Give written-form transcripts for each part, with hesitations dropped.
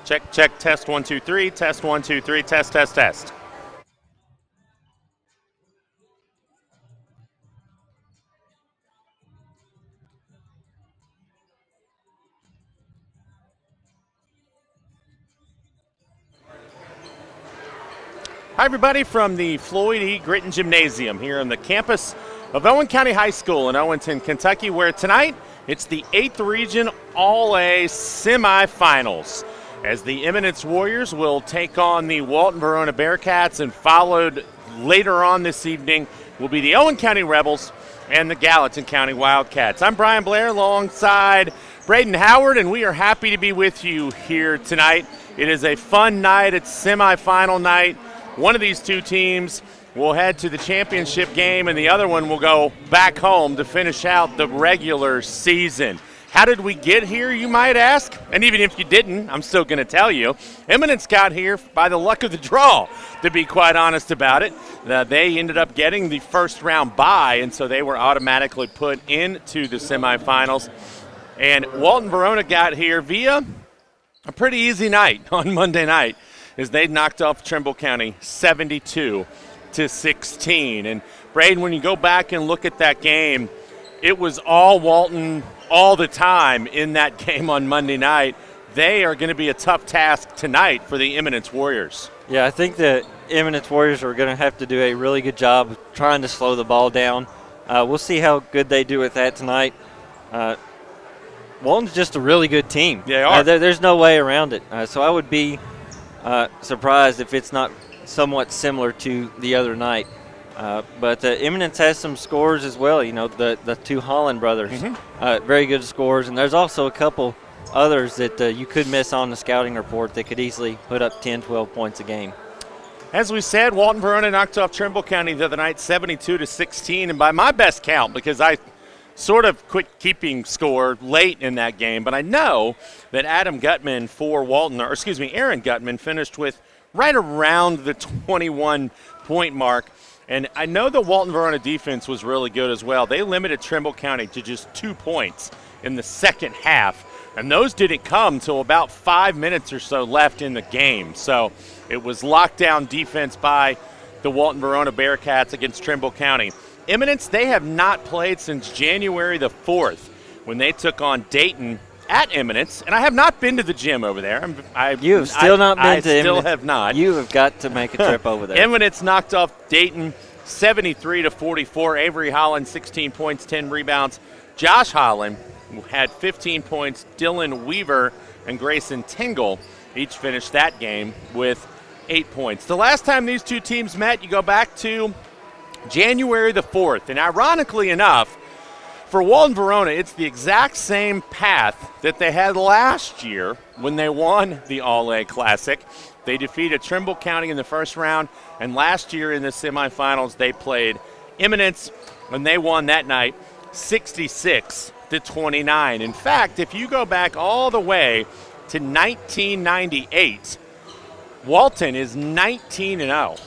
Check, check, test 1, 2, 3, test 1, 2, 3, test, test, test. Hi, everybody, from the Floyd E. Gritton Gymnasium here on the campus of Owen County High School in Owenton, Kentucky, where tonight it's the 8th Region All-A Semifinals, as the Eminence Warriors will take on the Walton Verona Bearcats, and followed later on this evening will be the Owen County Rebels and the Gallatin County Wildcats. I'm Brian Blair alongside Braden Howard, and we are happy to be with you here tonight. It is a fun night. It's semifinal night. One of these two teams will head to the championship game, and the other one will go back home to finish out the regular season. How did we get here, you might ask? And even if you didn't, I'm still going to tell you. Eminence got here by the luck of the draw, to be quite honest about it. They ended up getting the first round bye, and so they were automatically put into the semifinals. And Walton Verona got here via a pretty easy night on Monday night, as they knocked off Trimble County 72-16. And Braden, when you go back and look at that game, it was all Walton all the time in that game on Monday night. They are going to be a tough task tonight for the Eminence Warriors. Yeah, I think the Eminence Warriors are going to have to do a really good job of trying to slow the ball down. We'll see how good they do with that tonight. Walton's just a really good team. They are. There's no way around it. So I would be surprised if it's not somewhat similar to the other night. But Eminence has some scores as well. You know, the two Holland brothers, very good scores. And there's also a couple others that you could miss on the scouting report that could easily put up 10, 12 points a game. As we said, Walton Verona knocked off Trimble County the other night 72-16. And by my best count, because I sort of quit keeping score late in that game, but I know that Aaron Gutman finished with right around the 21-point mark. And I know the Walton Verona defense was really good as well. They limited Trimble County to just 2 points in the second half, and those didn't come until about 5 minutes or so left in the game. So it was lockdown defense by the Walton Verona Bearcats against Trimble County. Eminence, they have not played since January the 4th when they took on Dayton at Eminence, and I have not been to the gym over there. You have still not been to Eminence. I still have not. You have got to make a trip over there. Eminence knocked off Dayton 73-44. Avery Holland, 16 points, 10 rebounds. Josh Holland had 15 points. Dylan Weaver and Grayson Tingle each finished that game with 8 points. The last time these two teams met, you go back to January the 4th, and ironically enough, for Walton Verona, it's the exact same path that they had last year when they won the All-A Classic. They defeated Trimble County in the first round, and last year in the semifinals they played Eminence, and they won that night 66-29. In fact, if you go back all the way to 1998, Walton is 19-0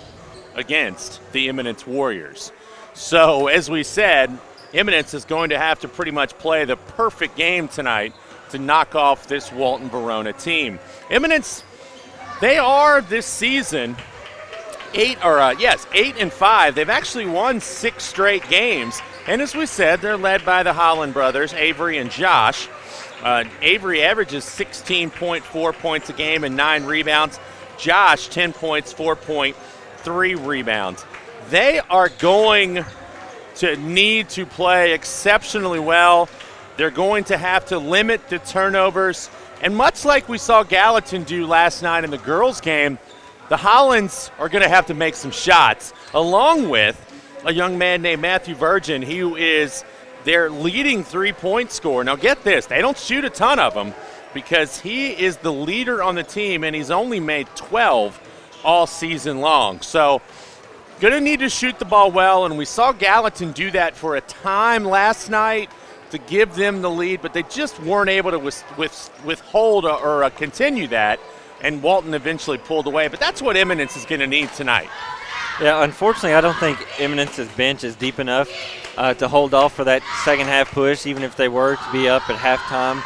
against the Eminence Warriors. So, as we said, Eminence is going to have to pretty much play the perfect game tonight to knock off this Walton Verona team. Eminence, they are this season 8-5. They've actually won 6 straight games. And as we said, they're led by the Holland brothers, Avery and Josh. Avery averages 16.4 points a game and 9 rebounds. Josh, 10 points, 4.3 rebounds. They are going to need to play exceptionally well. They're going to have to limit the turnovers. And much like we saw Gallatin do last night in the girls' game, the Hollands are going to have to make some shots, along with a young man named Matthew Virgin, who is their leading three-point scorer. Now get this, they don't shoot a ton of them because he is the leader on the team, and he's only made 12 all season long. So going to need to shoot the ball well, and we saw Gallatin do that for a time last night to give them the lead, but they just weren't able to withhold or continue that, and Walton eventually pulled away. But that's what Eminence is going to need tonight. Yeah, unfortunately, I don't think Eminence's bench is deep enough to hold off for that second half push, even if they were to be up at halftime.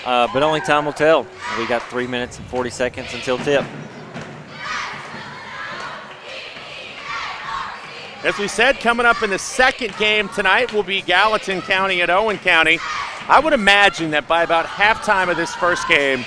but only time will tell. We got 3 minutes and 40 seconds until tip. As we said, coming up in the second game tonight will be Gallatin County at Owen County. I would imagine that by about halftime of this first game,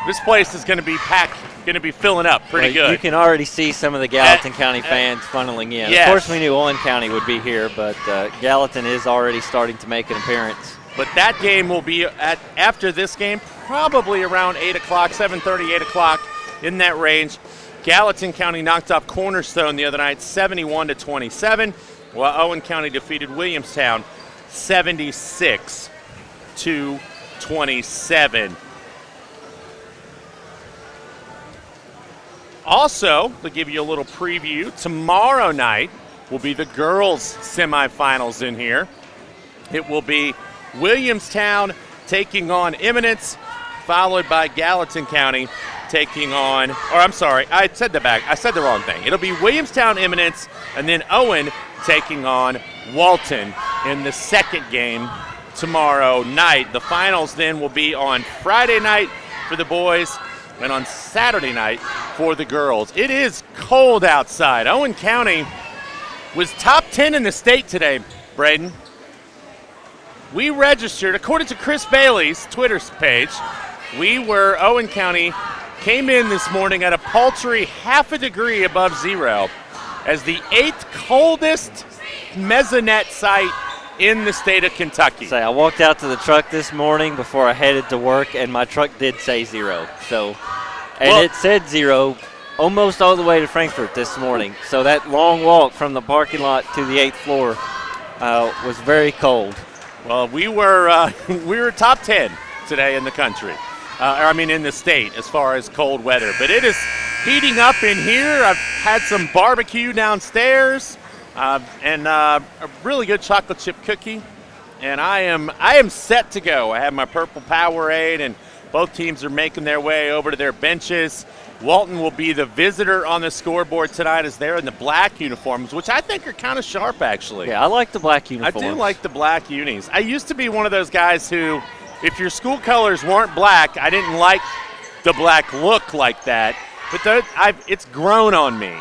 this place is going to be packed, going to be filling up pretty good. You can already see some of the Gallatin County fans funneling in. Yes. Of course, we knew Owen County would be here, but Gallatin is already starting to make an appearance. But that game will be after this game, probably around 8 o'clock, 7:30, 8 o'clock, in that range. Gallatin County knocked off Cornerstone the other night, 71-27, while Owen County defeated Williamstown 76-27. Also, to give you a little preview, tomorrow night will be the girls' semifinals in here. It will be Williamstown taking on Eminence, followed by Gallatin County taking on, or I'm sorry, I said the wrong thing. It'll be Williamstown Eminence and then Owen taking on Walton in the second game tomorrow night. The finals then will be on Friday night for the boys and on Saturday night for the girls. It is cold outside. Owen County was top 10 in the state today, Braden. We registered, according to Chris Bailey's Twitter page, Owen County came in this morning at a paltry half a degree above zero as the 8th coldest mesonet site in the state of Kentucky. I walked out to the truck this morning before I headed to work, and my truck did say zero. It said zero almost all the way to Frankfort this morning. So that long walk from the parking lot to the 8th floor was very cold. Well, we were top 10 today in the country. In the state as far as cold weather. But it is heating up in here. I've had some barbecue downstairs and a really good chocolate chip cookie. And I am set to go. I have my purple Powerade, and both teams are making their way over to their benches. Walton will be the visitor on the scoreboard tonight as they're in the black uniforms, which I think are kind of sharp, actually. Yeah, I like the black uniforms. I do like the black unis. I used to be one of those guys who, if your school colors weren't black, I didn't like the black look like that. But it's grown on me.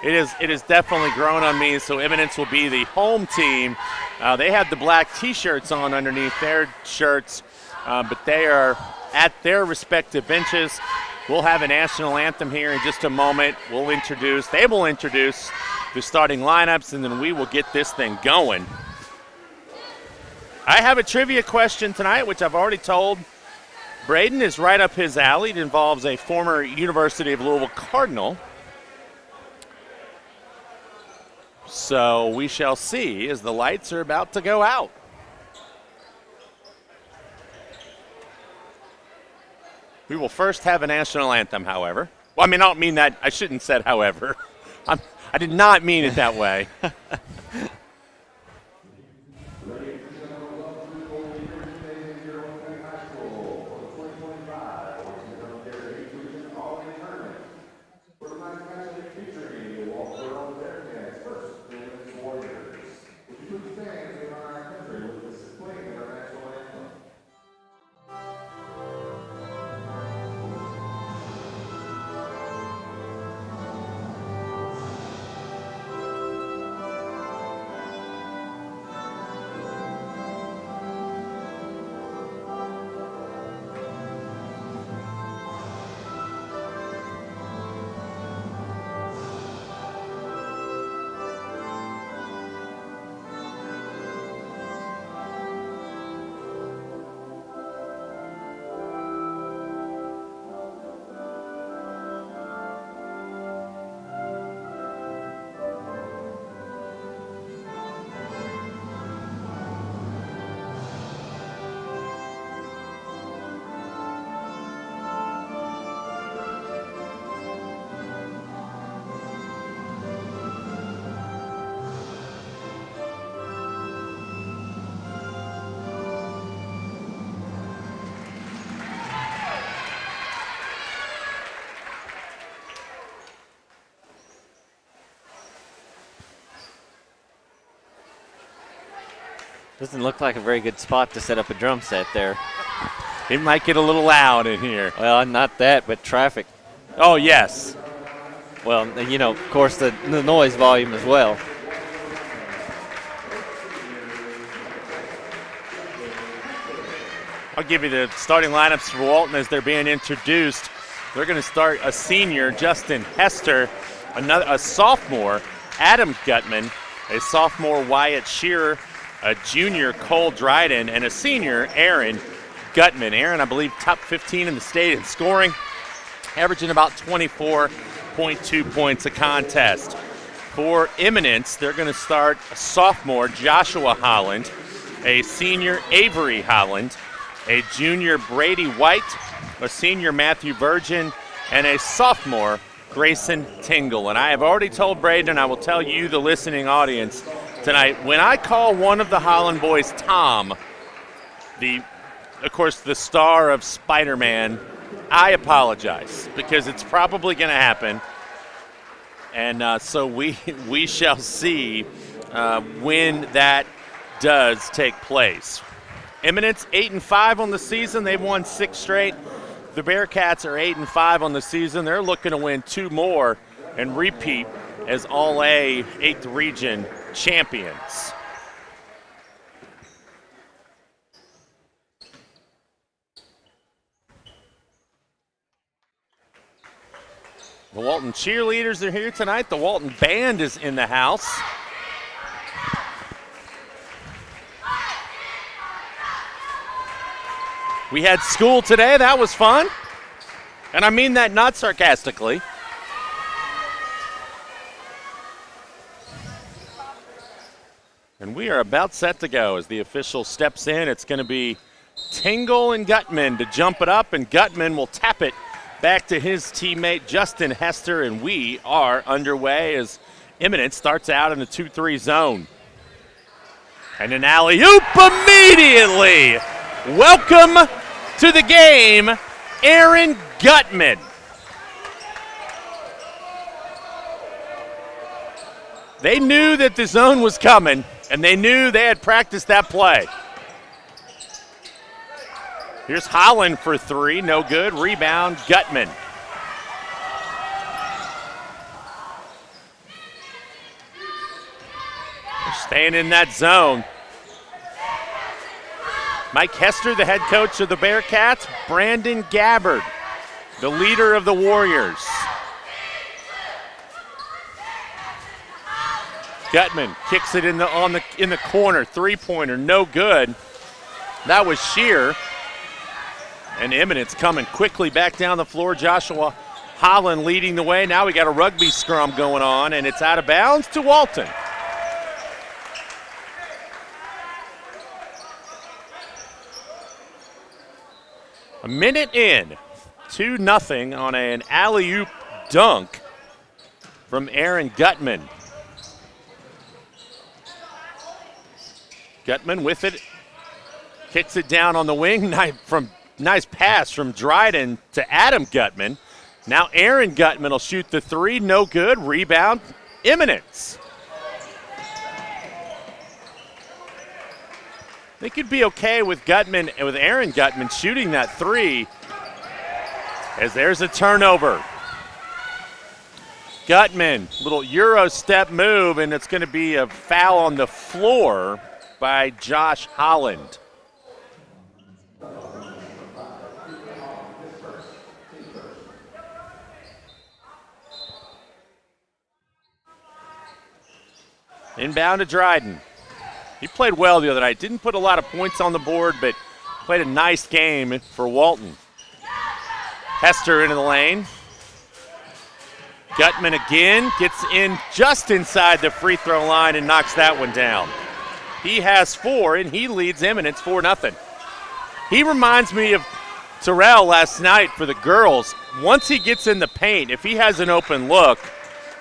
It is definitely grown on me. So Eminence will be the home team. They have the black T-shirts on underneath their shirts, but they are at their respective benches. We'll have a national anthem here in just a moment. They will introduce the starting lineups, and then we will get this thing going. I have a trivia question tonight, which I've already told Braden is right up his alley. It involves a former University of Louisville Cardinal. So we shall see as the lights are about to go out. We will first have a national anthem, however. Well, I don't mean that. I shouldn't have said however. I did not mean it that way. Doesn't look like a very good spot to set up a drum set there. It might get a little loud in here. Well, not that, but traffic. Oh, yes. Well, of course, the noise volume as well. I'll give you the starting lineups for Walton as they're being introduced. They're going to start a senior, Justin Hester, a sophomore, Adam Gutman, a sophomore, Wyatt Shearer, a junior, Cole Dryden, and a senior, Aaron Gutman. Aaron, I believe, top 15 in the state in scoring, averaging about 24.2 points a contest. For Eminence, they're going to start a sophomore, Joshua Holland, a senior, Avery Holland, a junior, Brady White, a senior, Matthew Virgin, and a sophomore, Grayson Tingle. And I have already told Braden, and I will tell you, the listening audience, tonight, when I call one of the Holland boys Tom, of course, the star of Spider-Man, I apologize because it's probably going to happen. And so we shall see when that does take place. Eminence 8-5 on the season. They've won 6 straight. The Bearcats are 8-5 on the season. They're looking to win 2 more and repeat as All-A 8th Region champions. The Walton cheerleaders are here tonight. The Walton band is in the house. We had school today. That was fun. And I mean that not sarcastically. And we are about set to go as the official steps in. It's going to be Tingle and Gutman to jump it up, and Gutman will tap it back to his teammate Justin Hester, and we are underway as Eminence starts out in the 2-3 zone. And an alley-oop immediately. Welcome to the game, Aaron Gutman. They knew that the zone was coming, and they knew they had practiced that play. Here's Holland for 3, no good. Rebound, Gutman. They're staying in that zone. Mike Hester, the head coach of the Bearcats. Brandon Gabbard, the leader of the Warriors. Gutman kicks it in the corner. 3-pointer, no good. That was Shear. And Eminence coming quickly back down the floor. Joshua Holland leading the way. Now we got a rugby scrum going on, and it's out of bounds to Walton. A minute in, 2-0 on an alley-oop dunk from Aaron Gutman. Gutman with it, kicks it down on the wing. Nice pass from Dryden to Adam Gutman. Now Aaron Gutman will shoot the 3, no good. Rebound, Eminence. They could be okay with Aaron Gutman shooting that 3, as there's a turnover. Gutman, little Euro step move, and it's going to be a foul on the floor by Josh Holland. Inbound to Dryden. He played well the other night. Didn't put a lot of points on the board, but played a nice game for Walton. Hester into the lane. Gutman again gets in just inside the free throw line and knocks that one down. He has 4, and he leads Eminence 4-0. He reminds me of Terrell last night for the girls. Once he gets in the paint, if he has an open look,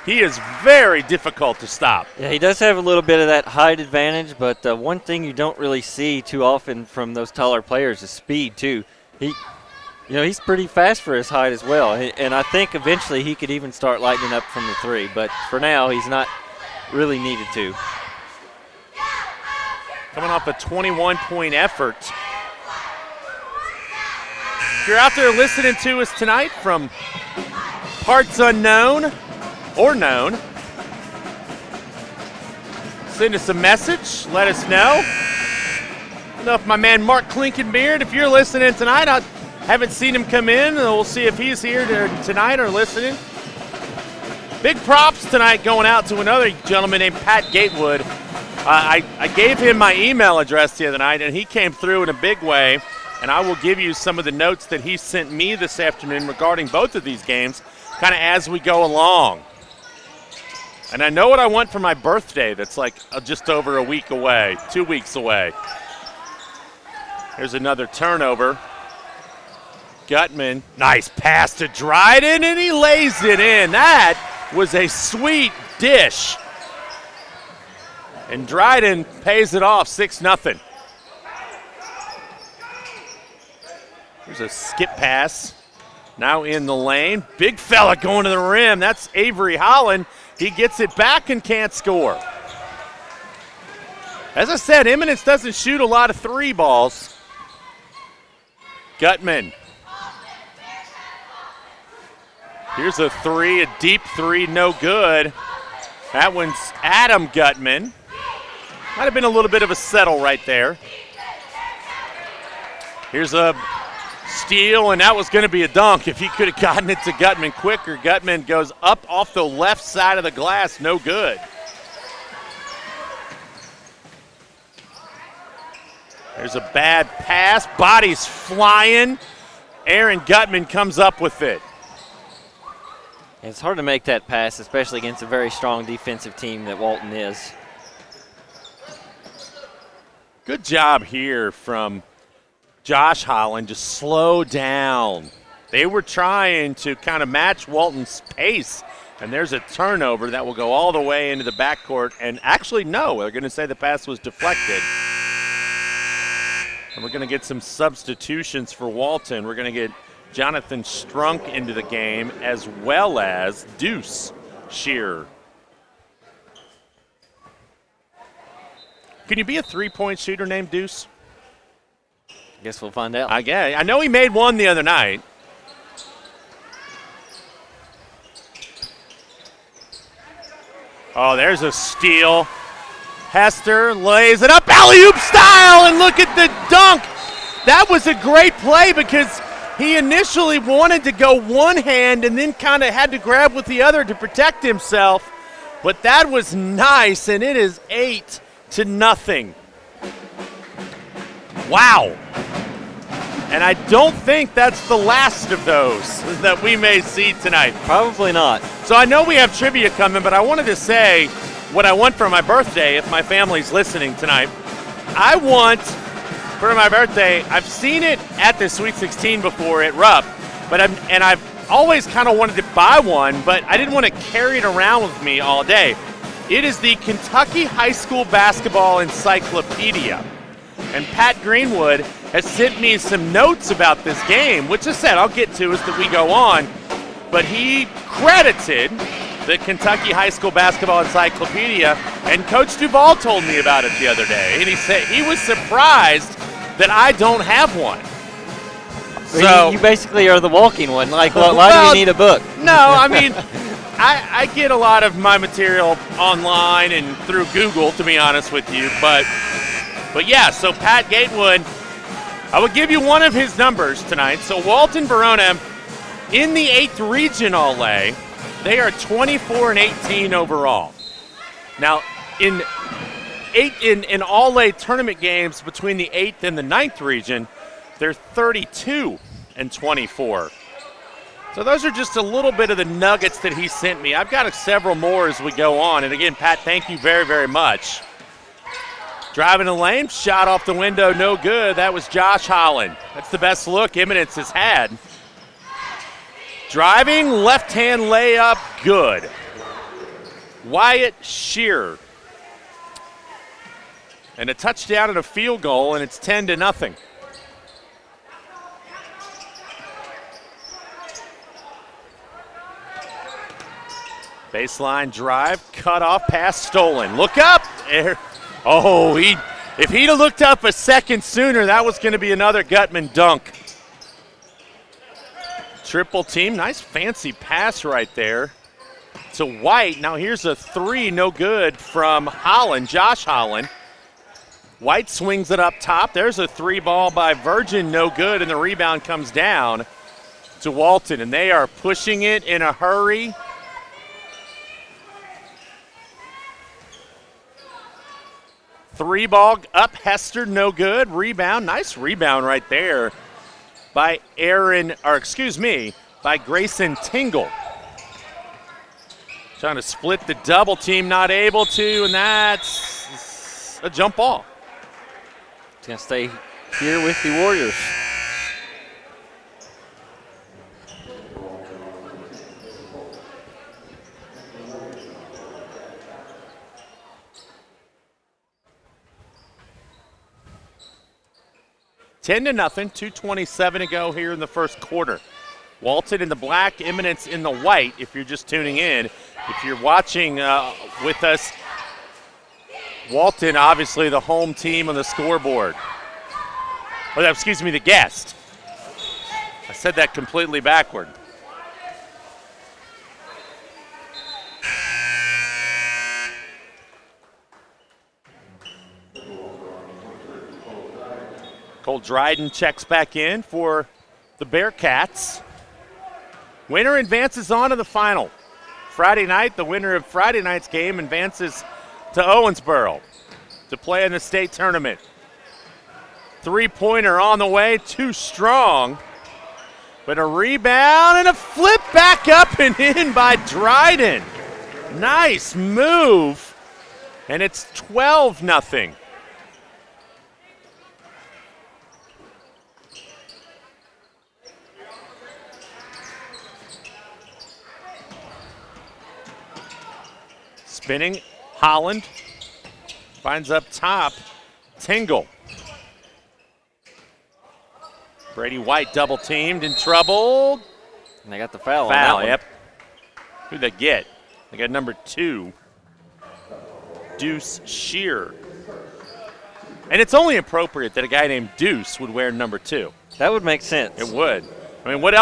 he is very difficult to stop. Yeah, he does have a little bit of that height advantage, but one thing you don't really see too often from those taller players is speed too. He's pretty fast for his height as well, and I think eventually he could even start lighting up from the 3, but for now he's not really needed to. Coming off a 21-point effort If you're out there listening to us tonight from parts unknown or known, send us a message. Let us know. I don't know if my man Mark Klinkenbeard, if you're listening tonight, I haven't seen him come in. We'll see if he's here tonight or listening. Big props tonight going out to another gentleman named Pat Gatewood. I gave him my email address the other night, and he came through in a big way. And I will give you some of the notes that he sent me this afternoon regarding both of these games, kind of as we go along. And I know what I want for my birthday that's like just over a week away, 2 weeks away. Here's another turnover. Gutman, nice pass to Dryden, and he lays it in. That was a sweet dish. And Dryden pays it off, 6-0. Here's a skip pass. Now in the lane. Big fella going to the rim. That's Avery Holland. He gets it back and can't score. As I said, Eminence doesn't shoot a lot of three balls. Gutman. Here's a three, a deep three, no good. That one's Adam Gutman. Might have been a little bit of a settle right there. Here's a steal, and that was going to be a dunk if he could have gotten it to Gutman quicker. Gutman goes up off the left side of the glass, no good. There's a bad pass, body's flying. Aaron Gutman comes up with it. It's hard to make that pass, especially against a very strong defensive team that Walton is. Good job here from Josh Holland, just slow down. They were trying to kind of match Walton's pace, and there's a turnover that will go all the way into the backcourt. And actually, no, they're going to say the pass was deflected. And we're going to get some substitutions for Walton. We're going to get Jonathan Strunk into the game, as well as Deuce Shearer. Can you be a three-point shooter named Deuce? Guess we'll find out. I know he made one the other night. Oh, there's a steal. Hester lays it up, alley-oop style, and look at the dunk. That was a great play because he initially wanted to go one hand and then kind of had to grab with the other to protect himself. But that was nice, and it is 8-0. Wow. And I don't think that's the last of those that we may see tonight. Probably not. So I know we have trivia coming, but I wanted to say what I want for my birthday if my family's listening tonight. I want, for my birthday, I've seen it at the Sweet 16 before at Rupp, but I've always kind of wanted to buy one, but I didn't want to carry it around with me all day. It is the Kentucky High School Basketball Encyclopedia. And Pat Greenwood has sent me some notes about this game, which I said I'll get to as we go on. But he credited the Kentucky High School Basketball Encyclopedia, and Coach Duvall told me about it the other day. And he said he was surprised that I don't have one. So you basically are the walking one. Like, why do you need a book? No, I mean, I get a lot of my material online and through Google, to be honest with you. But yeah, so Pat Gatewood, I will give you one of his numbers tonight. So Walton Verona in the 8th region All-A, they are 24-18 overall. Now, in All-A tournament games between the 8th and the 9th region, they're 32-24. So those are just a little bit of the nuggets that he sent me. I've got several more as we go on. And again, Pat, thank you very, very much. Driving the lane, shot off the window, no good. That was Josh Holland. That's the best look Eminence has had. Driving, left-hand layup, good. Wyatt Shearer. And a touchdown and a field goal, and it's 10-0. Baseline drive, cut off, pass stolen. Look up. Oh, if he'd have looked up a second sooner, that was going to be another Gutman dunk. triple team. Nice fancy pass right there to White. Now here's a three, no good from Holland, Josh Holland. White swings it up top. There's a three ball by Virgin, no good, and the rebound comes down to Walton, and they are pushing it in a hurry. Three ball up Hester, no good. Rebound, nice rebound right there by by Grayson Tingle. Trying to split the double team, not able to, and that's a jump ball. It's going to stay here with the Warriors. Ten to nothing, 2:27 to go here in the first quarter. Walton in the black, Eminence in the white, if you're just tuning in. If you're watching with us, Walton, obviously the home team on the scoreboard. Or, excuse me, the guest. I said that completely backward. Cole Dryden checks back in for the Bearcats. Winner advances on to the final. Friday night, the winner of Friday night's game advances to Owensboro to play in the state tournament. Three-pointer on the way, too strong. But a rebound and a flip back up and in by Dryden. Nice move. And it's 12-0. Spinning, Holland finds up top, Tingle. Brady White double teamed, in trouble. And they got the foul on Foul, that one. yep. Who'd they get? They got number 2, Deuce Shear. And it's only appropriate that a guy named Deuce would wear number 2. That would make sense. It would. I mean, what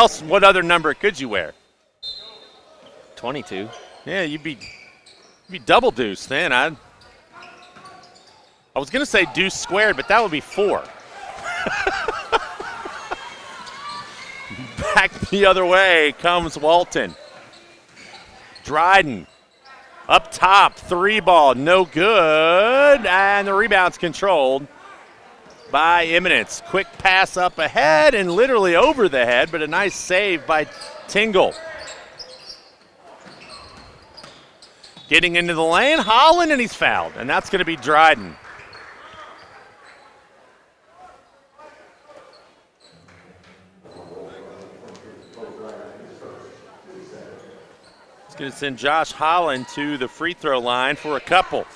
other number could you wear? 22. Yeah, you'd be double deuce then. I was going to say deuce squared, but that would be 4. Back the other way comes Walton. Dryden up top, three ball, no good, and the rebound's controlled by Eminence. Quick pass up ahead and literally over the head, but a nice save by Tingle. Getting into the lane, Holland, and he's fouled, and that's going to be Dryden. It's going to send Josh Holland to the free throw line for a couple.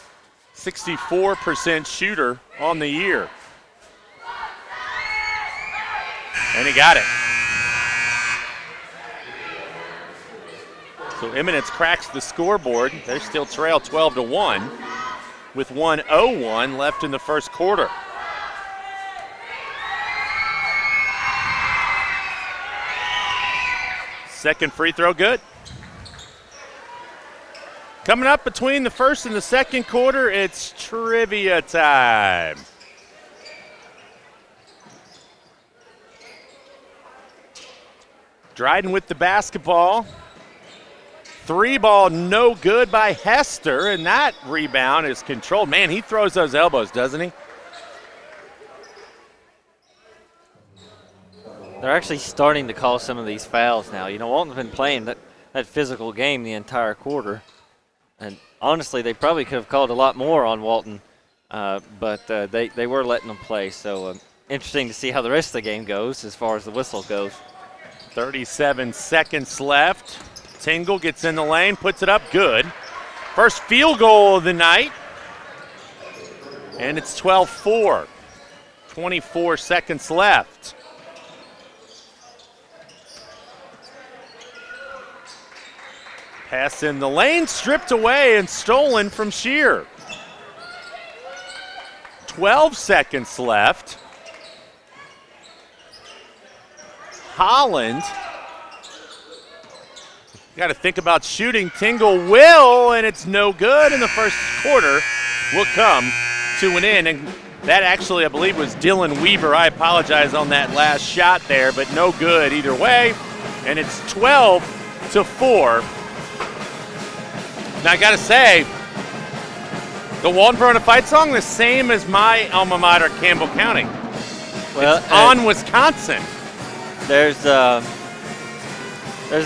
64% shooter on the year. And he got it. So Eminence cracks the scoreboard. They still trail 12-1 with 1:01 left in the first quarter. Second free throw good. Coming up between the first and the second quarter, it's trivia time. Dryden with the basketball. Three ball no good by Hester, and that rebound is controlled. Man, he throws those elbows, doesn't he? They're actually starting to call some of these fouls now. You know, Walton's been playing that physical game the entire quarter. And honestly, they probably could have called a lot more on Walton, but they were letting them play. So interesting to see how the rest of the game goes as far as the whistle goes. 37 seconds left. Tingle gets in the lane, puts it up, good. First field goal of the night. And it's 12-4. 24 seconds left. Pass in the lane, stripped away and stolen from Shear. 12 seconds left. Holland Got to think about shooting. Tingle will, and it's no good. And the first quarter will come to an end. And that actually, I believe, was Dylan Weaver. I apologize on that last shot there, but no good either way. And it's 12-4. Now, I got to say, the Walton Verona fight song, the same as my alma mater, Campbell County. Well, it's on Wisconsin. There's a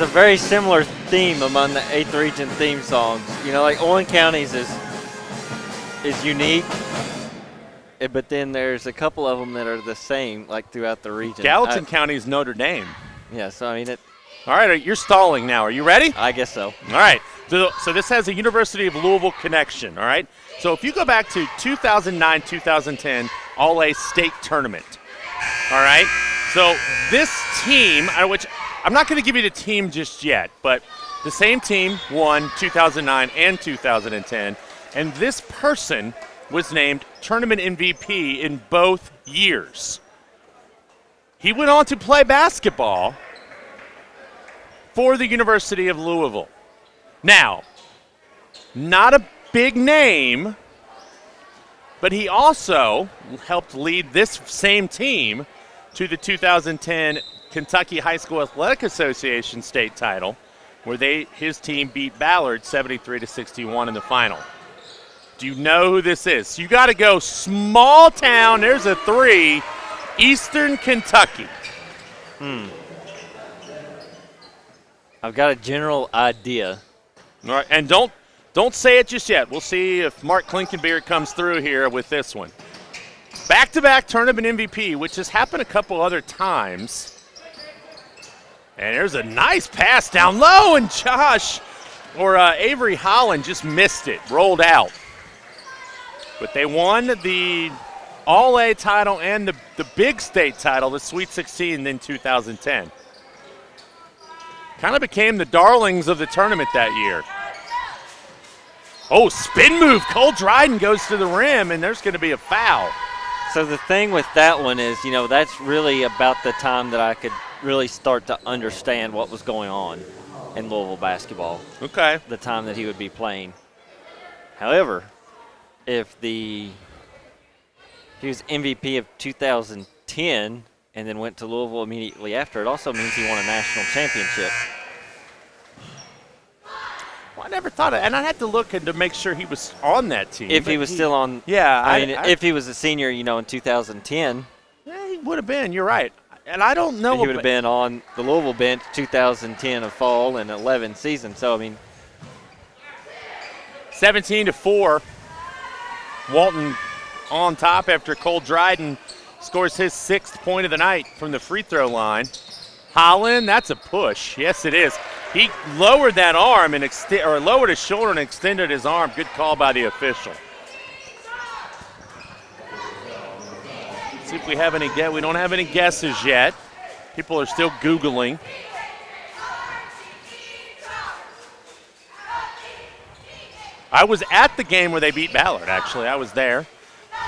very similar theme among the 8th region theme songs. You know, like Owen County's is unique, but then there's a couple of them that are the same, like throughout the region. Gallatin County's Notre Dame. Yeah, so I mean it. All right, you're stalling now. Are you ready? I guess so. All right. So this has a University of Louisville connection, all right? So if you go back to 2009-2010 All-A state tournament, all right? So this team, which I'm not going to give you the team just yet, but the same team won 2009 and 2010, and this person was named tournament MVP in both years. He went on to play basketball for the University of Louisville. Now, not a big name, but he also helped lead this same team to the 2010 Kentucky High School Athletic Association state title, where his team beat Ballard 73-61 in the final. Do you know who this is? You got to go small town. There's a 3, Eastern Kentucky. I've got a general idea. All right, and don't say it just yet. We'll see if Mark Klinkenbeer comes through here with this one. Back-to-back tournament MVP, which has happened a couple other times. And there's a nice pass down low, and Avery Holland just missed it, rolled out. But they won the All-A title and the big state title, the Sweet 16 in 2010. Kind of became the darlings of the tournament that year. Oh, spin move. Cole Dryden goes to the rim, and there's going to be a foul. So the thing with that one is, you know, that's really about the time that I could really start to understand what was going on in Louisville basketball. Okay. The time that he would be playing. However, if he was MVP of 2010 and then went to Louisville immediately after, it also means he won a national championship. Well, I never thought of it, and I had to look to make sure he was on that team. If he was still on. Yeah. I mean, if he was a senior, you know, in 2010. Yeah, he would have been. You're right. And I don't know. He would have been on the Louisville bench 2010 of fall and 11 season. So, I mean. 17-4. Walton on top after Cole Dryden scores his 6th point of the night from the free throw line. Holland, that's a push. Yes, it is. He lowered that arm and lowered his shoulder and extended his arm. Good call by the official. See if we have any guess. We don't have any guesses yet. People are still Googling. I was at the game where they beat Ballard, actually. I was there.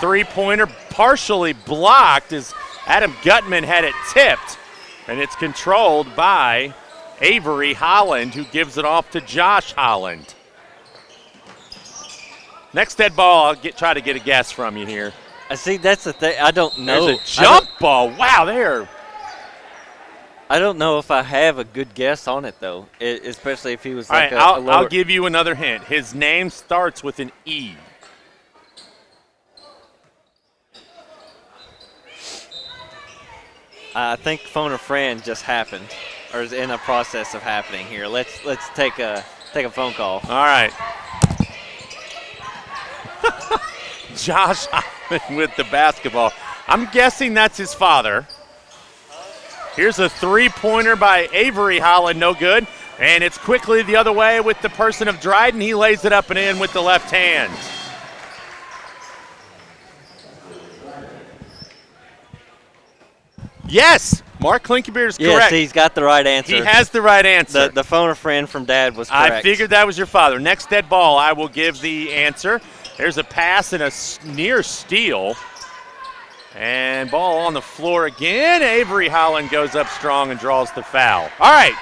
3-pointer partially blocked as Adam Gutman had it tipped, and it's controlled by Avery Holland, who gives it off to Josh Holland. Next dead ball, I'll try to get a guess from you here. I see, that's the thing. I don't know. There's a jump ball. Wow, there. I don't know if I have a good guess on it, though, especially if he was like All right, a lower. I'll give you another hint. His name starts with an E. I think phone a friend just happened, or is in a process of happening here. Let's take a phone call. All right. Josh Holland with the basketball. I'm guessing that's his father. Here's a 3-pointer by Avery Holland, no good. And it's quickly the other way with the person of Dryden. He lays it up and in with the left hand. Yes, Mark Klinkenbeer is correct. Yes, he's got the right answer. He has the right answer. The phone a friend from Dad was correct. I figured that was your father. Next dead ball, I will give the answer. There's a pass and a near steal. And ball on the floor again. Avery Holland goes up strong and draws the foul. All right.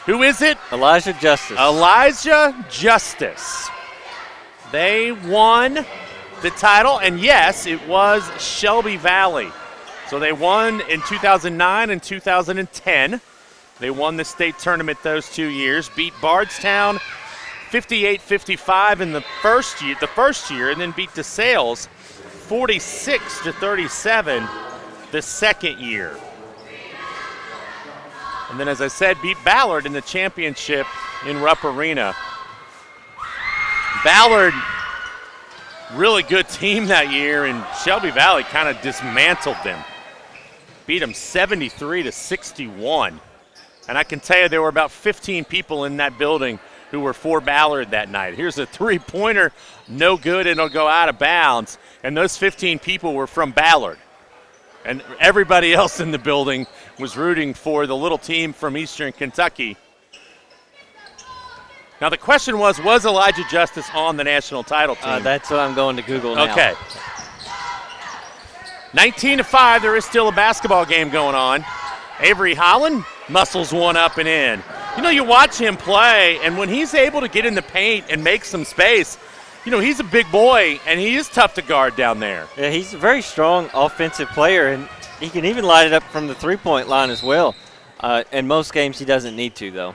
Who is it? Elijah Justice. Elijah Justice. They won the title, and yes, it was Shelby Valley. So they won in 2009 and 2010. They won the state tournament those 2 years, beat Bardstown 58-55 in the first year, and then beat DeSales 46-37 the second year. And then, as I said, beat Ballard in the championship in Rupp Arena. Ballard, really good team that year, and Shelby Valley kind of dismantled them. Beat them 73-61. And I can tell you there were about 15 people in that building who were for Ballard that night. Here's a three-pointer, no good, and it'll go out of bounds. And those 15 people were from Ballard. And everybody else in the building was rooting for the little team from Eastern Kentucky. Now the question was Elijah Justice on the national title team? That's what I'm going to Google now. Okay. 19-5, there is still a basketball game going on. Avery Holland muscles one up and in. You know, you watch him play, and when he's able to get in the paint and make some space, you know, he's a big boy, and he is tough to guard down there. Yeah, he's a very strong offensive player, and he can even light it up from the three-point line as well. In most games, he doesn't need to, though.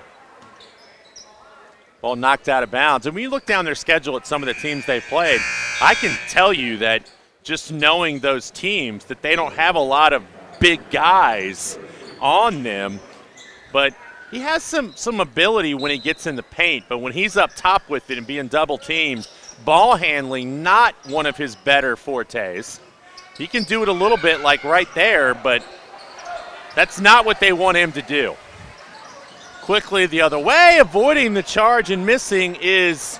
Ball knocked out of bounds. And when you look down their schedule at some of the teams they've played, I can tell you that just knowing those teams, that they don't have a lot of big guys on them, but he has some ability when he gets in the paint. But when he's up top with it and being double teamed, ball handling, not one of his better fortes. He can do it a little bit like right there, but that's not what they want him to do. Quickly the other way, avoiding the charge and missing is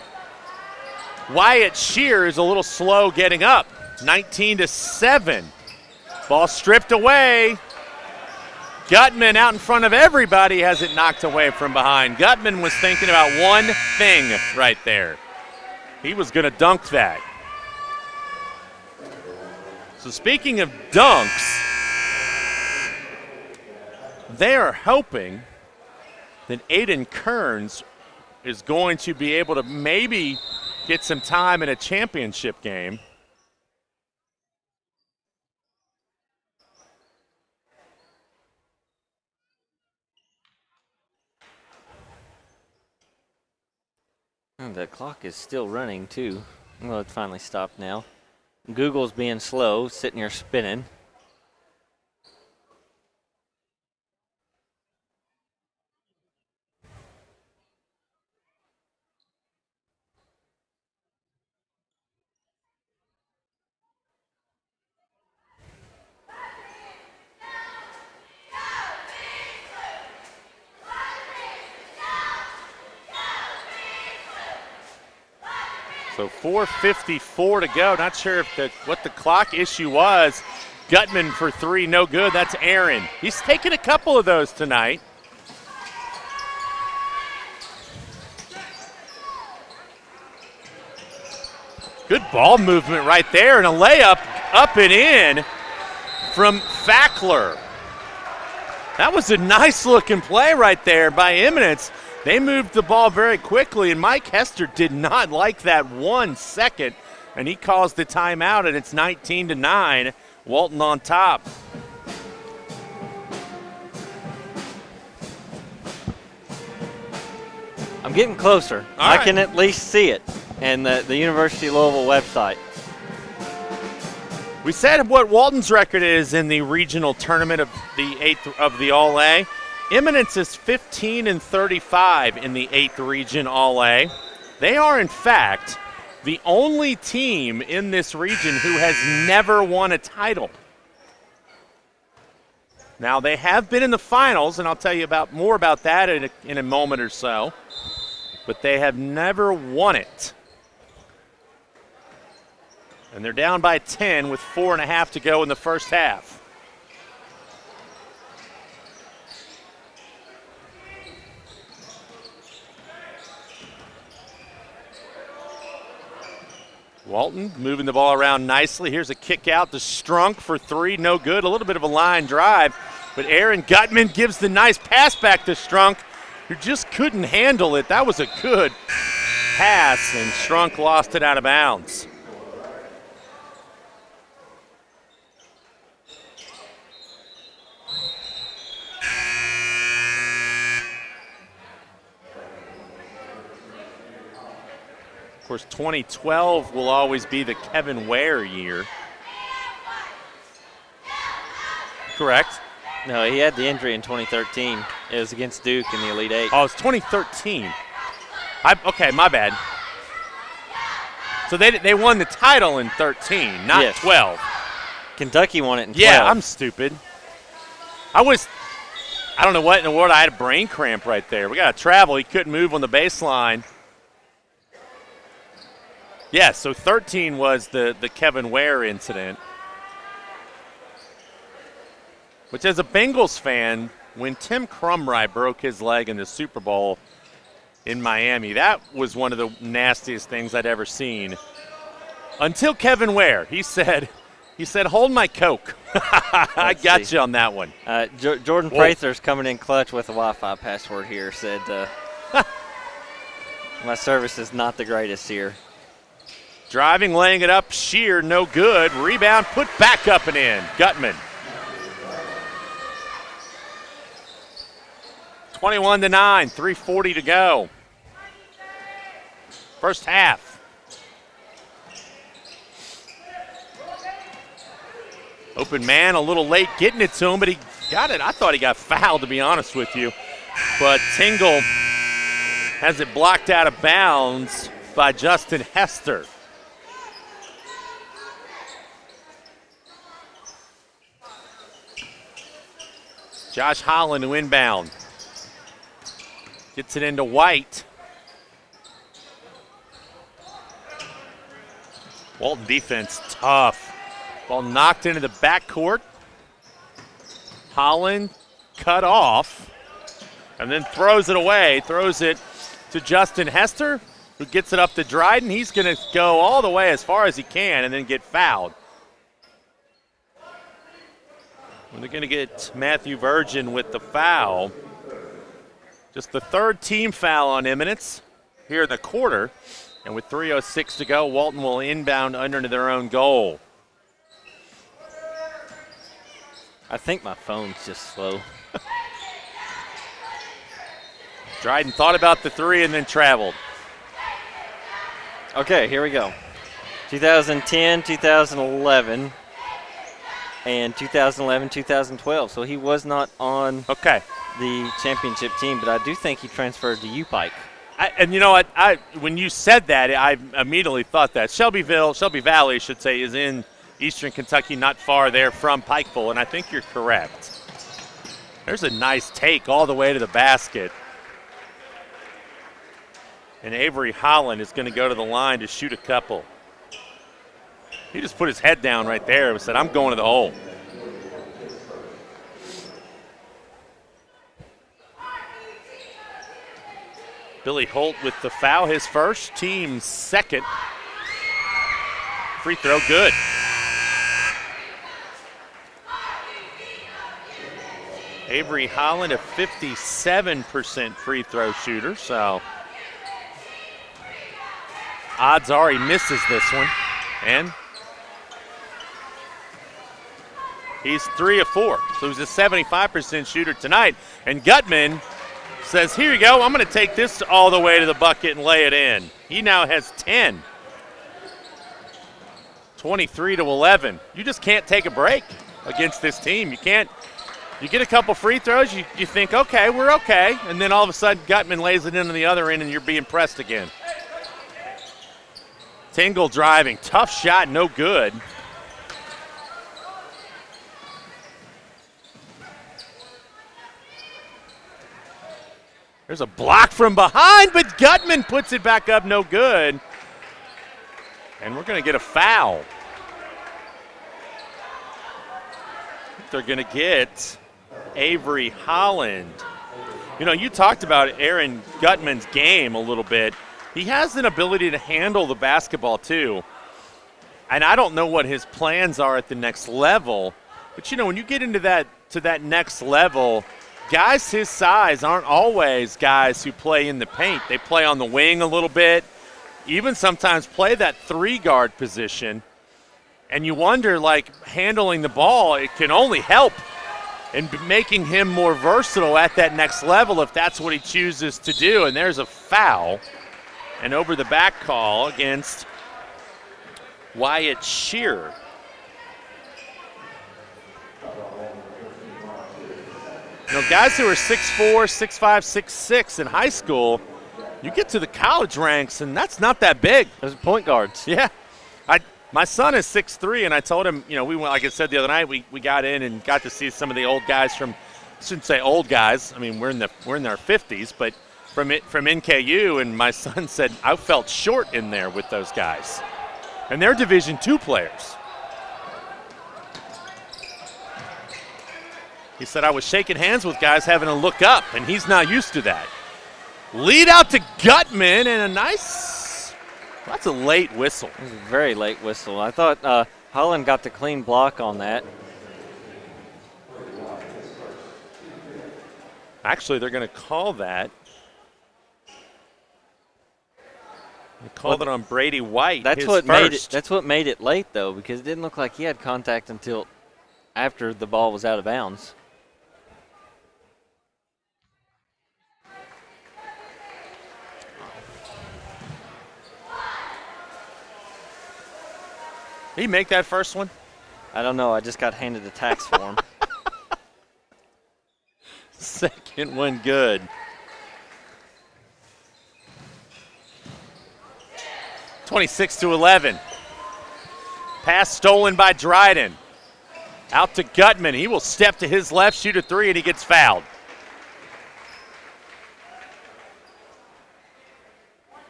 Wyatt Shears, a little slow getting up. 19-7. Ball stripped away. Gutman out in front of everybody has it knocked away from behind. Gutman was thinking about one thing right there. He was going to dunk that. So speaking of dunks, they are hoping that Aiden Kearns is going to be able to maybe get some time in a championship game. And the clock is still running, too. Well, it finally stopped now. Google's being slow, sitting here spinning. So 4:54 to go. Not sure if what the clock issue was. Gutman for three, no good. That's Aaron. He's taken a couple of those tonight. Good ball movement right there, and a layup up and in from Fackler. That was a nice looking play right there by Eminence. They moved the ball very quickly, and Mike Hester did not like that 1 second, and he calls the timeout, and it's 19-9. Walton on top. I'm getting closer. I can at least see it in the University of Louisville website. We said what Walton's record is in the regional tournament of the 8th of the All-A. Eminence is 15-35 in the 8th region All-A. They are, in fact, the only team in this region who has never won a title. Now, they have been in the finals, and I'll tell you more about that in a moment or so, but they have never won it. And they're down by 10 with 4.5 to go in the first half. Walton moving the ball around nicely. Here's a kick out to Strunk for three, no good. A little bit of a line drive, but Aaron Gutman gives the nice pass back to Strunk, who just couldn't handle it. That was a good pass, and Strunk lost it out of bounds. Of course, 2012 will always be the Kevin Ware year. Correct? No, he had the injury in 2013. It was against Duke in the Elite Eight. Oh, it's 2013. Okay, my bad. So they won the title in 13, not Yes. 12. Kentucky won it in 12. Yeah, I'm stupid. I don't know what in the world. I had a brain cramp right there. We got to travel. He couldn't move on the baseline. Yeah, so 13 was the Kevin Ware incident. Which, as a Bengals fan, when Tim Crumry broke his leg in the Super Bowl in Miami, that was one of the nastiest things I'd ever seen. Until Kevin Ware, he said, hold my Coke. I got you on that one. Jordan Prather's coming in clutch with a Wi-Fi password here. Said, my service is not the greatest here. Driving, laying it up, sheer, no good. Rebound, put back up and in. Gutman. 21-9, 3:40 to go. First half. Open man, a little late getting it to him, but he got it. I thought he got fouled, to be honest with you. But Tingle has it blocked out of bounds by Justin Hester. Josh Holland to inbound. Gets it into White. Walton defense tough. Ball knocked into the backcourt. Holland cut off and then throws it away. Throws it to Justin Hester, who gets it up to Dryden. He's going to go all the way as far as he can and then get fouled. And they're going to get Matthew Virgin with the foul. Just the third team foul on Eminence here in the quarter. And with 3:06 to go, Walton will inbound under their own goal. I think my phone's just slow. Dryden thought about the three and then traveled. Okay, here we go. 2010, 2011. And 2011, 2012. So he was not on the championship team, but I do think he transferred to U-Pike. And you know what? When you said that, I immediately thought that. Shelby Valley, I should say, is in eastern Kentucky, not far there from Pikeville, and I think you're correct. There's a nice take all the way to the basket. And Avery Holland is going to go to the line to shoot a couple. He just put his head down right there and said, I'm going to the hole. Billy Holt with the foul, his first, team's second. Free throw, good. Avery Holland, a 57% free throw shooter, so odds are he misses this one. And he's 3 of 4, so he's a 75% shooter tonight. And Gutman says, here you go, I'm going to take this all the way to the bucket and lay it in. He now has 10. 23-11. You just can't take a break against this team. You can't. You get a couple free throws, you think, okay, we're okay. And then all of a sudden, Gutman lays it into the other end, and you're being pressed again. Tingle driving. Tough shot, no good. There's a block from behind, but Gutman puts it back up, no good. And we're going to get a foul. They're going to get Avery Holland. You know, you talked about Aaron Gutman's game a little bit. He has an ability to handle the basketball too. And I don't know what his plans are at the next level. But, you know, when you get into that next level, guys his size aren't always guys who play in the paint. They play on the wing a little bit, even sometimes play that 3-guard position. And you wonder, like, handling the ball, it can only help in making him more versatile at that next level if that's what he chooses to do. And there's a foul. And over the back call against Wyatt Shearer. You know, guys who are 6'4", 6'5", 6'6" in high school, you get to the college ranks, and that's not that big. Those are point guards. Yeah. My son is 6'3", and I told him, you know, we went, like I said the other night, we got in and got to see some of the old guys from, I shouldn't say old guys. I mean, we're in our 50s, but from NKU, and my son said I felt short in there with those guys, and they're Division II players. He said I was shaking hands with guys having to look up, and he's not used to that. Lead out to Gutman, and a nice, that's a late whistle. It was a very late whistle. I thought Holland got the clean block on that. Actually, they're going to call that. They called it on Brady White. That's what made it. That's what made it late, though, because it didn't look like he had contact until after the ball was out of bounds. Did he make that first one? I don't know. I just got handed a tax form. Second one good. 26-11. Pass stolen by Dryden. Out to Gutman. He will step to his left, shoot a three, and he gets fouled.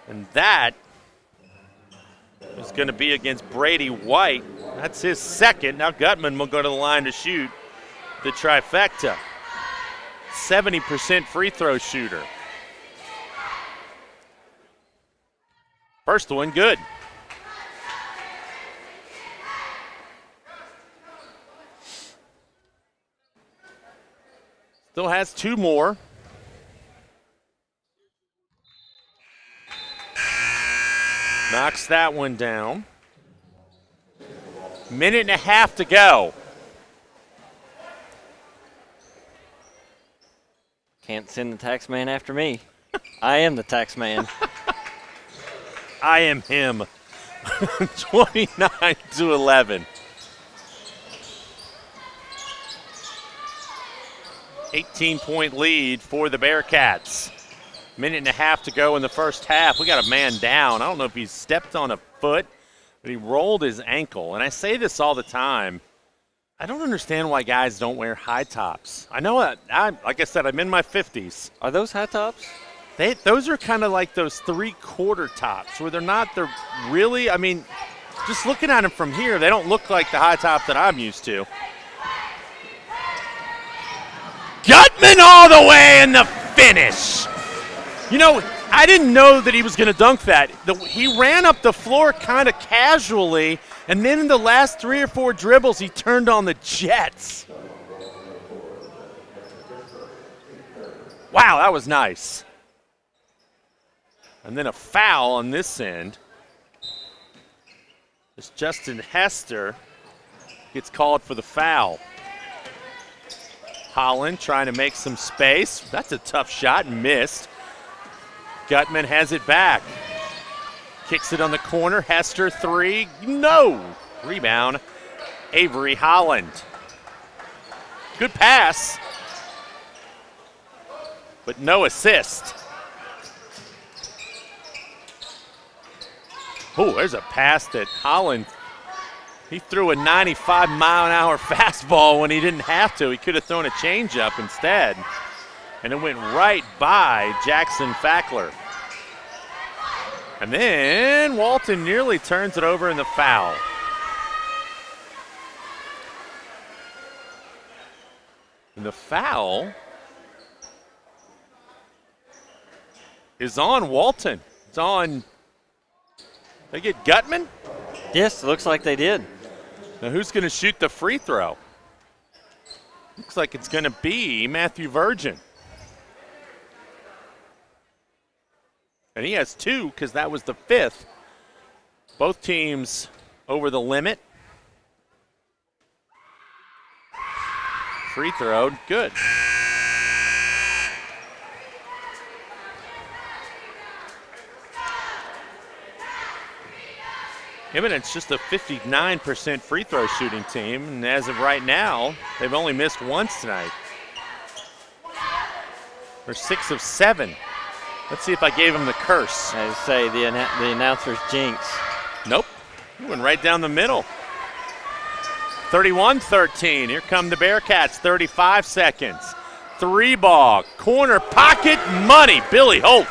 And that is going to be against Brady White. That's his second. Now Gutman will go to the line to shoot the trifecta. 70% free throw shooter. First one good. Still has two more. Knocks that one down. Minute and a half to go. Can't send the tax man after me. I am the tax man. I am him. 29-11. 18-point lead for the Bearcats. Minute and a half to go in the first half. We got a man down. I don't know if he stepped on a foot, but he rolled his ankle. And I say this all the time. I don't understand why guys don't wear high tops. I know, like I said, I'm in my 50s. Are those high tops? Those are kind of like those 3/4 tops where they're really, I mean, just looking at them from here, they don't look like the high top that I'm used to. Gutman all the way in the finish. You know, I didn't know that he was going to dunk that. He ran up the floor kind of casually, and then in the last 3 or 4 dribbles, he turned on the jets. Wow, that was nice. And then a foul on this end. As Justin Hester gets called for the foul. Holland trying to make some space. That's a tough shot, missed. Gutman has it back. Kicks it on the corner. Hester, three. No. Rebound. Avery Holland. Good pass, but no assist. Oh, there's a pass that Holland, he threw a 95-mile-an-hour fastball when he didn't have to. He could have thrown a changeup instead. And it went right by Jackson Fackler. And then Walton nearly turns it over in the foul. And the foul is on Walton. It's on, they get Gutman? Yes, it looks like they did. Now who's going to shoot the free throw? Looks like it's going to be Matthew Virgin. And he has 2 because that was the 5th. Both teams over the limit. Free throw, good. Eminence just a 59% free throw shooting team, and as of right now, they've only missed once tonight. They're 6 of 7. Let's see if I gave them the curse. I say the announcer's jinx. Nope, he went right down the middle. 31-13, here come the Bearcats, 35 seconds. 3 ball, corner pocket money, Billy Holt.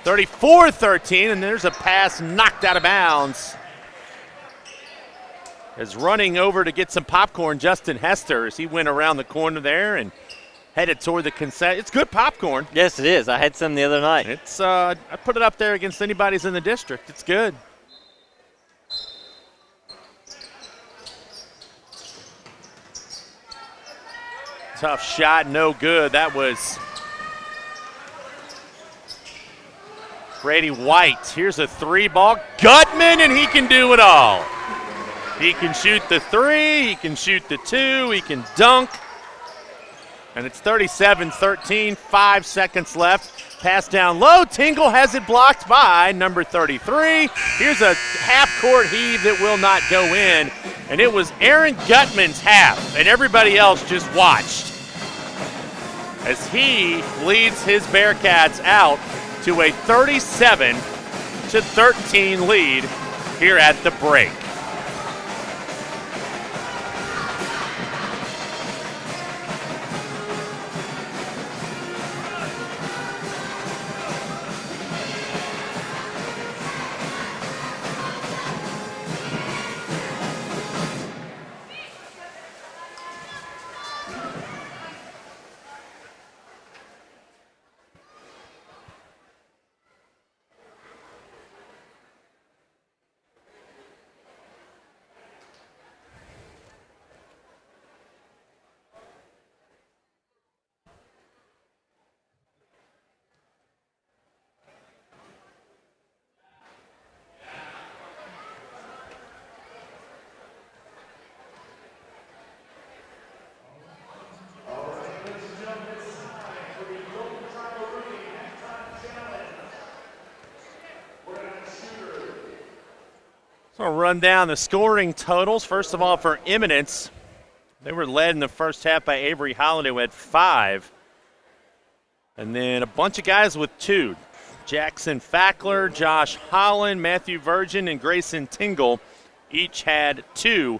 34-13, and there's a pass knocked out of bounds. Is running over to get some popcorn, Justin Hester, as he went around the corner there and headed toward the consent. It's good popcorn. Yes, it is. I had some the other night. It's I put it up there against anybody's in the district. It's good. Tough shot, no good. That was Brady White. Here's a 3 ball. Gutman, and he can do it all. He can shoot the 3, he can shoot the 2, he can dunk. And it's 37-13, 5 seconds left. Pass down low. Tingle has it blocked by number 33. Here's a half-court heave that will not go in. And it was Aaron Gutman's half, and everybody else just watched as he leads his Bearcats out to a 37-13 lead here at the break. So I'll run down the scoring totals. First of all, for Eminence, they were led in the first half by Avery Holliday, who had 5. And then a bunch of guys with 2. Jackson Fackler, Josh Holland, Matthew Virgin, and Grayson Tingle each had 2.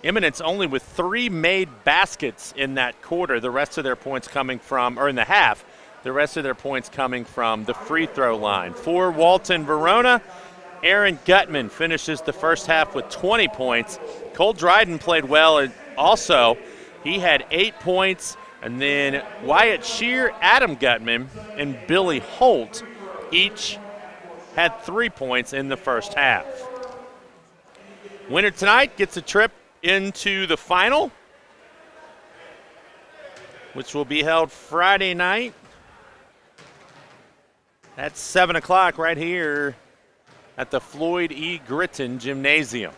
Eminence only with 3 made baskets in that quarter. The rest of their points coming from, or in the half, the rest of their points coming from the free throw line. For Walton Verona, Aaron Gutman finishes the first half with 20 points. Cole Dryden played well also. He had 8 points. And then Wyatt Shear, Adam Gutman, and Billy Holt each had 3 points in the first half. Winner tonight gets a trip into the final, which will be held Friday night at 7 o'clock right here at the Floyd E. Gritton Gymnasium.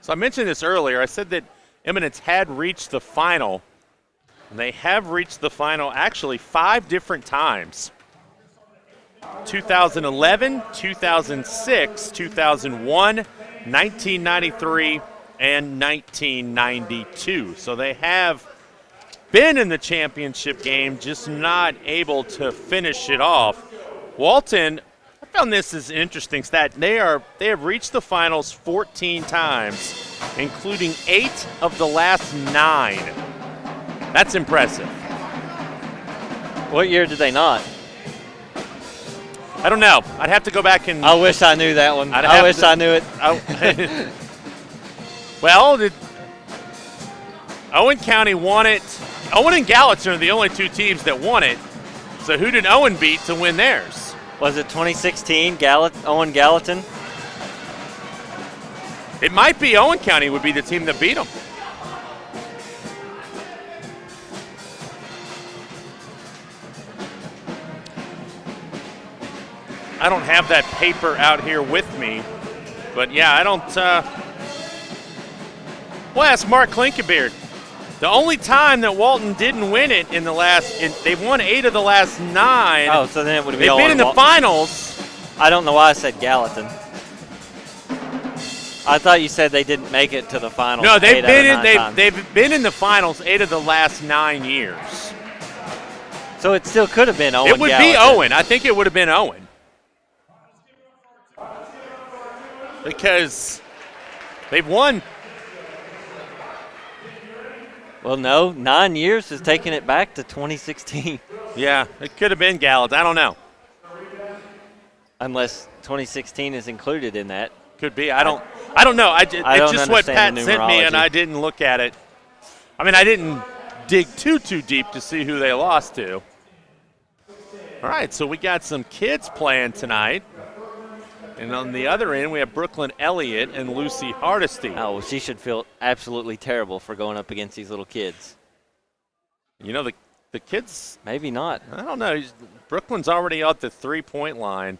So I mentioned this earlier. I said that Eminence had reached the final. And they have reached the final actually 5 different times. 2011, 2006, 2001, 1993, and 1992. So they have been in the championship game, just not able to finish it off. Walton, I found this as an interesting stat. They have reached the finals 14 times, including 8 of the last 9. That's impressive. What year did they not? I don't know. I'd have to go back and. I wish I knew that one. I wish I knew it. Well, Owen County won it. Owen and Gallatin are the only 2 teams that won it. So who did Owen beat to win theirs? Was it 2016, Owen Gallatin? It might be Owen County would be the team that beat them. I don't have that paper out here with me, but yeah, I don't. We'll ask Mark Klinkenbeard. The only time that Walton didn't win it in the last, they've won 8 of the last 9. Oh, so then it would be. They've been in the finals. I don't know why I said Gallatin. I thought you said they didn't make it to the finals. No, they've been in the finals 8 of the last 9 years. So it still could have been Owen. It would be Owen. I think it would have been Owen. Because they've won. Well, no, 9 years has taken it back to 2016. Yeah, it could have been Gallatin. I don't know. Unless 2016 is included in that. Could be. I don't know. It's just what Pat sent me, and I didn't look at it. I mean, I didn't dig too deep to see who they lost to. All right, so we got some kids playing tonight. And on the other end, we have Brooklyn Elliott and Lucy Hardesty. Oh, well, she should feel absolutely terrible for going up against these little kids. You know, the kids. Maybe not. I don't know. Brooklyn's already out the 3-point line.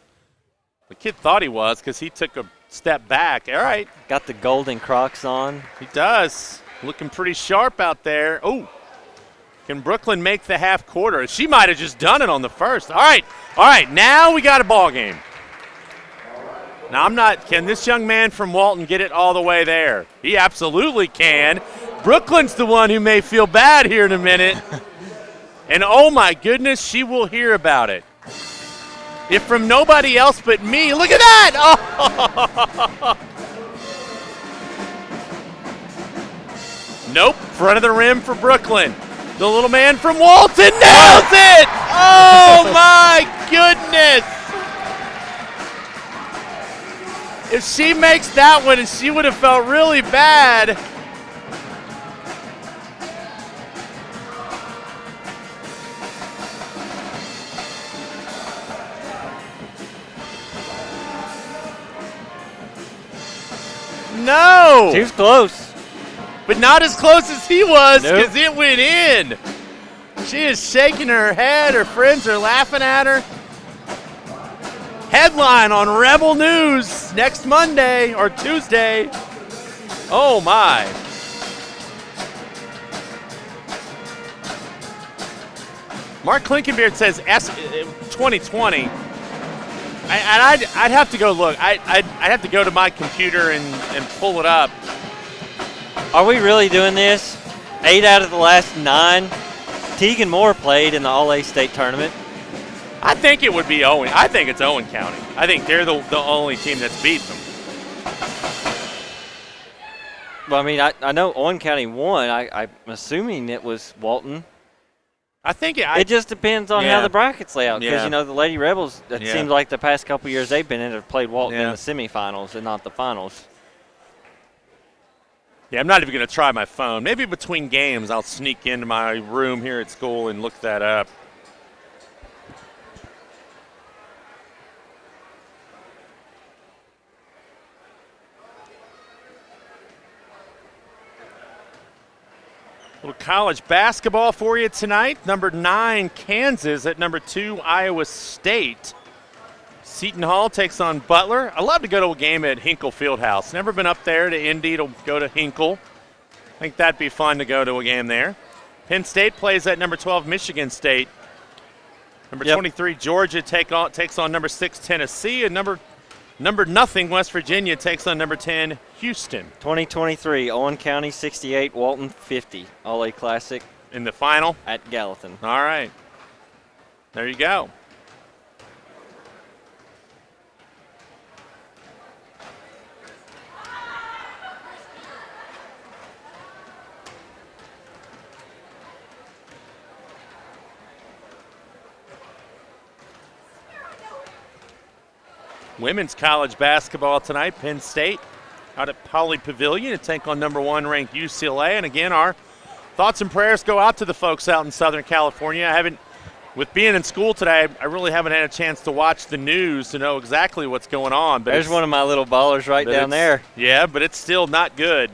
The kid thought he was because he took a step back. All right. Got the golden Crocs on. He does. Looking pretty sharp out there. Oh, can Brooklyn make the half quarter? She might have just done it on the first. All right. Now we got a ball game. Now, can this young man from Walton get it all the way there? He absolutely can. Brooklyn's the one who may feel bad here in a minute. And oh my goodness, she will hear about it. If from nobody else but me, look at that! Oh! Nope, front of the rim for Brooklyn. The little man from Walton nails it! Oh my goodness! If she makes that one, she would have felt really bad. No! She was close. But not as close as he was because Nope. it went in. She is shaking her head. Her friends are laughing at her. Headline on Rebel News next Monday or Tuesday. Oh, my. Mark Klinkenbeard says 2020. I'd have to go look. I'd have to go to my computer and pull it up. Are we really doing this? 8 out of the last 9. Tegan Moore played in the All-A State tournament. I think it would be Owen. I think it's Owen County. I think they're the only team that's beaten them. Well, I mean, I know Owen County won. I'm assuming it was Walton. I think it just depends on how the brackets lay out. Because, Yeah. the Lady Rebels, it seems like the past couple years they've been in have played Walton in Yeah. the semifinals and not the finals. Yeah, I'm not even going to try my phone. Maybe between games I'll sneak into my room here at school and look that up. Little college basketball for you tonight. Number 9, Kansas at number 2, Iowa State. Seton Hall takes on Butler. I love to go to a game at Hinkle Fieldhouse. Never been up there to Indy to go to Hinkle. I think that'd be fun to go to a game there. Penn State plays at number 12, Michigan State. Number 23, Georgia takes on number 6, Tennessee. And number nothing, West Virginia takes on number 10, Houston. 2023, Owen County 68, Walton 50. All-A Classic. In the final? At Gallatin. All right. There you go. Women's college basketball tonight. Penn State out at Poly Pavilion to take on number 1 ranked UCLA. And again, our thoughts and prayers go out to the folks out in Southern California. I haven't with being in school today, I really haven't had a chance to watch the news to know exactly what's going on. But there's one of my little ballers right down there. Yeah, but it's still not good.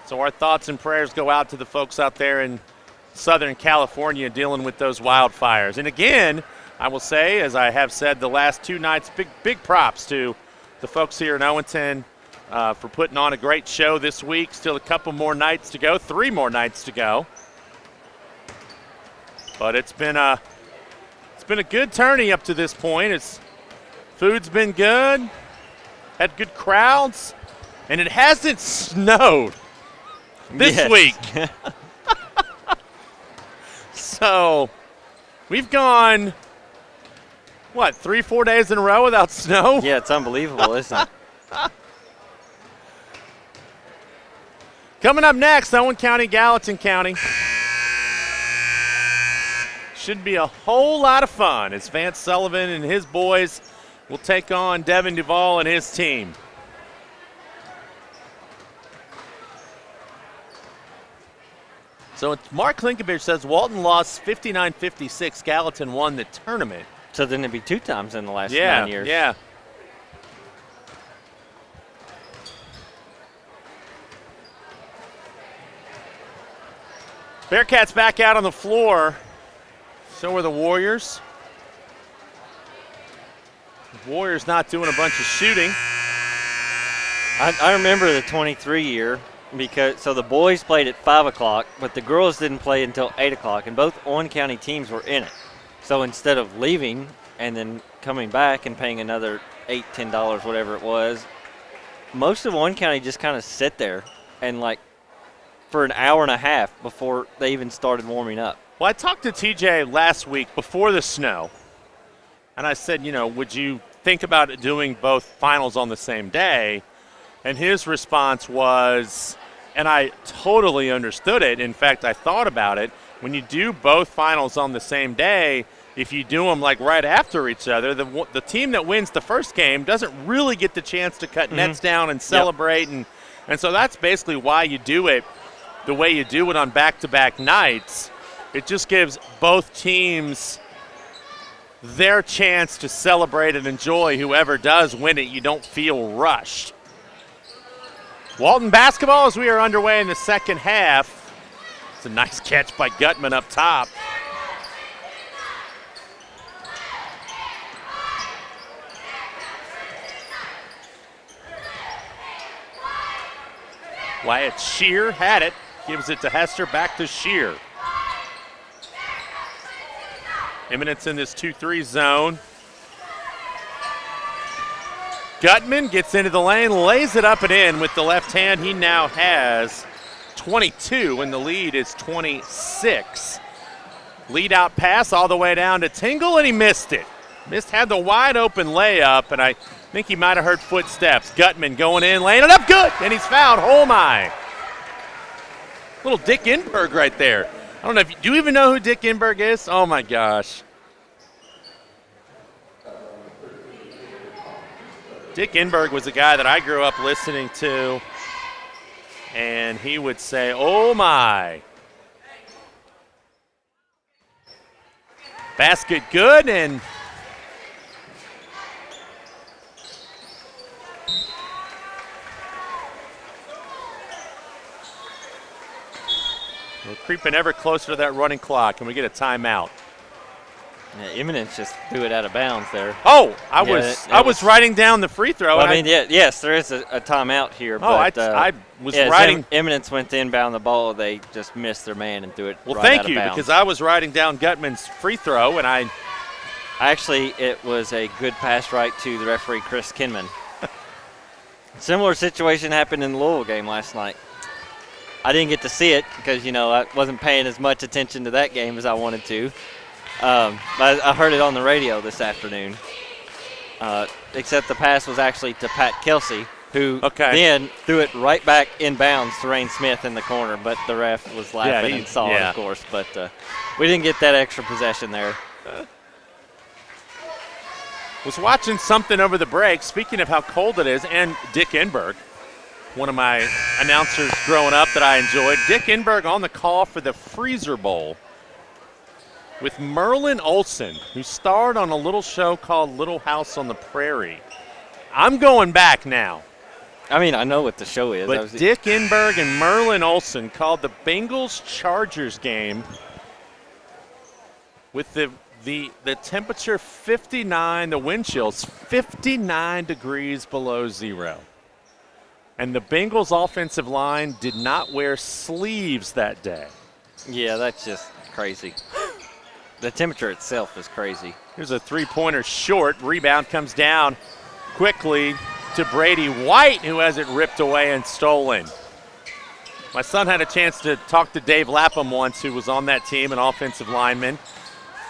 So our thoughts and prayers go out to the folks out there in Southern California dealing with those wildfires. And again, I will say, as I have said the last 2 nights, big props to the folks here in Owenton for putting on a great show this week. Still a couple more nights to go, 3 more nights to go. But it's been a good tourney up to this point. Food's been good, had good crowds, and it hasn't snowed this week. So we've gone, 3-4 days in a row without snow? Yeah, it's unbelievable, isn't it? Coming up next, Owen County, Gallatin County. Should be a whole lot of fun as Vance Sullivan and his boys will take on Devin Duvall and his team. So Mark Klinkovich says Walton lost 59-56. Gallatin won the tournament. So then it'd be 2 times in the last 9 years. Yeah. Bearcats back out on the floor. So are the Warriors. The Warriors not doing a bunch of shooting. I remember the 23 year because the boys played at 5 o'clock, but the girls didn't play until 8 o'clock, and both Owen County teams were in it. So instead of leaving and then coming back and paying another $8, $10, whatever it was, most of Owen County just kind of sit there and for an hour and a half before they even started warming up. Well, I talked to TJ last week before the snow, and I said, would you think about doing both finals on the same day? And his response was, and I totally understood it. In fact, I thought about it. When you do both finals on the same day, if you do them right after each other, the team that wins the first game doesn't really get the chance to cut nets down and celebrate. Yep. And so that's basically why you do it the way you do it on back-to-back nights. It just gives both teams their chance to celebrate and enjoy. Whoever does win it, you don't feel rushed. Walton basketball as we are underway in the second half. It's a nice catch by Gutman up top. Wyatt Shear had it. Gives it to Hester, back to Shear. Eminence in this 2-3 zone. Gutman gets into the lane, lays it up and in with the left hand. He now has 22, and the lead is 26. Lead out pass all the way down to Tingle, and he missed it. Had the wide open layup, and I think he might have heard footsteps. Gutman going in, laying it up good, and he's fouled. Oh my. Little Dick Inberg right there. I don't know do you even know who Dick Inberg is? Oh my gosh. Dick Inberg was a guy that I grew up listening to, and he would say, oh my. Basket good, and we're creeping ever closer to that running clock. Can we get a timeout? Yeah, Eminence just threw it out of bounds there. Oh, I was writing down the free throw. Well, yes, there is a timeout here. But, I was writing. Eminence went to inbound the ball. They just missed their man and threw it right thank out of you, bounds. because I was writing down Gutman's free throw, and Actually, it was a good pass right to the referee, Chris Kinman. Similar situation happened in the Louisville game last night. I didn't get to see it because, I wasn't paying as much attention to that game as I wanted to. But I heard it on the radio this afternoon. Except the pass was actually to Pat Kelsey, who then threw it right back inbounds to Rain Smith in the corner. But the ref was laughing and saw it, of course. But we didn't get that extra possession there. Was watching something over the break, speaking of how cold it is, and Dick Inberg, one of my announcers growing up that I enjoyed. Dick Inberg on the call for the Freezer Bowl. with Merlin Olsen, who starred on a little show called Little House on the Prairie. I'm going back now. I mean, I know what the show is. But Dick Enberg and Merlin Olsen called the Bengals-Chargers game with the temperature 59, the wind chills 59 degrees below zero. And the Bengals offensive line did not wear sleeves that day. Yeah, that's just crazy. The temperature itself is crazy. Here's a three-pointer short. Rebound comes down quickly to Brady White, who has it ripped away and stolen. My son had a chance to talk to Dave Lapham once, who was on that team, an offensive lineman.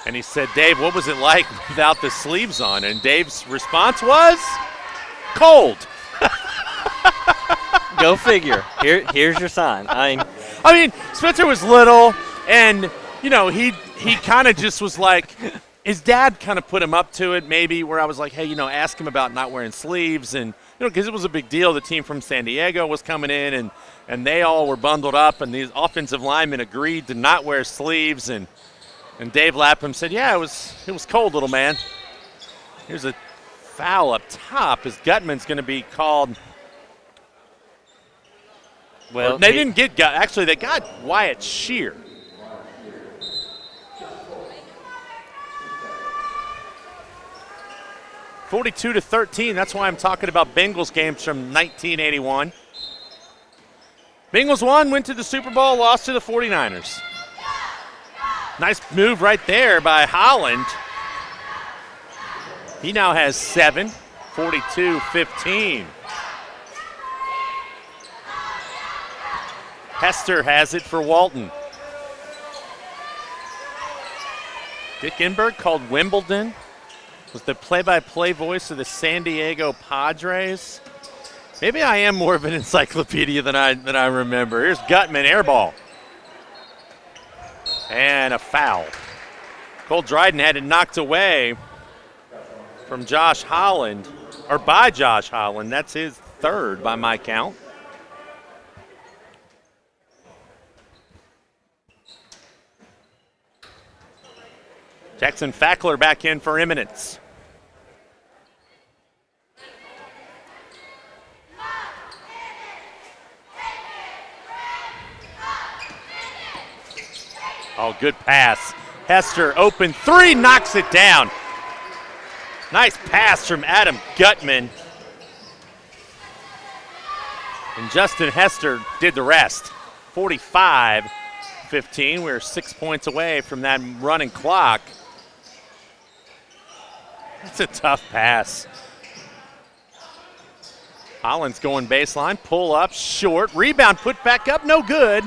And he said, Dave, what was it like without the sleeves on? And Dave's response was, cold. Go figure. Here's your sign. I mean, Spencer was little, and, you know, he kind of just was like, his dad kind of put him up to it maybe, where I was like, hey, you know, ask him about not wearing sleeves. And, you know, because it was a big deal. The team from San Diego was coming in, and they all were bundled up, and these offensive linemen agreed to not wear sleeves. And Dave Lapham said, yeah, it was cold, little man. Here's a foul up top as Gutman's going to be called. Well, they didn't get Gut. Actually, they got Wyatt Shear. (42-13). That's why I'm talking about Bengals games from 1981. Bengals won, went to the Super Bowl, lost to the 49ers. Nice move right there by Holland. He now has 7, 42-15. Hester has it for Walton. Dick Enberg called Wimbledon. Was the play-by-play voice of the San Diego Padres. Maybe I am more of an encyclopedia than I remember. Here's Gutman, air ball. And a foul. Cole Dryden had it knocked away from Josh Holland, or by Josh Holland. That's his third by my count. Jackson Fackler back in for Eminence. Oh, good pass. Hester, open three, knocks it down. Nice pass from Adam Gutman. And Justin Hester did the rest. 45-15. We're 6 points away from that running clock. That's a tough pass. Holland's going baseline, pull up, short, rebound, put back up, no good.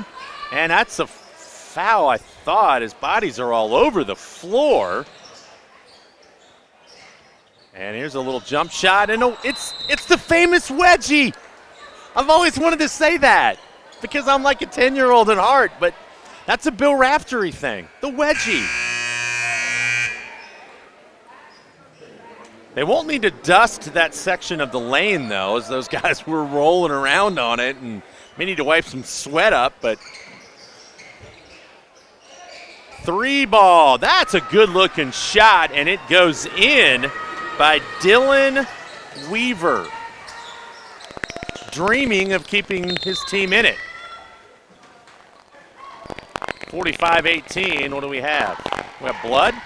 And that's a foul, I thought. His bodies are all over the floor. And here's a little jump shot, and it's the famous wedgie. I've always wanted to say that because I'm like a 10-year-old at heart, but that's a Bill Raftery thing, the wedgie. They won't need to dust that section of the lane, though, as those guys were rolling around on it and may need to wipe some sweat up, but three ball. That's a good-looking shot, and it goes in by Dylan Weaver, dreaming of keeping his team in it. 45-18, what do we have? We have blood?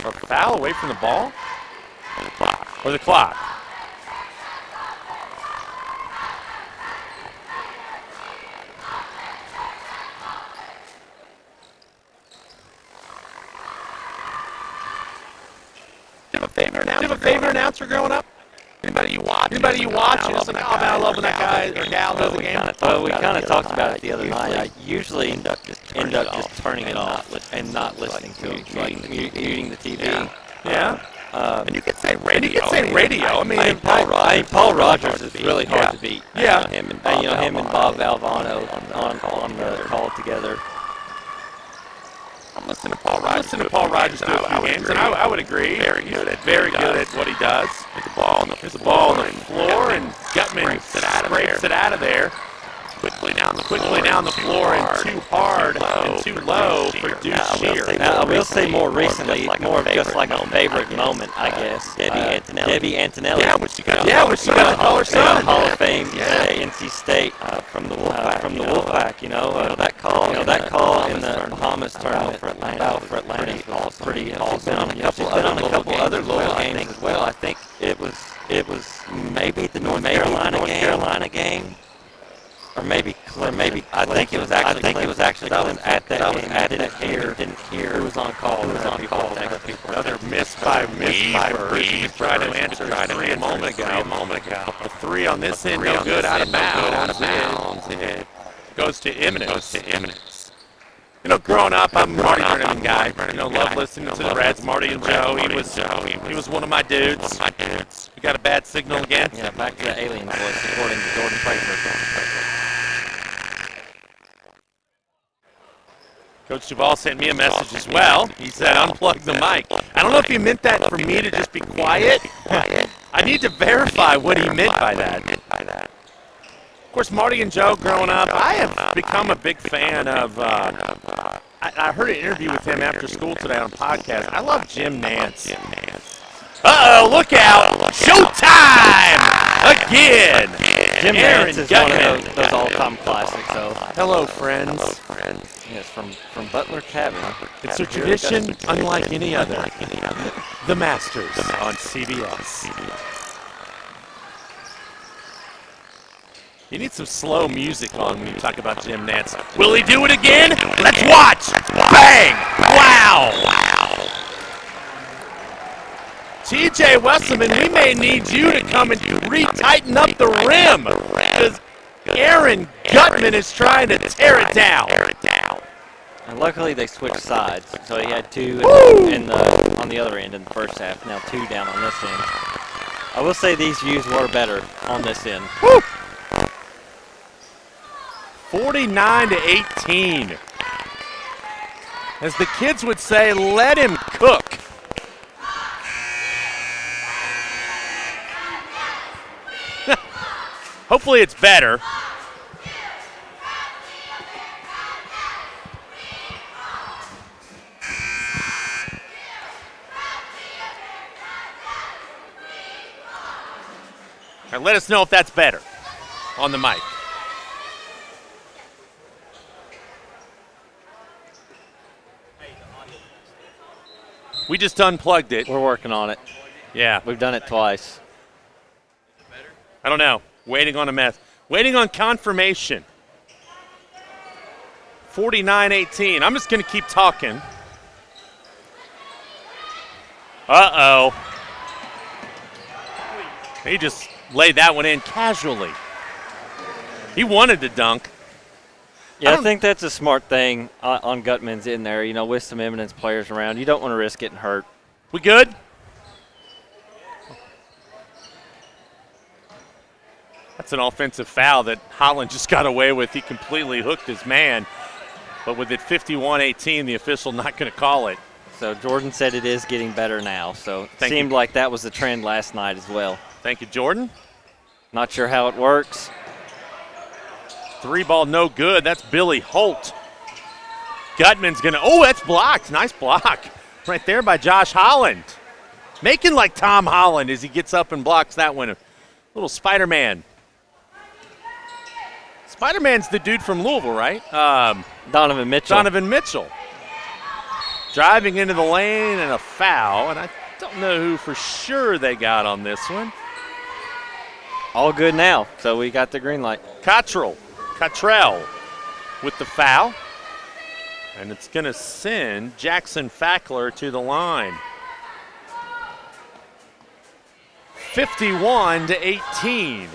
Or foul away from the ball? Or the clock? Do you have a favorite announcer growing up? Anybody you watch? It's like, oh man, I love when that guy or gal does the game. Well, we kind of talked about it the other night. I usually end up just turning it off and not listening to it, like muting the TV. Yeah. And you could say radio. I mean, Paul Rogers is really hard to beat. Yeah. Him and Bob Valvano on the call together. I'm listening to Paul Rogers. do a few games, and I would agree. Very good at what he does. There's the ball on the floor, and Gutman scrapes it out of there. Quickly quickly down the floor and too hard and too low for Deuce Shear. Now, I will say more recently, more of just like a favorite moment, I guess. Debbie Antonelli. Yeah, when she got to call her son. Hall of Fame, NC State from the Wolfpack. That call in the Bahamas tournament for Atlanta was pretty. She's been on a couple other Louisville games as well. I think it was maybe the North Carolina game. Or maybe I think it was actually that was at that game. I didn't hear. It was on call. Another miss by Weaver. He tried to answer a moment ago. The three on this end, no good, out of bounds. It goes to Eminence. Growing up, I'm a Marty Brennan guy. Love listening to the Reds, Marty and Joe. He was one of my dudes. We got a bad signal again. Yeah, back to the alien voice, according to Jordan Fraser. Coach Duvall sent me a message as well. He said, unplug the mic. I don't know if he meant that for me to just be quiet. I need to verify what he meant by that. Of course, Marty and Joe growing up, I have become a big fan of, I heard an interview with him after school today on a podcast. I love Jim Nance. Uh-oh, look out. Showtime! Again. Jim Nance is one of those all-time classics. So. Hello, friends. Yes, from Butler Cabin. It's a tradition unlike any other. The Masters on CBS. You need some slow music on when you talk about Jim Nance. Will he do it again? Let's watch! Bang! Wow! TJ Wesselman, we may need you to come and re-tighten up the rim because Aaron Gutman is trying to tear it down. And luckily they switched sides, so he had two on the other end in the first half. Now two down on this end. I will say these views were better on this end. Woo! 49-18. As the kids would say, let him cook. Hopefully it's better. All right, let us know if that's better on the mic. We just unplugged it. We're working on it. Yeah. We've done it twice. I don't know. Waiting on a mess. Waiting on confirmation. 49-18. I'm just going to keep talking. Uh-oh. He just laid that one in casually. He wanted to dunk. Yeah, I think that's a smart thing on Gutman's in there, with some Eminence players around. You don't want to risk getting hurt. We good? That's an offensive foul that Holland just got away with. He completely hooked his man. But with it 51-18, the official not going to call it. So Jordan said it is getting better now. So it seemed like that was the trend last night as well. Thank you, Jordan. Not sure how it works. Three ball, no good. That's Billy Holt. Gutman's going to, oh, that's blocked. Nice block right there by Josh Holland. Making like Tom Holland as he gets up and blocks that one. A little Spider-Man. Spider-Man's the dude from Louisville, right? Donovan Mitchell. Driving into the lane and a foul, and I don't know who for sure they got on this one. All good now, so we got the green light. Cottrell with the foul, and it's going to send Jackson Fackler to the line. 51-18.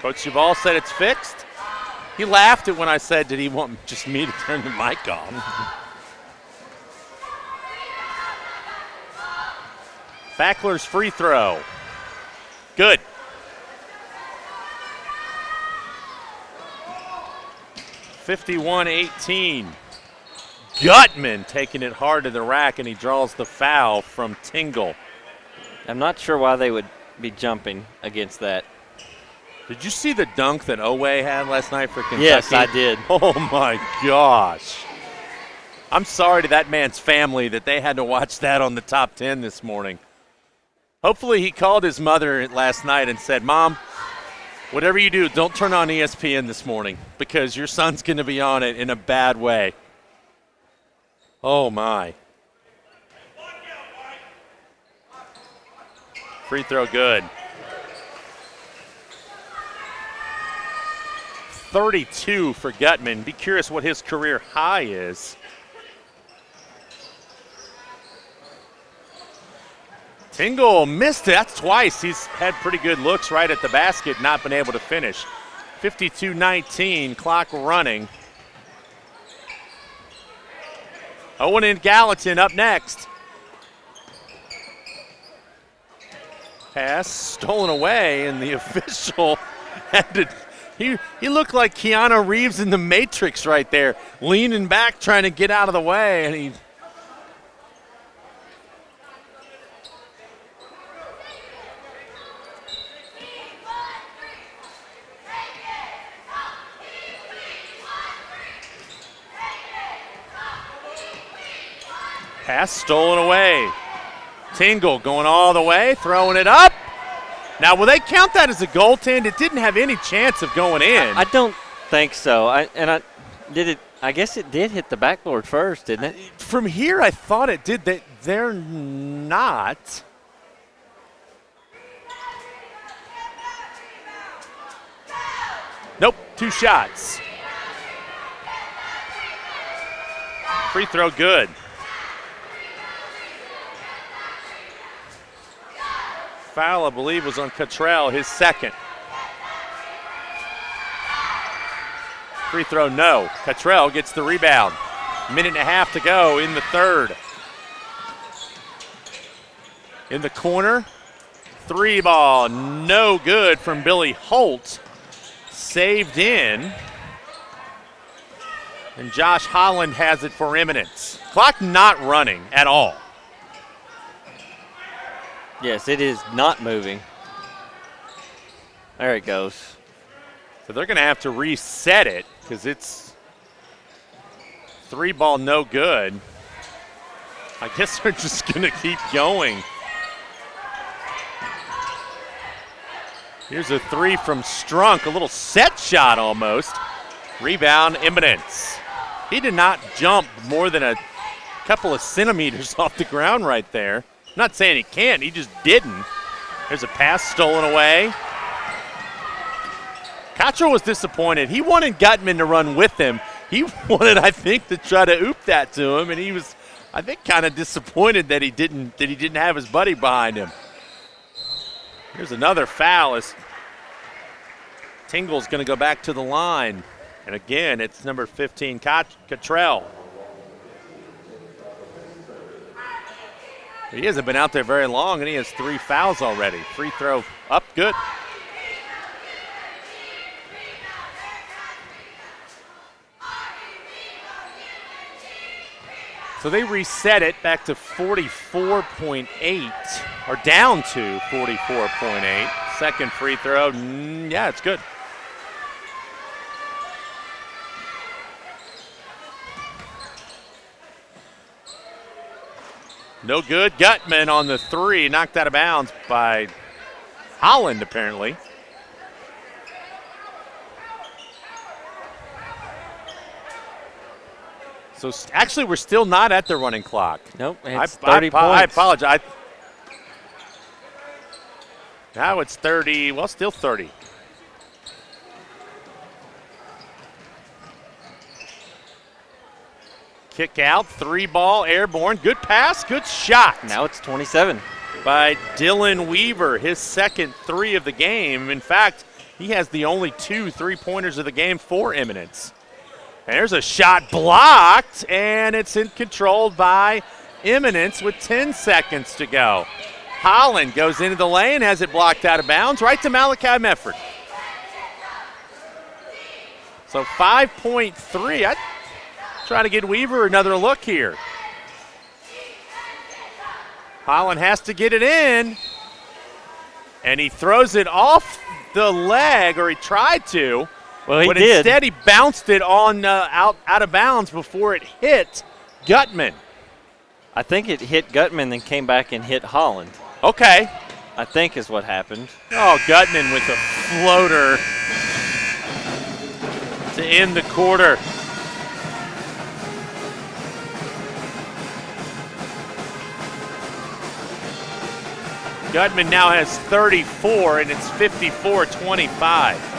Coach Duvall said it's fixed. He laughed at when I said, did he want just me to turn the mic off? Fackler's free throw. Good. (51-18). Gutman taking it hard to the rack, and he draws the foul from Tingle. I'm not sure why they would be jumping against that. Did you see the dunk that Owen had last night for Kentucky? Yes, I did. Oh, my gosh. I'm sorry to that man's family that they had to watch that on the top 10 this morning. Hopefully he called his mother last night and said, Mom, whatever you do, don't turn on ESPN this morning because your son's going to be on it in a bad way. Oh, my. Free throw good. 32 for Gutman. Be curious what his career high is. Tingle missed it. That's twice. He's had pretty good looks right at the basket, not been able to finish. 52-19, clock running. Owen and Gallatin up next. Pass stolen away, and the official had to. He looked like Keanu Reeves in The Matrix right there, leaning back trying to get out of the way, and he. Pass stolen away. Tingle going all the way, throwing it up. Now, will they count that as a goaltend? It didn't have any chance of going in. I don't think so. I guess it did hit the backboard first, didn't it? From here, I thought it did. They're not. Nope, 2 shots. Free throw good. Foul, I believe, was on Cottrell, his second. Free throw, no. Cottrell gets the rebound. Minute and a half to go in the third. In the corner, 3 ball, no good from Billy Holt. Saved in. And Josh Holland has it for Eminence. Clock not running at all. Yes, it is not moving. There it goes. So they're going to have to reset it because it's 3 ball no good. I guess they're just going to keep going. Here's a 3 from Strunk, a little set shot almost. Rebound, Eminence. He did not jump more than a couple of centimeters off the ground right there. I'm not saying he can't, he just didn't. There's a pass stolen away. Cottrell was disappointed. He wanted Gutman to run with him. He wanted, I think, to try to oop that to him, and he was, I think, kind of disappointed that he didn't have his buddy behind him. Here's another foul as Tingle's going to go back to the line. And again, it's number 15, Cottrell. He hasn't been out there very long, and he has 3 fouls already. Free throw up, good. So they reset it back to 44.8, or down to 44.8. Second free throw, yeah, it's good. No good. Gutman on the 3, knocked out of bounds by Holland, apparently. So actually, we're still not at the running clock. Nope, it's 30 points. I apologize. Now it's 30, well, still 30. Kick out, 3 ball, airborne. Good pass, good shot. Now it's 27. By Dylan Weaver, his second 3 of the game. In fact, he has the only 2 3-pointers of the game for Eminence. And there's a shot blocked, and it's controlled by Eminence with 10 seconds to go. Holland goes into the lane, has it blocked out of bounds, right to Malachi Mefford. So 5.3. I try to get Weaver another look here. Holland has to get it in. And he throws it off the leg, or he tried to. Well, he but did. Instead, he bounced it on out of bounds before it hit Gutman. I think it hit Gutman, then came back and hit Holland. Okay. I think is what happened. Oh, Gutman with a floater to end the quarter. Gutman now has 34, and it's 54-25.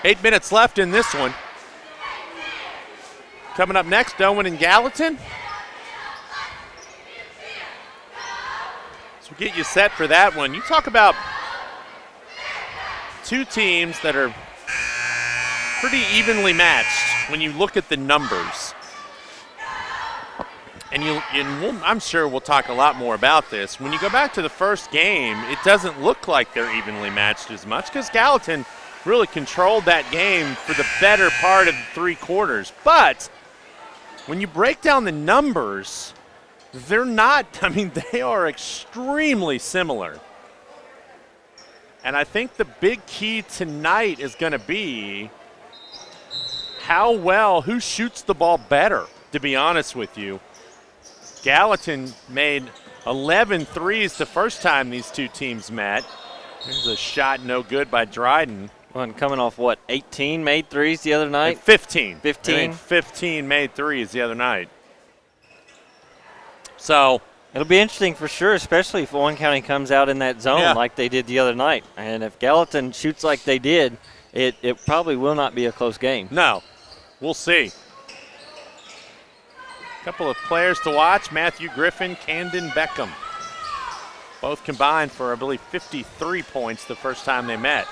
Eight minutes left in this one. Coming up next, Owen and Gallatin. So we get you set for that one. You talk about two teams that are pretty evenly matched when you look at the numbers. And I'm sure we'll talk a lot more about this. When you go back to the first game, it doesn't look like they're evenly matched as much because Gallatin really controlled that game for the better part of 3 quarters. But when you break down the numbers, they're not, they are extremely similar. And I think the big key tonight is going to be who shoots the ball better, to be honest with you. Gallatin made 11 threes the first time these two teams met. There's a shot no good by Dryden. Well, and coming off, 18 made threes the other night? 15. 15? I think 15 made threes the other night. So it'll be interesting for sure, especially if Owen County comes out in that zone like they did the other night. And if Gallatin shoots like they did, it probably will not be a close game. No. We'll see. A couple of players to watch, Matthew Griffin, Camden Beckham. Both combined for, I believe, 53 points the first time they met.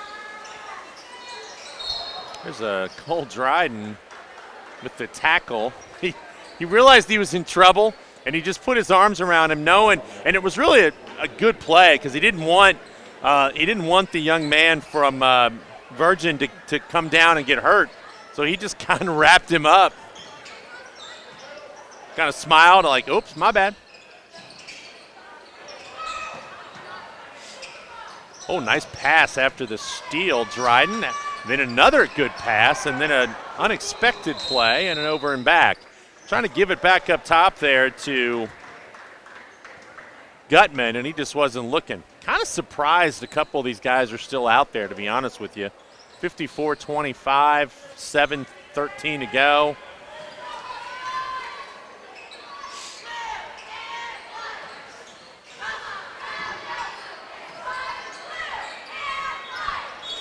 There's a Cole Dryden with the tackle. He realized he was in trouble, and he just put his arms around him, knowing, and it was really a good play because he didn't want the young man from Virgin to come down and get hurt. So he just kind of wrapped him up. Kind of smiled like, oops, my bad. Oh, nice pass after the steal, Dryden. Then another good pass, and then an unexpected play and an over and back. Trying to give it back up top there to Gutman, and he just wasn't looking. Kind of surprised a couple of these guys are still out there, to be honest with you. 54-25, 7:13 to go.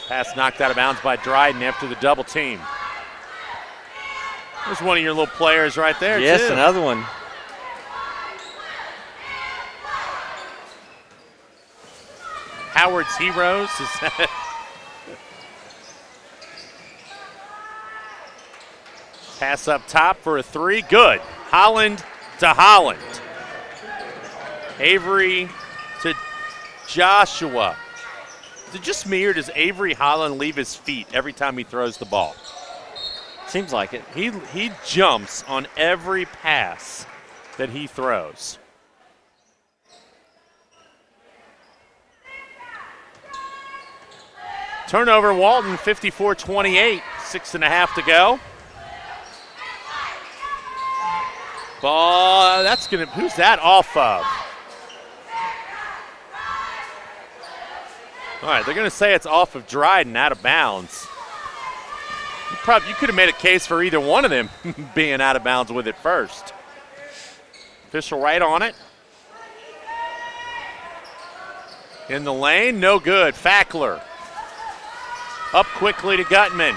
Pass knocked out of bounds by Dryden after the double team. There's one of your little players right there, yes, too. Another one. Howard's Heroes. Pass up top for a 3. Good. Holland to Holland. Avery to Joshua. Is it just me, or does Avery Holland leave his feet every time he throws the ball? Seems like it. He jumps on every pass that he throws. Turnover, Walton, 54-28, 6.5 to go. Ball, who's that off of? All right, they're going to say it's off of Dryden, out of bounds. You could have made a case for either one of them being out of bounds with it first. Official right on it. In the lane, no good. Fackler. Up quickly to Gutman.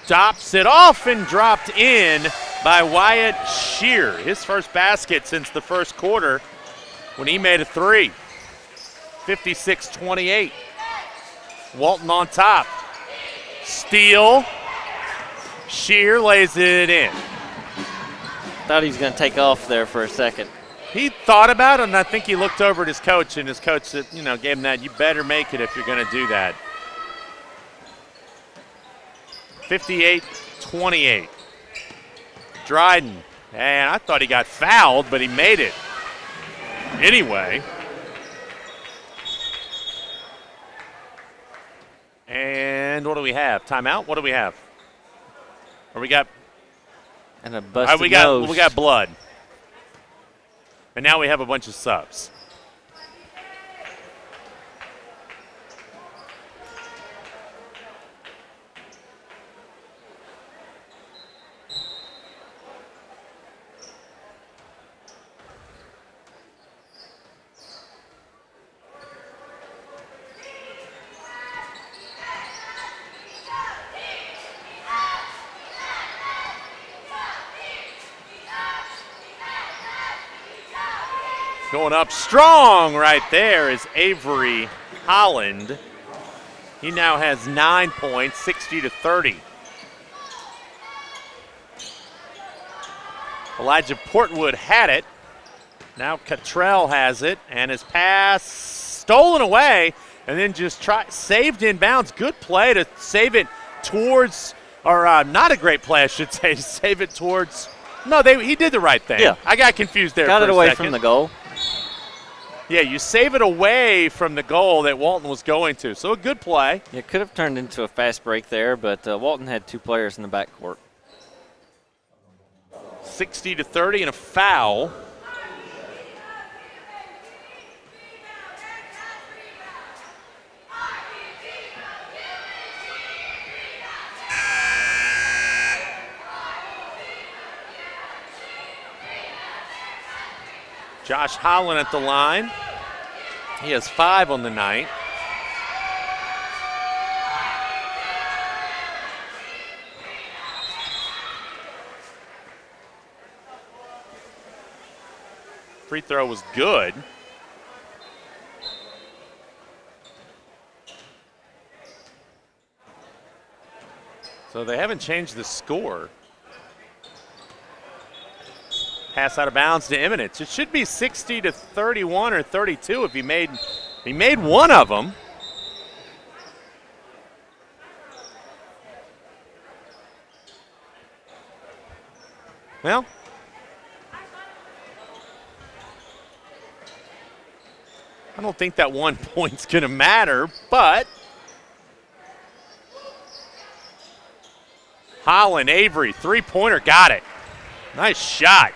Tops it off and dropped in by Wyatt Shear. His first basket since the first quarter when he made a 3. 56-28. Walton on top. Steal. Shear lays it in. Thought he was going to take off there for a second. He thought about it, and I think he looked over at his coach, and his coach said, gave him that, you better make it if you're going to do that. 58-28. Dryden, and I thought he got fouled, but he made it. Anyway. And what do we have? Timeout? What do we have? Or we got and a busted we nose. got blood. And now we have a bunch of subs. Going up strong right there is Avery Holland. He now has 9 points, 60-30. Elijah Portwood had it. Now Cottrell has it, and his pass stolen away, and then just saved in bounds. Good play to save it towards, or not a great play, I should say, to save it towards. No, he did the right thing. Yeah. I got confused there. Got for it away a second. from the goal. Yeah, you save it away from the goal that Walton was going to. So a good play. It could have turned into a fast break there, but Walton had 2 players in the backcourt. 60-30 and a foul. Josh Holland at the line. He has 5 on the night. Free throw was good. So they haven't changed the score. Pass out of bounds to Eminence. It should be 60-31 or 32 if he made one of them. Well, I don't think that 1 point's going to matter, but Holland, Avery, three-pointer, got it. Nice shot.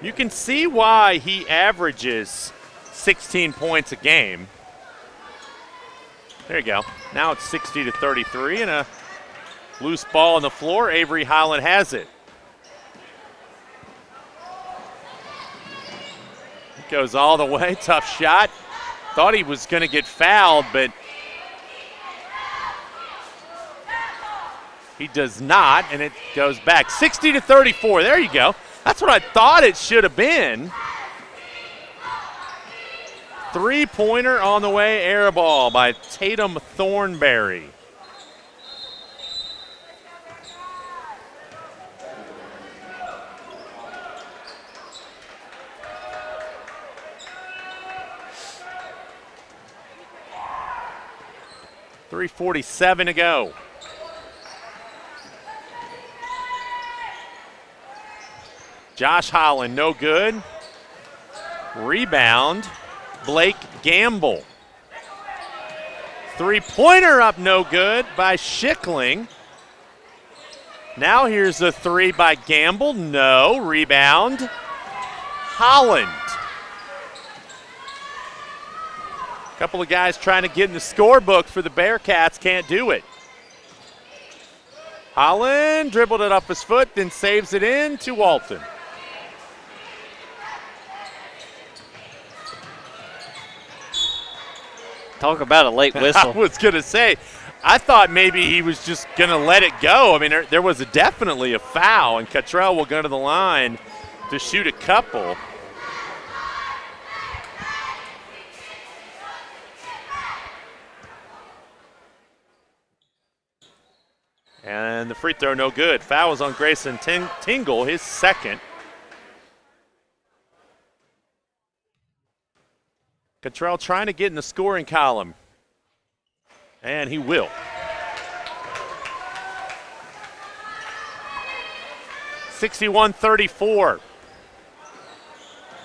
You can see why he averages 16 points a game. There you go. Now it's 60-33 and a loose ball on the floor. Avery Holland has it. It goes all the way. Tough shot. Thought he was going to get fouled, but he does not, and it goes back. 60-34. There you go. That's what I thought it should have been. Three-pointer on the way, air ball by Tatum Thornberry. .347 to go. Josh Holland, no good. Rebound, Blake Gamble. Three-pointer up, no good by Schickling. Now here's a three by Gamble, no. Rebound, Holland. A couple of guys trying to get in the scorebook for the Bearcats, can't do it. Holland dribbled it off his foot, then saves it in to Walton. Talk about a late whistle. I was going to say, I thought maybe he was just going to let it go. I mean, there was definitely a foul, and Cottrell will go to the line to shoot a couple. And the free throw no good. Foul was on Grayson Tingle, his second. Cottrell trying to get in the scoring column. And he will. 61-34.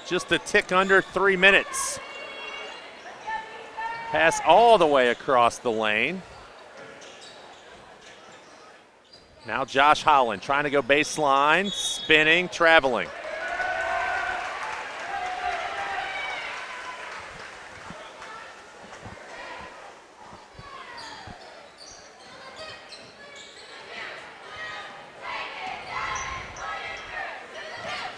Just a tick under 3 minutes. Pass all the way across the lane. Now Josh Holland trying to go baseline, spinning, traveling.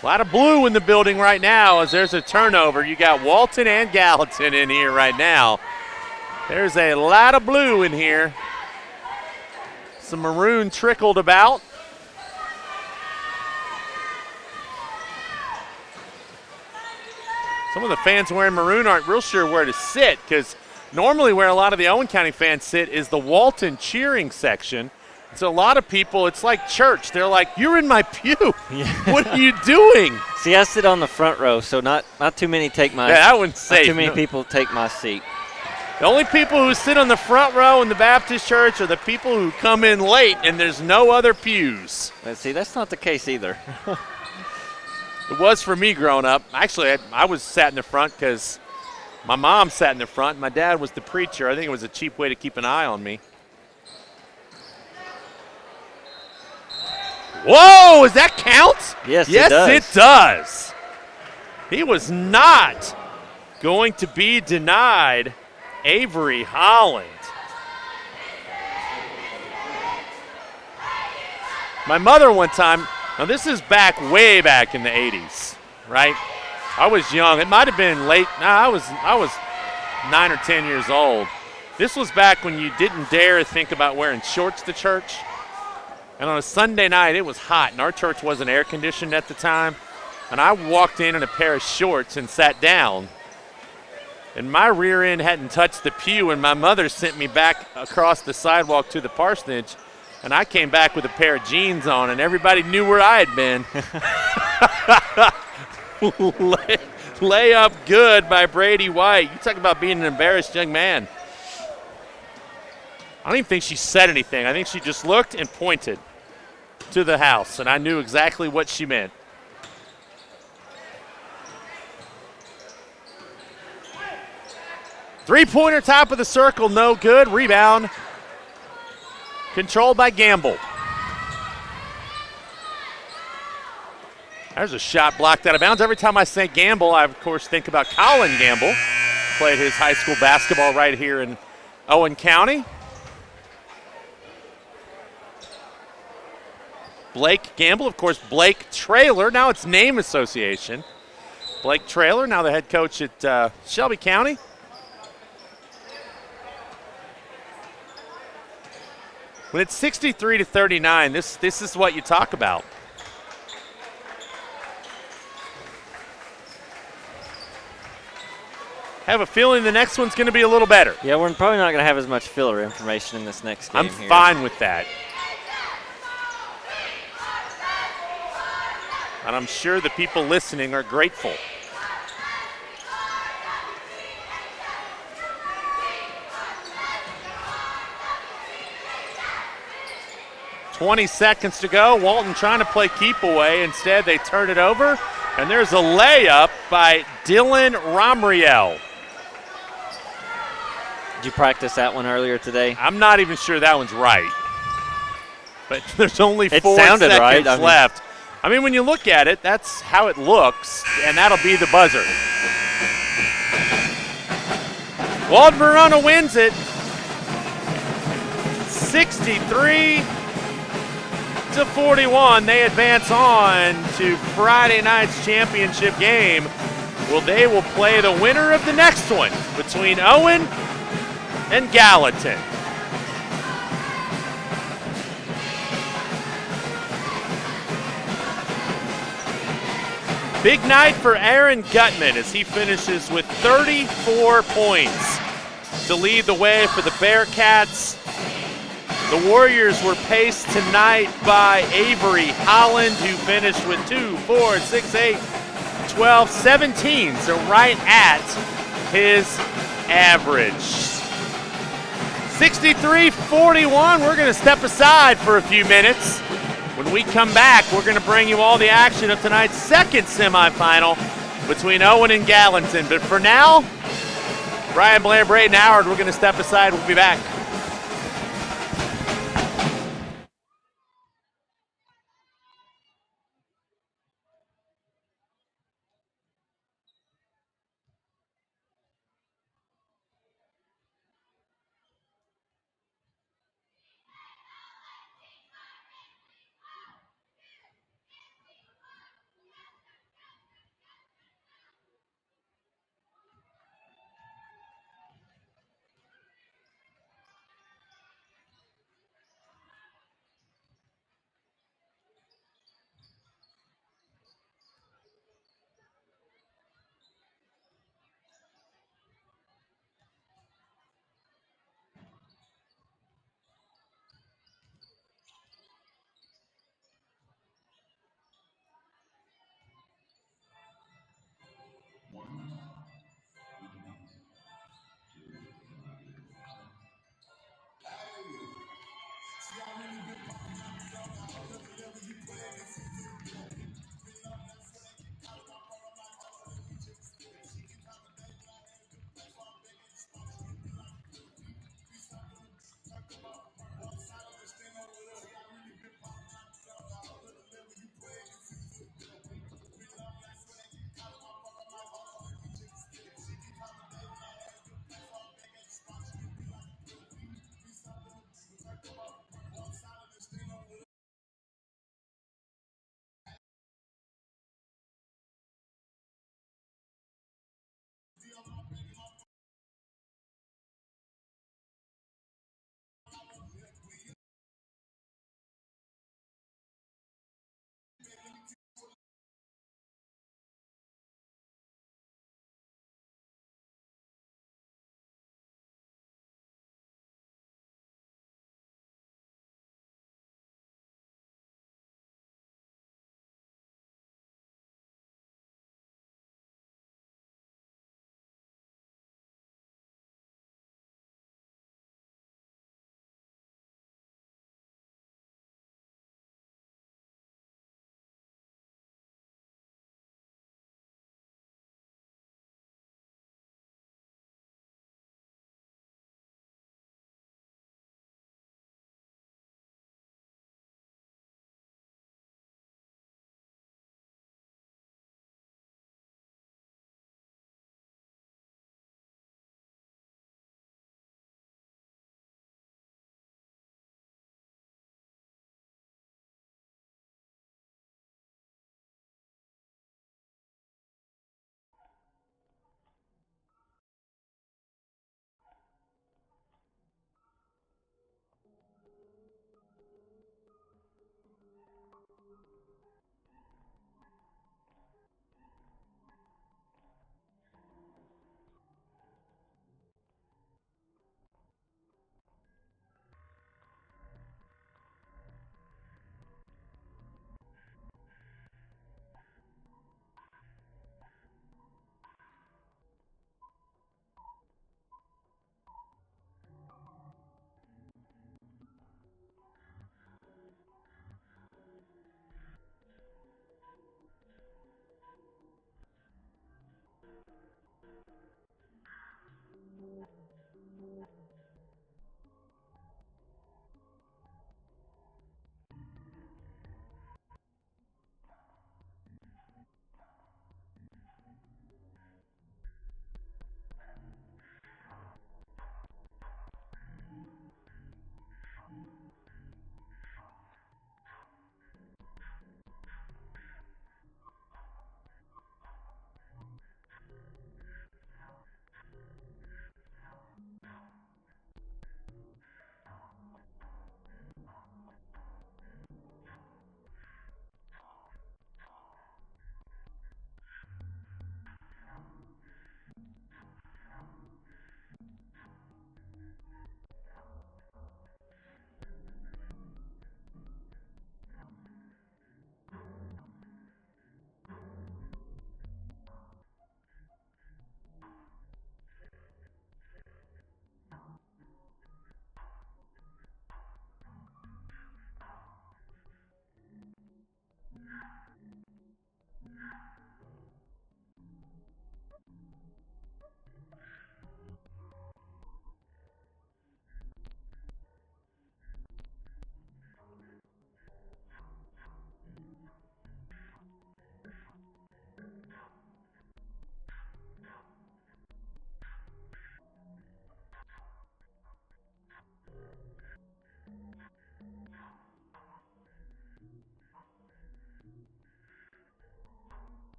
A lot of blue in the building right now as there's a turnover. You got Walton and Gallatin in here right now. There's a lot of blue in here. Some maroon trickled about. Some of the fans wearing maroon aren't real sure where to sit because normally where a lot of the Owen County fans sit is the Walton cheering section. So a lot of people, it's like church. They're like, "You're in my pew. Yeah. What are you doing?" See, I sit on the front row, so not too many take my. Yeah, I wouldn't say. Not too many people take my seat. The only people who sit on the front row in the Baptist church are the people who come in late, and there's no other pews. Let's see, that's not the case either. It was for me growing up. Actually, I was sat in the front because my mom sat in the front. And my dad was the preacher. I think it was a cheap way to keep an eye on me. Whoa, does that count? Yes, it does. He was not going to be denied Avery Holland. My mother one time, now this is way back in the 80s, right? I was young. It might have been late. No, I was 9 or 10 years old. This was back when you didn't dare think about wearing shorts to church. And on a Sunday night, it was hot, and our church wasn't air conditioned at the time. And I walked in a pair of shorts and sat down. And my rear end hadn't touched the pew, and my mother sent me back across the sidewalk to the parsonage. And I came back with a pair of jeans on, and everybody knew where I had been. Lay up good by Brady White. You talk about being an embarrassed young man. I don't even think she said anything. I think she just looked and pointed to the house, and I knew exactly what she meant. Three-pointer, top of the circle, no good. Rebound controlled by Gamble. There's a shot blocked out of bounds. Every time I say Gamble, I, of course, think about Colin Gamble. Played his high school basketball right here in Owen County. Blake Gamble, of course, Blake Traylor. Now it's name association. Blake Traylor, now the head coach at Shelby County. When it's 63-39, this is what you talk about. Have a feeling the next one's going to be a little better. Yeah, we're probably not going to have as much filler information in this next game. I'm fine with that. And I'm sure the people listening are grateful. $20 seconds to go. Walton trying to play keep away. Instead, they turn it over. And there's a layup by Dylan Romriel. Did you practice that one earlier today? I'm not even sure that one's right. But there's only 4 seconds right. left. I mean, when you look at it, that's how it looks, and that'll be the buzzer. Walton Verona wins it. 63-41. They advance on to Friday night's championship game. Well, they will play the winner of the next one between Owen and Gallatin. Big night for Aaron Gutman as he finishes with 34 points to lead the way for the Bearcats. The Warriors were paced tonight by Avery Holland, who finished with 2, 4, 6, 8, 12, 17, so right at his average. 63-41, we're going to step aside for a few minutes. When we come back, we're going to bring you all the action of tonight's second semifinal between Owen and Gallatin. But for now, Brian Blair, Braden Howard, we're going to step aside. We'll be back.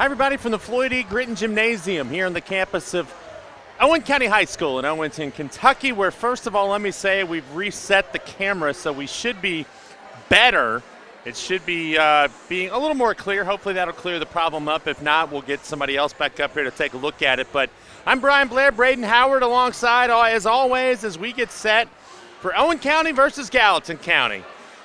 Hi, everybody, from the Floyd E. Gritton Gymnasium here on the campus of Owen County High School in Owenton, Kentucky, where, first of all, let me say we've reset the camera, so we should be better. It should be being a little more clear. Hopefully that'll clear the problem up. If not, we'll get somebody else back up here to take a look at it. But I'm Brian Blair, Braden Howard alongside, as always, as we get set for Owen County versus Gallatin County.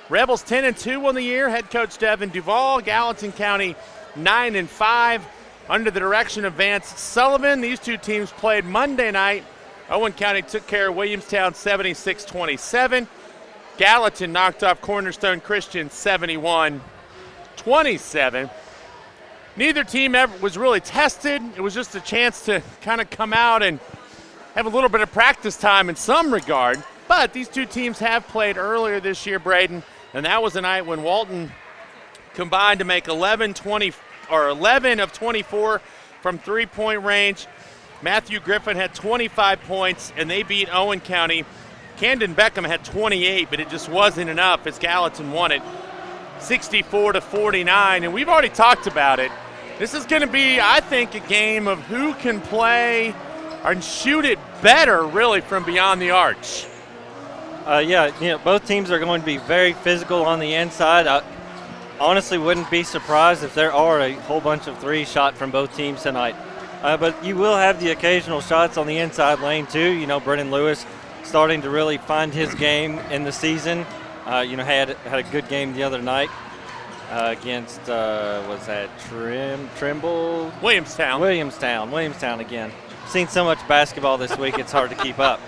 Rebels 10-2 on the year. Head coach Devin Duvall. Gallatin County 9-5 under the direction of Vance Sullivan. These two teams played Monday night. Owen County took care of Williamstown 76-27. Gallatin knocked off Cornerstone Christian 71-27. Neither team ever was really tested. It was just a chance to kind of come out and have a little bit of practice time in some regard. But these two teams have played earlier this year, Braden, and that was a night when Walton combined to make 11 of 24 from three-point range. Matthew Griffin had 25 points, and they beat Owen County. Camden Beckham had 28, but it just wasn't enough as Gallatin won it 64-49. And we've already talked about it. This is going to be, I think, a game of who can play and shoot it better, really, from beyond the arch. Both teams are going to be very physical on the inside. I honestly wouldn't be surprised if there are a whole bunch of threes shot from both teams tonight. But you will have the occasional shots on the inside lane, too. You know, Brennan Lewis starting to really find his game in the season. Had a good game the other night against, was that Trimble? Williamstown again. Seen so much basketball this week, it's hard to keep up.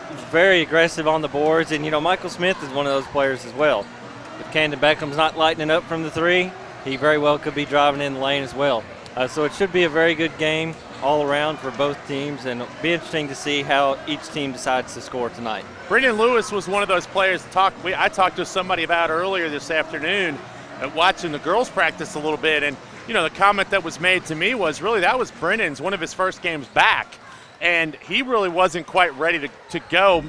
He's very aggressive on the boards, and, Michael Smith is one of those players as well. If Camden Beckham's not lighting up from the three, he very well could be driving in the lane as well. So it should be a very good game all around for both teams, and it'll be interesting to see how each team decides to score tonight. Brennan Lewis was one of those players I talked to somebody about earlier this afternoon watching the girls practice a little bit, and the comment that was made to me was really that was Brennan's one of his first games back, and he really wasn't quite ready to go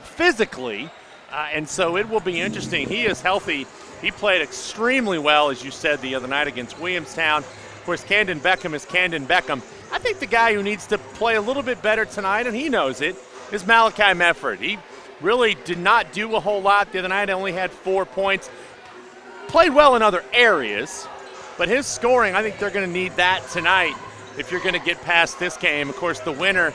physically, and so it will be interesting. He is healthy. He played extremely well, as you said, the other night against Williamstown. Of course, Camden Beckham is Camden Beckham. I think the guy who needs to play a little bit better tonight, and he knows it, is Malachi Mefford. He really did not do a whole lot the other night. Only had 4 points. Played well in other areas, but his scoring, I think they're going to need that tonight if you're going to get past this game. Of course, this winner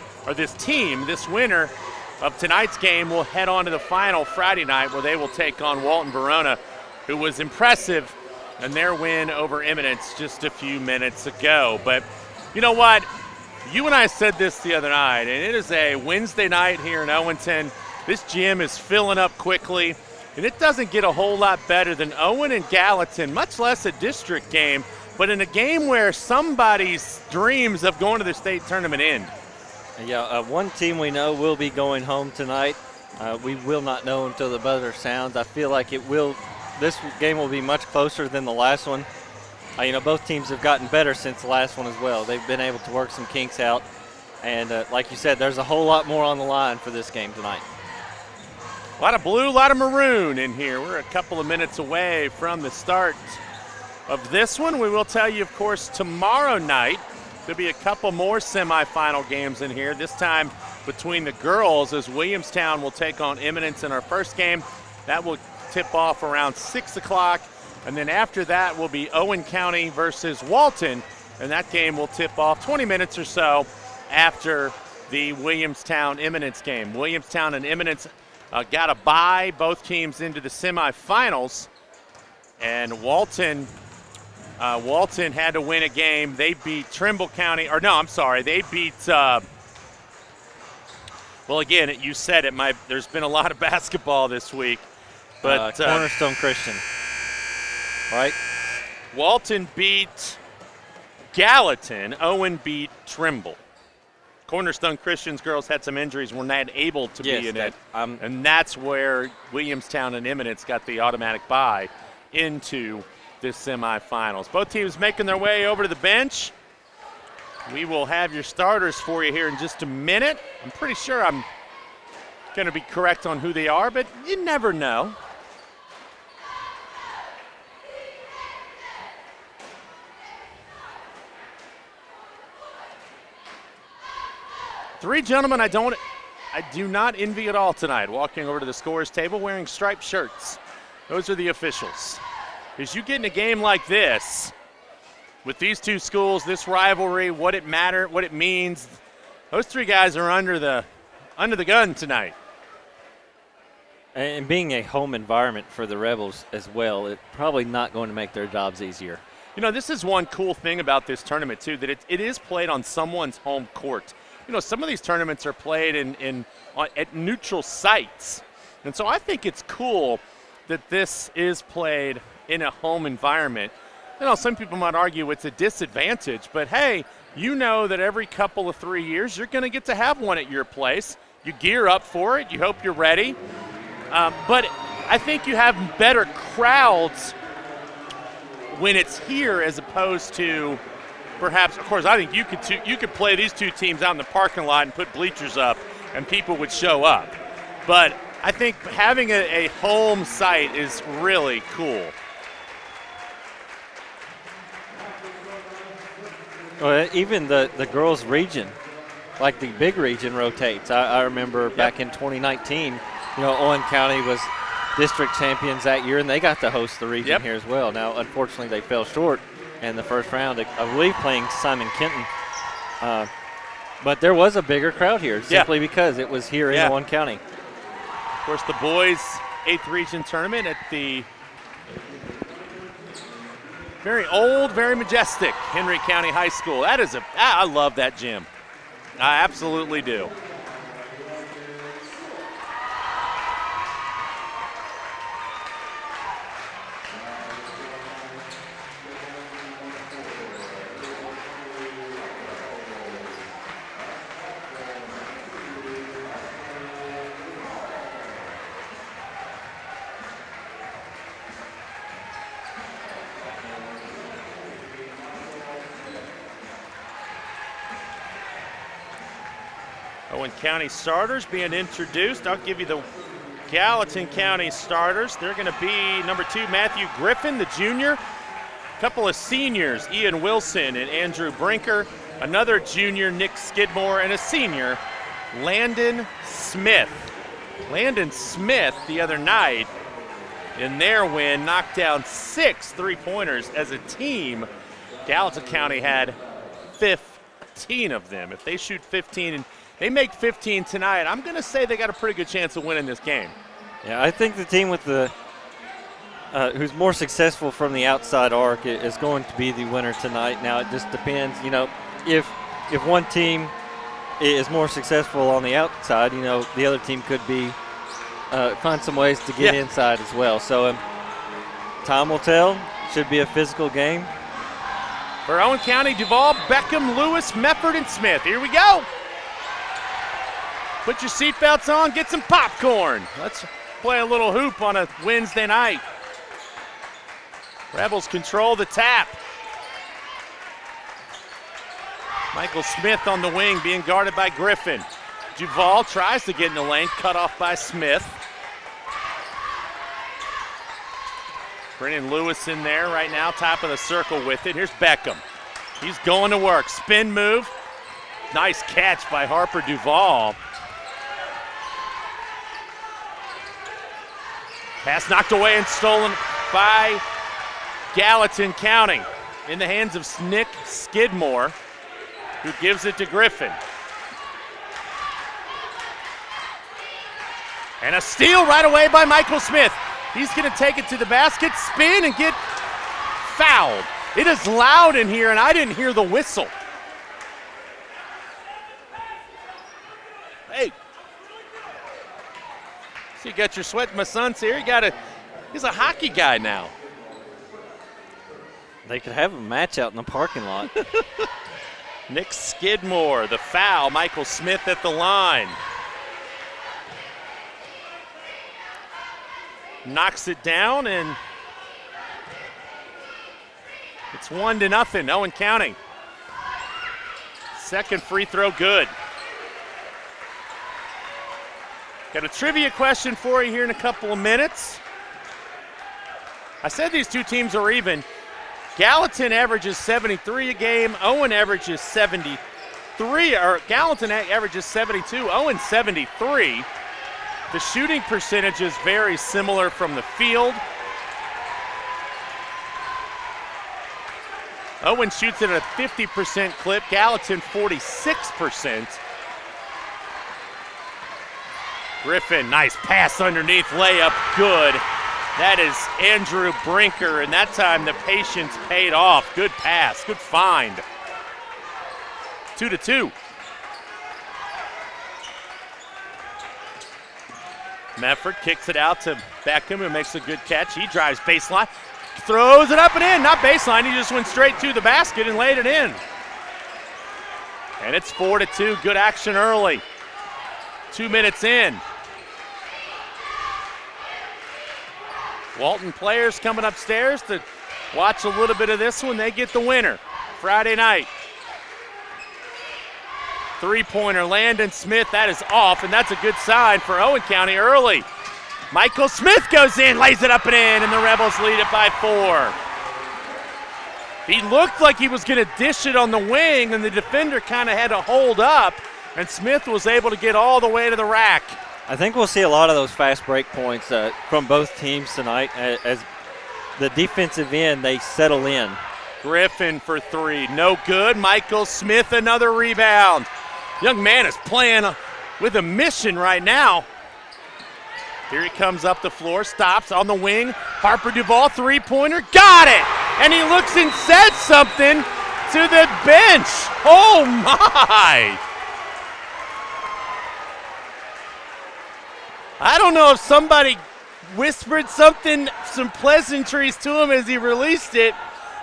of tonight's game will head on to the final Friday night where they will take on Walton Verona, who was impressive in their win over Eminence just a few minutes ago. But you know what? You and I said this the other night, and it is a Wednesday night here in Owenton. This gym is filling up quickly, and it doesn't get a whole lot better than Owen and Gallatin, much less a district game, but in a game where somebody's dreams of going to the state tournament end. One team we know will be going home tonight. We will not know until the buzzer sounds. I feel like this game will be much closer than the last one. Both teams have gotten better since the last one as well. They've been able to work some kinks out. And like you said, there's a whole lot more on the line for this game tonight. A lot of blue, a lot of maroon in here. We're a couple of minutes away from the start of this one. We will tell you, of course, tomorrow night there'll be a couple more semifinal games in here, this time between the girls as Williamstown will take on Eminence in our first game. That will tip off around 6 o'clock. And then after that will be Owen County versus Walton, and that game will tip off 20 minutes or so after the Williamstown-Eminence game. Williamstown and Eminence got a bye, both teams into the semifinals, and Walton had to win a game. They beat Trimble County, they beat, again, you said it, there's been a lot of basketball this week. But Cornerstone Christian, right? Walton beat Gallatin. Owen beat Trimble. Cornerstone Christian's girls had some injuries, were not able to be in it. And that's where Williamstown and Eminence got the automatic bye into this semifinals. Both teams making their way over to the bench. We will have your starters for you here in just a minute. I'm pretty sure I'm going to be correct on who they are, but you never know. Three gentlemen I do not envy at all tonight, walking over to the scorer's table wearing striped shirts. Those are the officials. Because you get in a game like this, with these two schools, this rivalry, what it means, those three guys are under the gun tonight. And being a home environment for the Rebels as well, it's probably not going to make their jobs easier. You know, this is one cool thing about this tournament, too, that it is played on someone's home court. You know, some of these tournaments are played at neutral sites. And so I think it's cool that this is played in a home environment. You know, some people might argue it's a disadvantage, but hey, you know that every couple of 3 years you're going to get to have one at your place. You gear up for it. You hope you're ready. But I think you have better crowds when it's here as opposed to perhaps, of course, I think you could play these two teams out in the parking lot and put bleachers up and people would show up. But I think having a home site is really cool. Well, even the girls' region, like the big region, rotates. I remember back in 2019, you know, Owen County was district champions that year, and they got to host the region here as well. Now, unfortunately, they fell short in the first round, I believe playing Simon Kenton. But there was a bigger crowd here simply because it was here in Owen County. Of course, the boys' 8th region tournament at the very old, very majestic Henry County High School. I love that gym. I absolutely do. Owen County starters being introduced. I'll give you the Gallatin County starters. They're going to be number 2, Matthew Griffin, the junior. A couple of seniors, Ian Wilson and Andrew Brinker. Another junior, Nick Skidmore, and a senior, Landon Smith. Landon Smith the other night in their win knocked down 6 3-pointers as a team. Gallatin County had 15 of them. If they shoot 15 and they make 15 tonight, I'm going to say they got a pretty good chance of winning this game. Yeah, I think the team with the who's more successful from the outside arc is going to be the winner tonight. Now, it just depends, you know, if one team is more successful on the outside, you know, the other team could be find some ways to get inside as well. So time will tell. Should be a physical game. For Owen County, Duval, Beckham, Lewis, Mefford, and Smith. Here we go. Put your seatbelts on, get some popcorn. Let's play a little hoop on a Wednesday night. Rebels control the tap. Michael Smith on the wing being guarded by Griffin. Duval tries to get in the lane, cut off by Smith. Brennan Lewis in there right now, top of the circle with it. Here's Beckham. He's going to work. Spin move. Nice catch by Harper Duval. Pass knocked away and stolen by Gallatin County. In the hands of Nick Skidmore, who gives it to Griffin. And a steal right away by Michael Smith. He's going to take it to the basket, spin, and get fouled. It is loud in here, and I didn't hear the whistle. Hey. So you got your sweat, my son's here. He's a hockey guy now. They could have a match out in the parking lot. Nick Skidmore, the foul. Michael Smith at the line. Knocks it down, and it's 1-0, Owen County. Second free throw good. Got a trivia question for you here in a couple of minutes. I said these two teams are even. Gallatin averages 73 a game. Owen averages 73. Gallatin averages 72, Owen 73. The shooting percentage is very similar from the field. Owen shoots it at a 50% clip, Gallatin 46%. Griffin, nice pass underneath, layup, good. That is Andrew Brinker, and that time the patience paid off. Good pass, good find. 2-2. Mefford kicks it out to Beckham, who makes a good catch. He drives baseline, throws it up and in. Not baseline, he just went straight to the basket and laid it in. And it's 4-2, good action early. 2 minutes in. Walton players coming upstairs to watch a little bit of this one. They get the winner Friday night. Three-pointer, Landon Smith, that is off, and that's a good sign for Owen County early. Michael Smith goes in, lays it up and in, and the Rebels lead it by 4. He looked like he was going to dish it on the wing, and the defender kind of had to hold up, and Smith was able to get all the way to the rack. I think we'll see a lot of those fast break points from both teams tonight as the defensive end, they settle in. Griffin for 3, no good. Michael Smith, another rebound. Young man is playing with a mission right now. Here he comes up the floor, stops on the wing. Harper Duvall, three-pointer, got it! And he looks and says something to the bench. Oh my! I don't know if somebody whispered something, some pleasantries to him as he released it,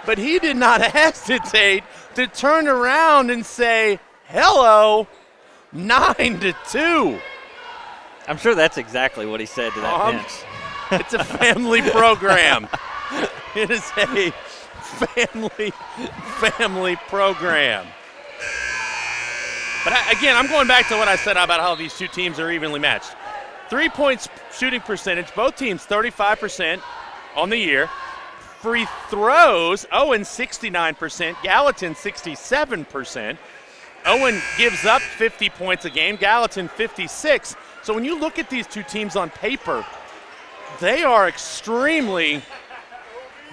but he did not hesitate to turn around and say, hello, 9-2. I'm sure that's exactly what he said to that bench. It's a family program. It is a family program. But again, I'm going back to what I said about how these two teams are evenly matched. 3-point shooting percentage, both teams 35% on the year. Free throws, Owen 69%, Gallatin 67%. Owen gives up 50 points a game, Gallatin 56. So when you look at these two teams on paper, they are extremely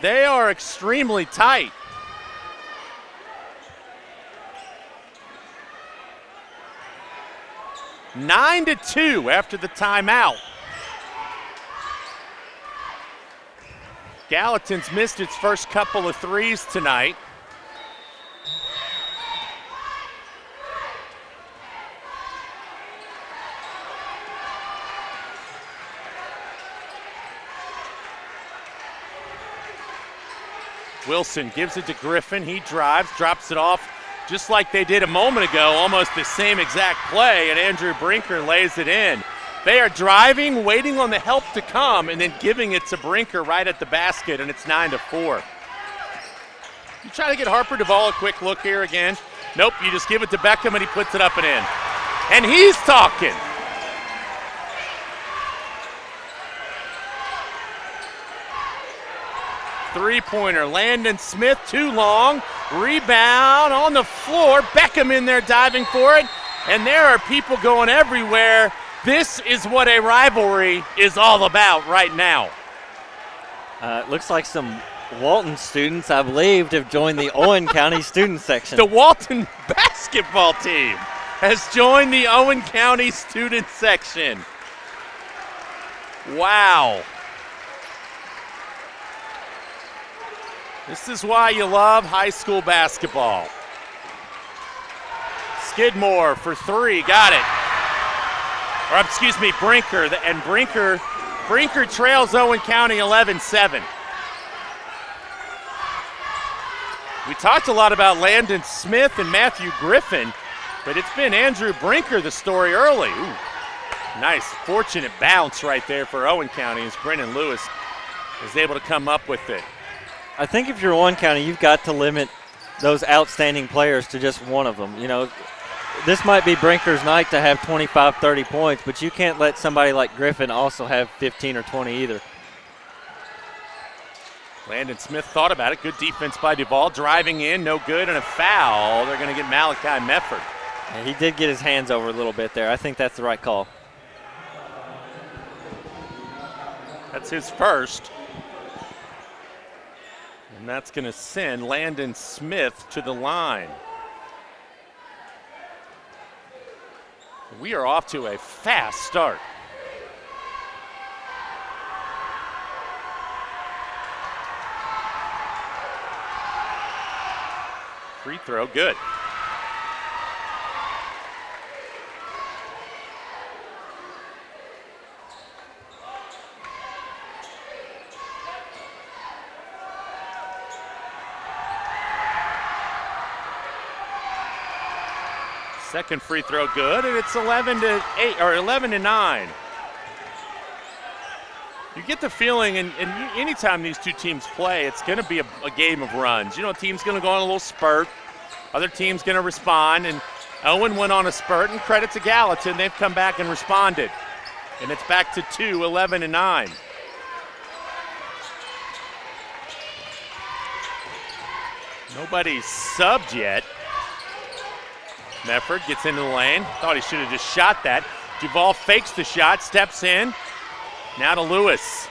tight. Nine to 2 after the timeout. Gallatin's missed its first couple of threes tonight. Wilson gives it to Griffin. He drives, drops it off just like they did a moment ago, almost the same exact play, and Andrew Brinker lays it in. They are driving, waiting on the help to come, and then giving it to Brinker right at the basket, and it's 9-4. You try to get Harper Duvall a quick look here again. Nope, you just give it to Beckham, and he puts it up and in. And he's talking. Three-pointer, Landon Smith, too long. Rebound on the floor. Beckham in there diving for it. And there are people going everywhere. This is what a rivalry is all about right now. It looks like some Walton students, I believe, have joined the Owen County student section. The Walton basketball team has joined the Owen County student section. Wow. This is why you love high school basketball. Skidmore for 3, got it. Or excuse me, Brinker, and Brinker trails Owen County 11-7. We talked a lot about Landon Smith and Matthew Griffin, but it's been Andrew Brinker the story early. Ooh, nice, fortunate bounce right there for Owen County as Brennan Lewis is able to come up with it. I think if you're Owen County, you've got to limit those outstanding players to just one of them. You know, this might be Brinker's night to have 25, 30 points, but you can't let somebody like Griffin also have 15 or 20 either. Landon Smith thought about it. Good defense by Duvall. Driving in, no good, and a foul. They're going to get Malachi Mefford. And he did get his hands over a little bit there. I think that's the right call. That's his first. And that's going to send Landon Smith to the line. We are off to a fast start. Free throw, good. Second free throw good, and it's 11-8 or 11-9. You get the feeling, and anytime these two teams play, it's going to be a game of runs. You know, a team's going to go on a little spurt, other team's going to respond, and Owen went on a spurt, and credit to Gallatin, they've come back and responded. And it's back to 11-9. Nobody's subbed yet. Mefford gets into the lane. Thought he should have just shot that. Duvall fakes the shot, steps in. Now to Lewis.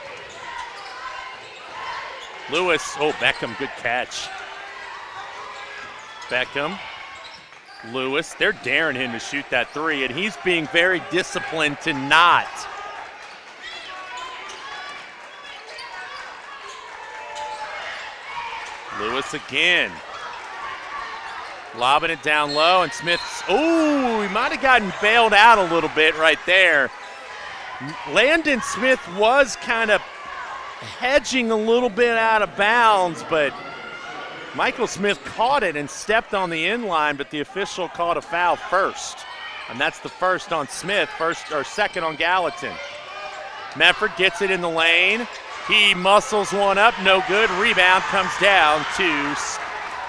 Lewis, oh, Beckham, good catch. Beckham, Lewis, they're daring him to shoot that three, and he's being very disciplined to not. Lewis again. Lobbing it down low, and Smith's, oh, he might have gotten bailed out a little bit right there. Landon Smith was kind of hedging a little bit out of bounds, but Michael Smith caught it and stepped on the end line, but the official called a foul first. And that's the first on Smith, second on Gallatin. Mefford gets it in the lane. He muscles one up, no good. Rebound comes down to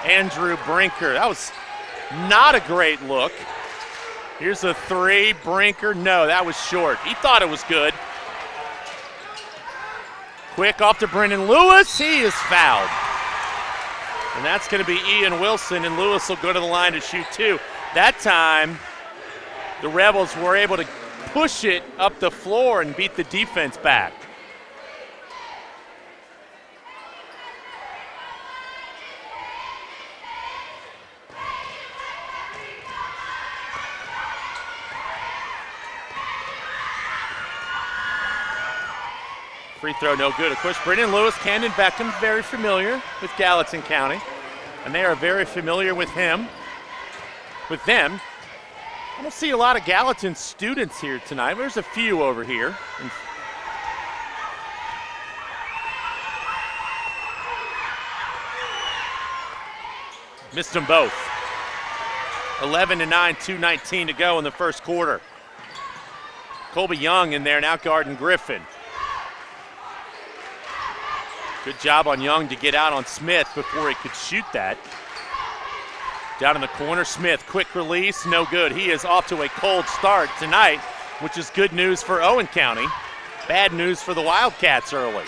Andrew Brinker. That was not a great look. Here's a three. Brinker, no, that was short. He thought it was good. Quick off to Brendan Lewis. He is fouled. And that's going to be Ian Wilson, and Lewis will go to the line to shoot two. That time, the Rebels were able to push it up the floor and beat the defense back. Free throw, no good. Of course, Brendan Lewis, Camden Beckham, very familiar with Gallatin County, and they are very familiar with him, with them. I don't see a lot of Gallatin students here tonight. There's a few over here. Missed them both. 11-9, 2:19 to go in the first quarter. Colby Young in there, now guarding Griffin. Good job on Young to get out on Smith before he could shoot that. Down in the corner, Smith, quick release, no good. He is off to a cold start tonight, which is good news for Owen County. Bad news for the Wildcats early.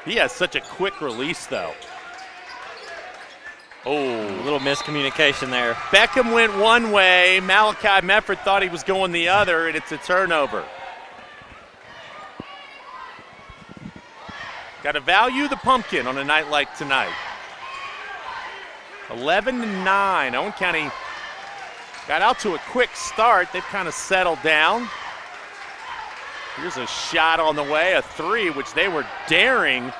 He has such a quick release, though. Oh, a little miscommunication there. Beckham went one way. Malachi Mefford thought he was going the other, and it's a turnover. Got to value the pumpkin on a night like tonight. 11-9. Owen County got out to a quick start. They've kind of settled down. Here's a shot on the way, a three, which they were daring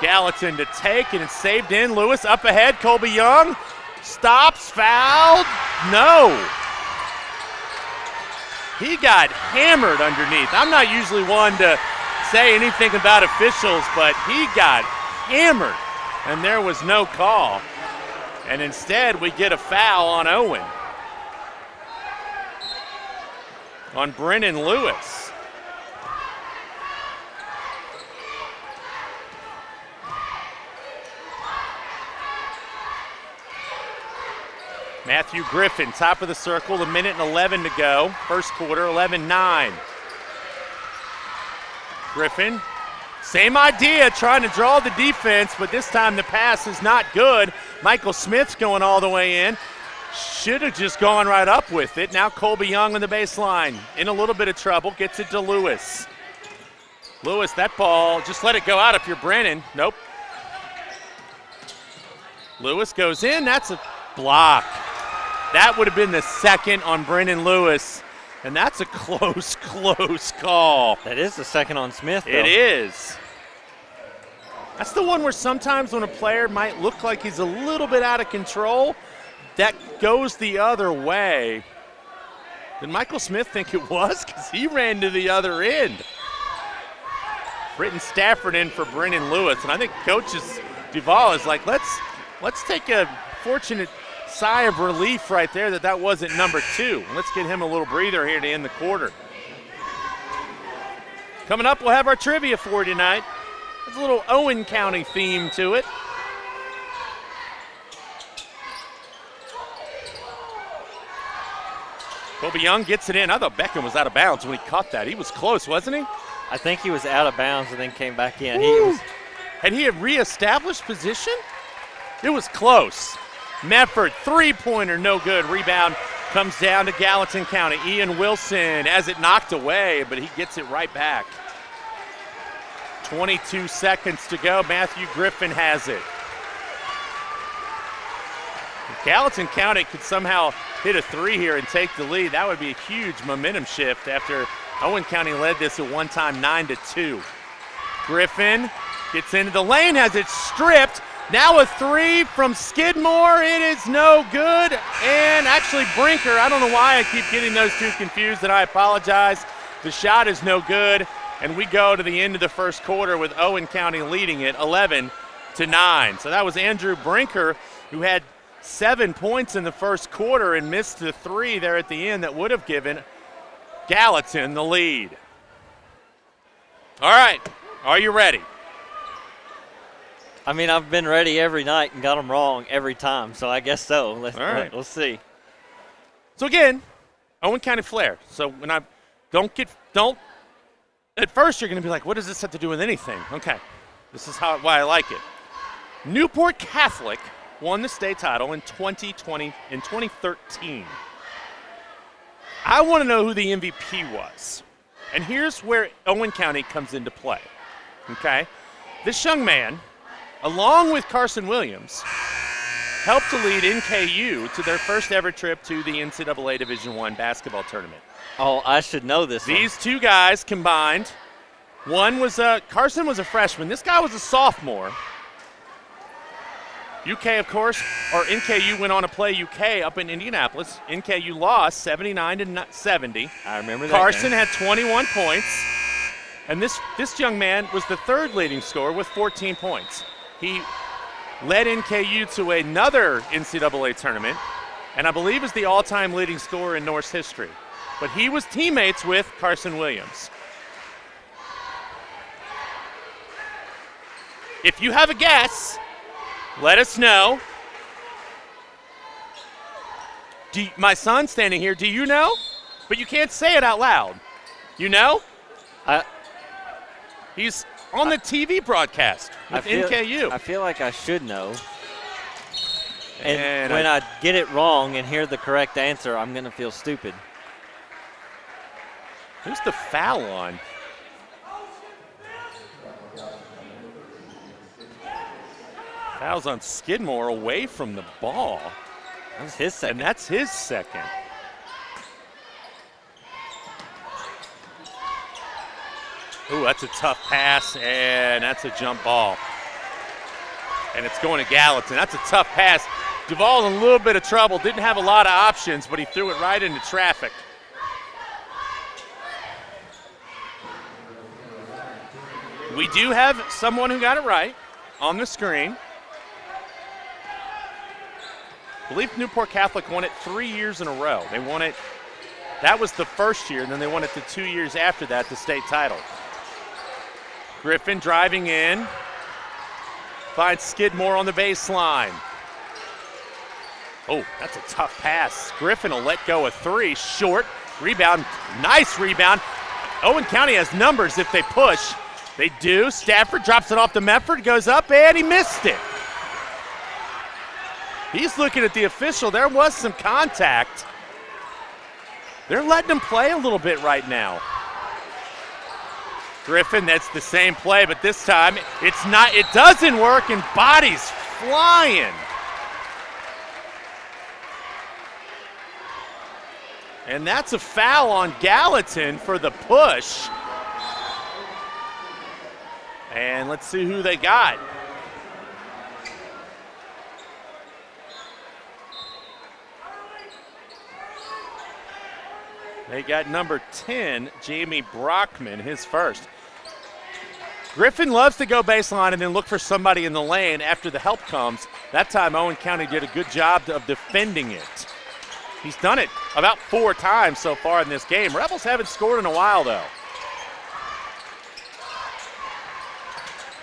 Gallatin to take, and it's saved in. Lewis up ahead. Colby Young stops, fouled. No. He got hammered underneath. I'm not usually one to say anything about officials, but he got hammered, and there was no call. And instead, we get a foul on Owen. On Brennan Lewis. Matthew Griffin, top of the circle, 1:11 to go. First quarter, 11-9. Griffin, same idea, trying to draw the defense, but this time the pass is not good. Michael Smith's going all the way in. Should have just gone right up with it. Now Colby Young on the baseline. In a little bit of trouble. Gets it to Lewis. Lewis, that ball, just let it go out if you're Brennan. Nope. Lewis goes in. That's a block. That would have been the second on Brennan Lewis. And that's a close, close call. That is the second on Smith, though. It is. That's the one where sometimes when a player might look like he's a little bit out of control, that goes the other way. Did Michael Smith think it was? Because he ran to the other end. Britton Stafford in for Brennan Lewis. And I think Coach's Duvall is like, let's take a fortunate sigh of relief right there that wasn't number 2. Let's get him a little breather here to end the quarter. Coming up, we'll have our trivia for you tonight. There's a little Owen County theme to it. Colby Young gets it in. I thought Beckham was out of bounds when he caught that. He was close, wasn't he? I think he was out of bounds and then came back in. Had he reestablished position? It was close. Medford, three-pointer, no good. Rebound comes down to Gallatin County. Ian Wilson has it knocked away, but he gets it right back. 22 seconds to go. Matthew Griffin has it. If Gallatin County could somehow hit a 3 here and take the lead, that would be a huge momentum shift after Owen County led this at one time 9-2. Griffin gets into the lane, has it stripped. Now a 3 from Skidmore. It is no good. And actually Brinker, I don't know why I keep getting those two confused, and I apologize. The shot is no good. And we go to the end of the first quarter with Owen County leading it 11-9. So that was Andrew Brinker, who had 7 points in the first quarter and missed the 3 there at the end that would have given Gallatin the lead. All right, are you ready? I mean, I've been ready every night and got them wrong every time, so I guess so. Let's see. So again, Owen County Flair. So when I don't at first you're going to be like, what does this have to do with anything? Okay, this is why I like it. Newport Catholic won the state title in 2013. I want to know who the MVP was. And here's where Owen County comes into play. Okay? This young man, along with Carson Williams, helped to lead NKU to their first ever trip to the NCAA Division I basketball tournament. Oh, I should know this. These two guys combined. Carson was a freshman. This guy was a sophomore. UK, of course, or NKU went on to play UK up in Indianapolis. NKU lost 79-70. I remember that. Carson had 21 points. And this young man was the third leading scorer with 14 points. He led NKU to another NCAA tournament, and I believe is the all-time leading scorer in Norse history. But he was teammates with Carson Williams. If you have a guess, let us know. My son's standing here. Do you know? But you can't say it out loud. You know? He's on the TV broadcast with NKU. I feel like I should know. And when I get it wrong and hear the correct answer, I'm going to feel stupid. Who's the foul on? Foul's on Skidmore away from the ball. That was his second. And that's his second. Ooh, that's a tough pass, and that's a jump ball. And it's going to Gallatin. That's a tough pass. Duvall in a little bit of trouble. Didn't have a lot of options, but he threw it right into traffic. We do have someone who got it right on the screen. I believe Newport Catholic won it 3 years in a row. They won it, that was the first year, and then they won it the 2 years after that, the state title. Griffin driving in, finds Skidmore on the baseline. Oh, that's a tough pass. Griffin will let go a 3, short, rebound, nice rebound. Owen County has numbers if they push. They do. Stafford drops it off to Medford, goes up, and he missed it. He's looking at the official. There was some contact. They're letting him play a little bit right now. Griffin, that's the same play, but this time it's not. It doesn't work, and bodies flying. And that's a foul on Gallatin for the push. And let's see who they got. They got number 10, Jamie Brockman, his first. Griffin loves to go baseline and then look for somebody in the lane after the help comes. That time Owen County did a good job of defending it. He's done it about 4 times so far in this game. Rebels haven't scored in a while, though.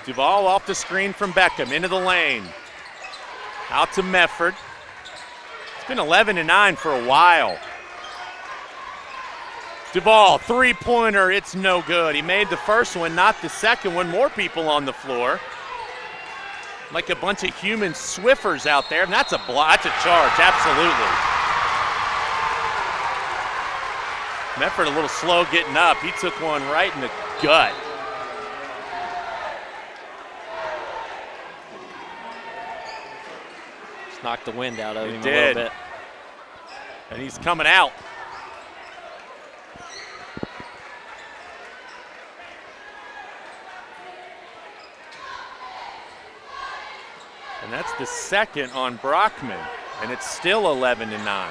Duvall off the screen from Beckham into the lane. Out to Mefford. It's been 11-9 for a while. Duvall, three-pointer, it's no good. He made the first one, not the second one. More people on the floor. Like a bunch of human Swiffers out there, and that's a charge, absolutely. Mefford a little slow getting up. He took one right in the gut. Just knocked the wind out of him a did. little bit. And he's coming out. And that's the second on Brockman, and it's still 11-9.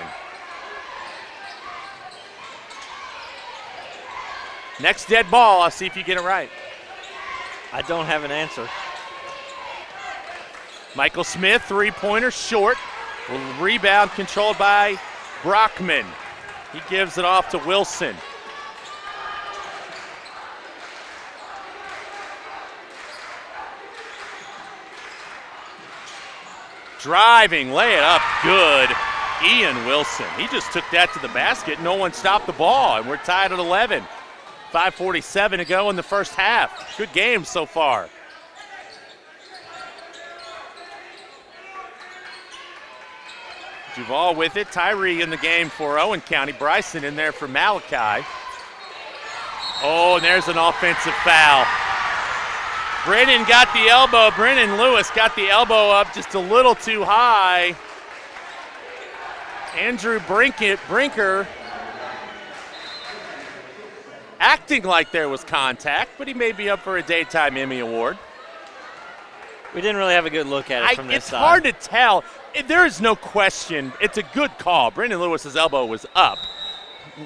Next dead ball, I'll see if you get it right. I don't have an answer. Michael Smith, three-pointer, short. Rebound controlled by Brockman. He gives it off to Wilson. Driving, lay it up, good. Ian Wilson, he just took that to the basket. No one stopped the ball, and we're tied at 11. 5:47 to go in the first half. Good game so far. Duvall with it. Tyree in the game for Owen County. Bryson in there for Malachi. Oh, and there's an offensive foul. Brennan got the elbow. Brennan Lewis got the elbow up just a little too high. Andrew Brinker acting like there was contact, but he may be up for a Daytime Emmy Award. We didn't really have a good look at it from this side. It's hard to tell. There is no question. It's a good call. Brendan Lewis's elbow was up.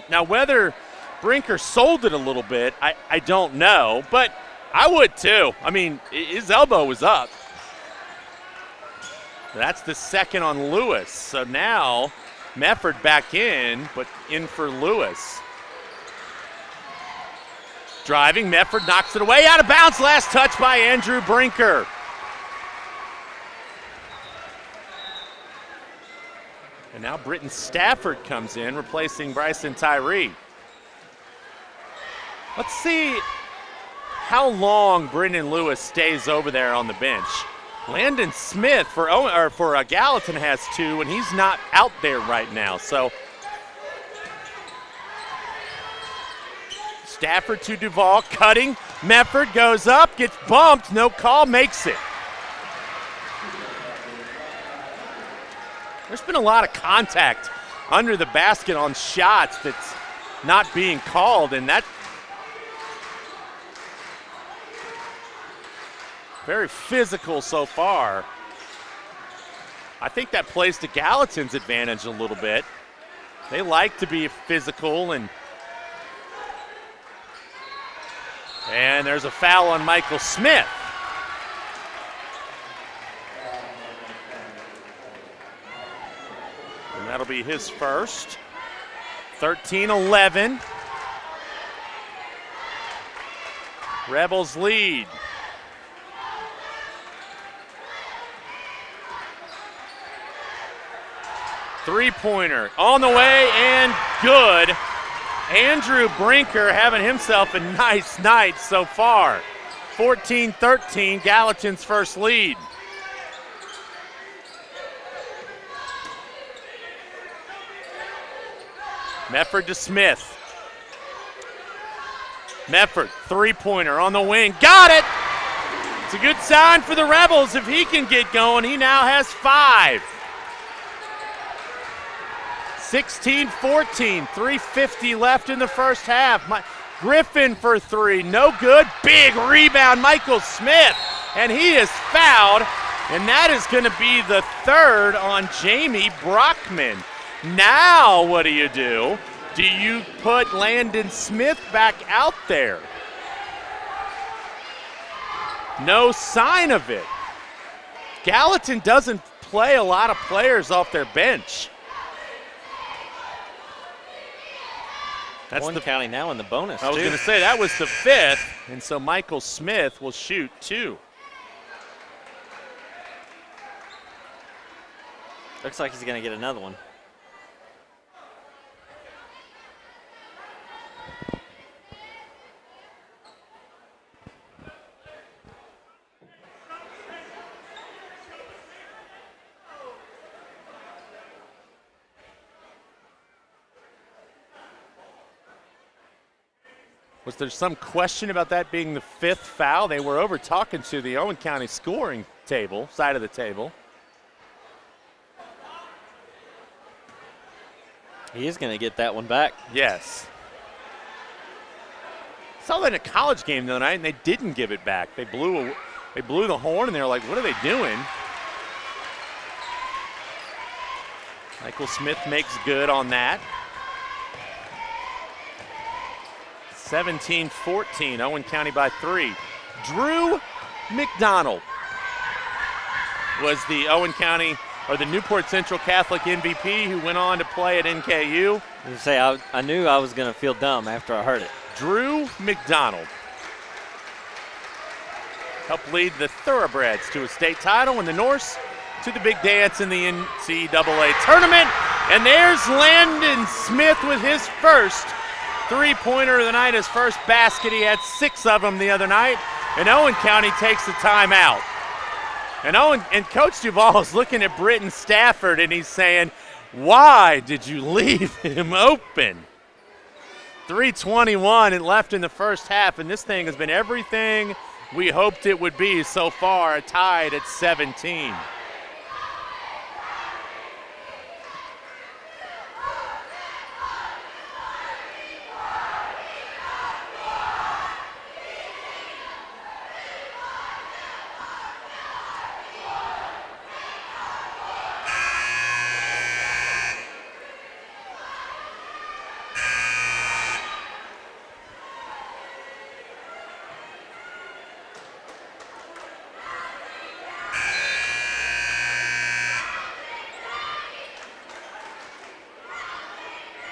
Now, whether Brinker sold it a little bit, I don't know, but I would too. I mean, his elbow was up. That's the second on Lewis. So now Mefford back in, but in for Lewis. Driving, Mefford knocks it away, out of bounds. Last touch by Andrew Brinker. And now Britton Stafford comes in, replacing Bryson Tyree. Let's see how long Brendan Lewis stays over there on the bench. Landon Smith for Gallatin has 2, and he's not out there right now. So Stafford to Duvall, cutting. Mefford goes up, gets bumped, no call, makes it. There's been a lot of contact under the basket on shots that's not being called, and that very physical so far. I think that plays to Gallatin's advantage a little bit. They like to be physical, and there's a foul on Michael Smith. And that'll be his first. 13-11. Rebels lead. Three-pointer on the way and good. Andrew Brinker having himself a nice night so far. 14-13, Gallatin's first lead. Mefford to Smith. Mefford, three-pointer on the wing. Got it! It's a good sign for the Rebels. If he can get going, he now has 5. 16-14, 3:50 left in the first half. Griffin for 3, no good. Big rebound, Michael Smith, and he is fouled, and that is going to be the 3rd on Jamie Brockman. Now what do? Do you put Landon Smith back out there? No sign of it. Gallatin doesn't play a lot of players off their bench. That's Owen County now in the bonus, I was going to say, that was the 5th, and so Michael Smith will shoot 2. Looks like he's going to get another one. Was there some question about that being the 5th foul? They were over talking to the Owen County scoring table, side of the table. He is going to get that one back. Yes. Saw that in a college game the other night, and they didn't give it back. They blew the horn, and they were like, what are they doing? Michael Smith makes good on that. 17-14, Owen County by 3. Drew McDonald was the Owen County, or the Newport Central Catholic MVP, who went on to play at NKU. I knew I was going to feel dumb after I heard it. Drew McDonald helped lead the Thoroughbreds to a state title, and the Norse to the big dance in the NCAA tournament. And there's Landon Smith with his first three-pointer of the night, his first basket. He had 6 of them the other night, and Owen County takes the timeout. And Coach Duvall is looking at Britton Stafford, and he's saying, why did you leave him open? 3:21 left in the first half, and this thing has been everything we hoped it would be so far, tied at 17.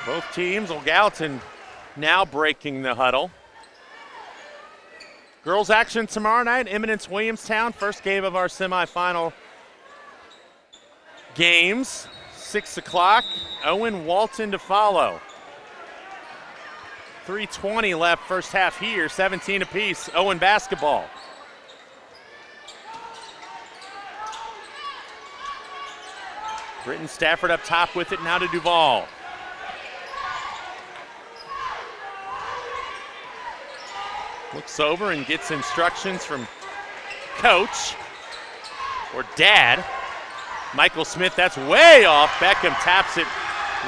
Both teams, Gallatin now breaking the huddle. Girls action tomorrow night, Eminence Williamstown, first game of our semifinal games. 6 o'clock, Owen Walton to follow. 3:20 left first half here, 17 apiece, Owen basketball. Britton Stafford up top with it, now to Duvall. Looks over and gets instructions from coach or dad. Michael Smith, that's way off. Beckham taps it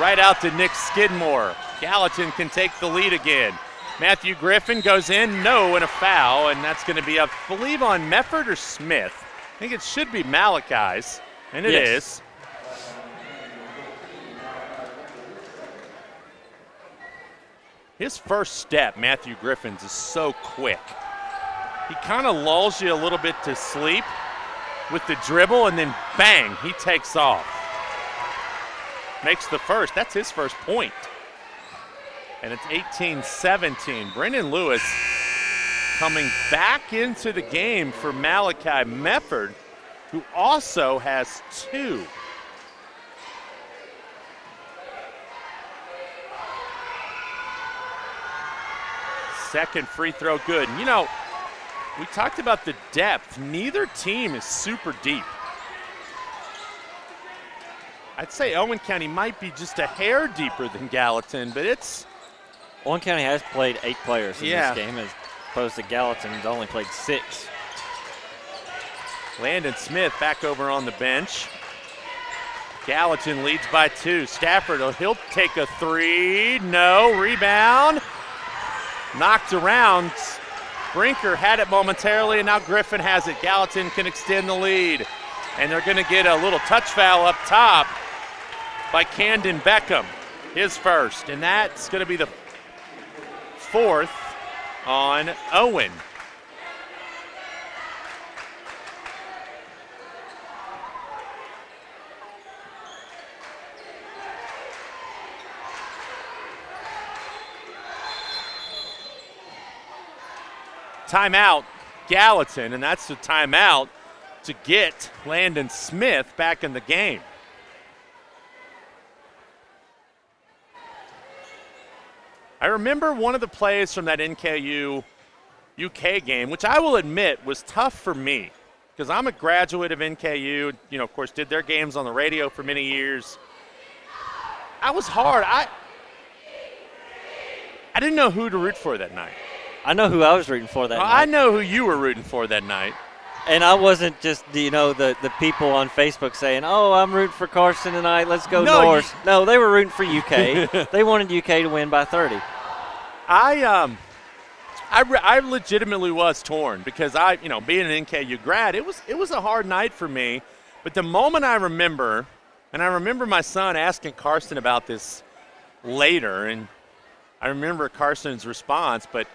right out to Nick Skidmore. Gallatin can take the lead again. Matthew Griffin goes in, no, and a foul, and that's going to be, I believe, on Mefford or Smith. I think it should be Malachi's, and it is. His first step, Matthew Griffin's, is so quick. He kind of lulls you a little bit to sleep with the dribble, and then bang, he takes off. Makes the first. That's his first point. And it's 18-17. Brendan Lewis coming back into the game for Malachi Mefford, who also has 2. Second free throw good. And, you know, we talked about the depth. Neither team is super deep. I'd say Owen County might be just a hair deeper than Gallatin, but it's Owen County has played 8 players in Yeah. this game as opposed to Gallatin's only played 6. Landon Smith back over on the bench. Gallatin leads by 2. Stafford, he'll take a 3. No, rebound. Knocked around. Brinker had it momentarily, and now Griffin has it. Gallatin can extend the lead. And they're going to get a little touch foul up top by Camden Beckham, his first. And that's going to be the 4th on Owen. Timeout, Gallatin, and that's the timeout to get Landon Smith back in the game. I remember one of the plays from that NKU UK game, which I will admit was tough for me because I'm a graduate of NKU, of course, did their games on the radio for many years. I was hard. I didn't know who to root for that night. I know who I was rooting for that night. I know who you were rooting for that night. And I wasn't just, the people on Facebook saying, oh, I'm rooting for Carson tonight, let's go Norse. No, they were rooting for UK. They wanted UK to win by 30. I legitimately was torn because being an NKU grad, it was a hard night for me. But the moment I remember my son asking Carson about this later, and I remember Carson's response, but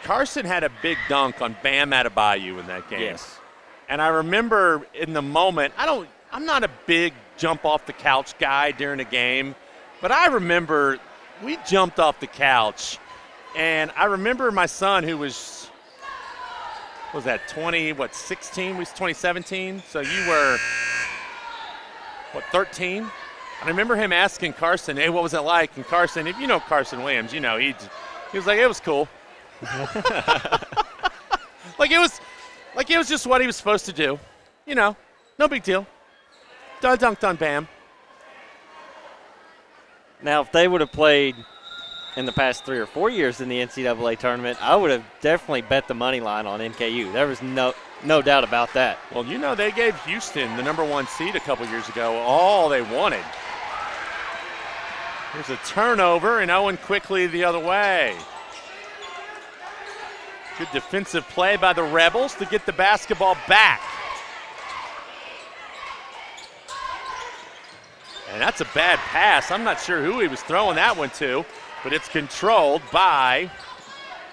Carson had a big dunk on Bam Adebayo in that game. Yes. And I remember in the moment, I'm not a big jump off the couch guy during a game, but I remember we jumped off the couch, and I remember my son who was 16? We was 2017? So you were, 13? I remember him asking Carson, hey, what was it like? And Carson, if you know Carson Williams, he was like, it was cool. Like it was just what he was supposed to do. No big deal. Dunked on Bam. Now, if they would have played in the past 3 or 4 years in the NCAA tournament, I would have definitely bet the money line on NKU. There was no doubt about that. Well, they gave Houston, the number 1 seed a couple years ago, all they wanted. Here's a turnover, and Owen quickly the other way. Good defensive play by the Rebels to get the basketball back. And that's a bad pass. I'm not sure who he was throwing that one to, but it's controlled by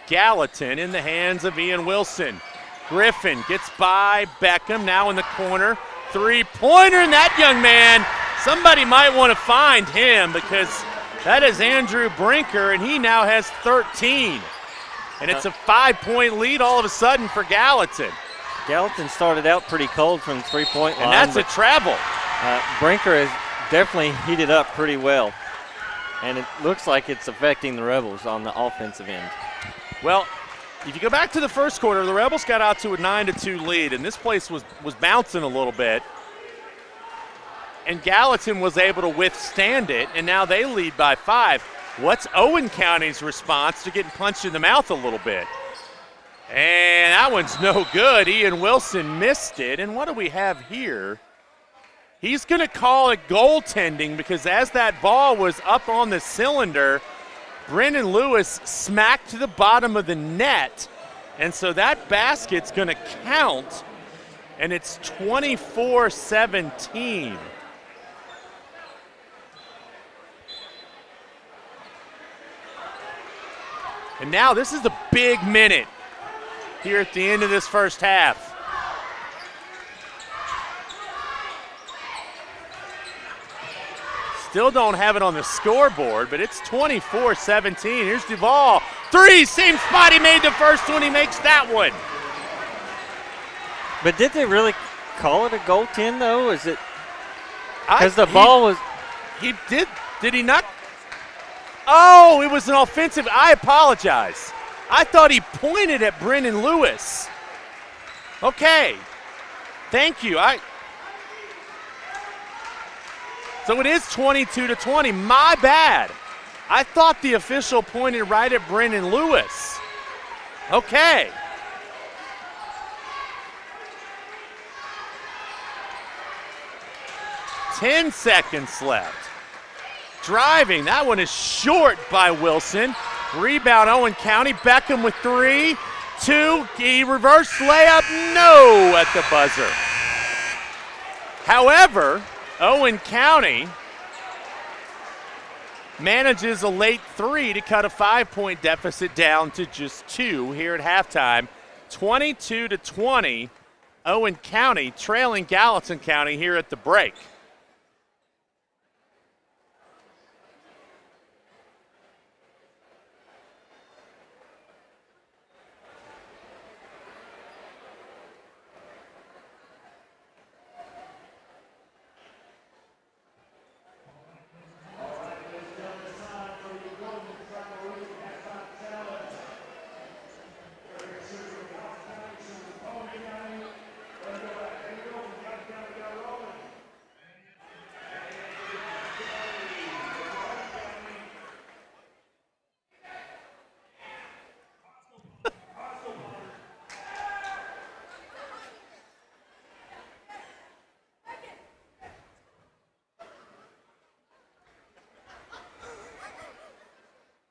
Gallatin in the hands of Ian Wilson. Griffin gets by Beckham, now in the corner. 3-pointer, and that young man, somebody might want to find him because that is Andrew Brinker, and he now has 13. And it's a 5-point lead all of a sudden for Gallatin. Gallatin started out pretty cold from the 3-point line. And that's a travel. Brinker has definitely heated up pretty well. And it looks like it's affecting the Rebels on the offensive end. Well, if you go back to the first quarter, the Rebels got out to a 9-2 lead, and this place was bouncing a little bit. And Gallatin was able to withstand it, and now they lead by 5. What's Owen County's response to getting punched in the mouth a little bit? And that one's no good. Ian Wilson missed it. And what do we have here? He's going to call it goaltending because as that ball was up on the cylinder, Brendan Lewis smacked to the bottom of the net. And so that basket's going to count, and it's 24-17. And now this is the big minute here at the end of this first half. Still don't have it on the scoreboard, but it's 24-17. Here's Duvall. 3, same spot he made the first one. He makes that one. But did they really call it a goaltend, though? Is it because the ball was – He did. Did he not? Oh, it was an offensive. I apologize. I thought he pointed at Brendan Lewis. Okay. Thank you. So it is 22-20. My bad. I thought the official pointed right at Brendan Lewis. Okay. Ten seconds left. Driving, that one is short by Wilson. Rebound, Owen County. Beckham with 3, 2. He reverse layup, no at the buzzer. However, Owen County manages a late 3 to cut a 5-point deficit down to just 2 here at halftime. 22-20, Owen County trailing Gallatin County here at the break.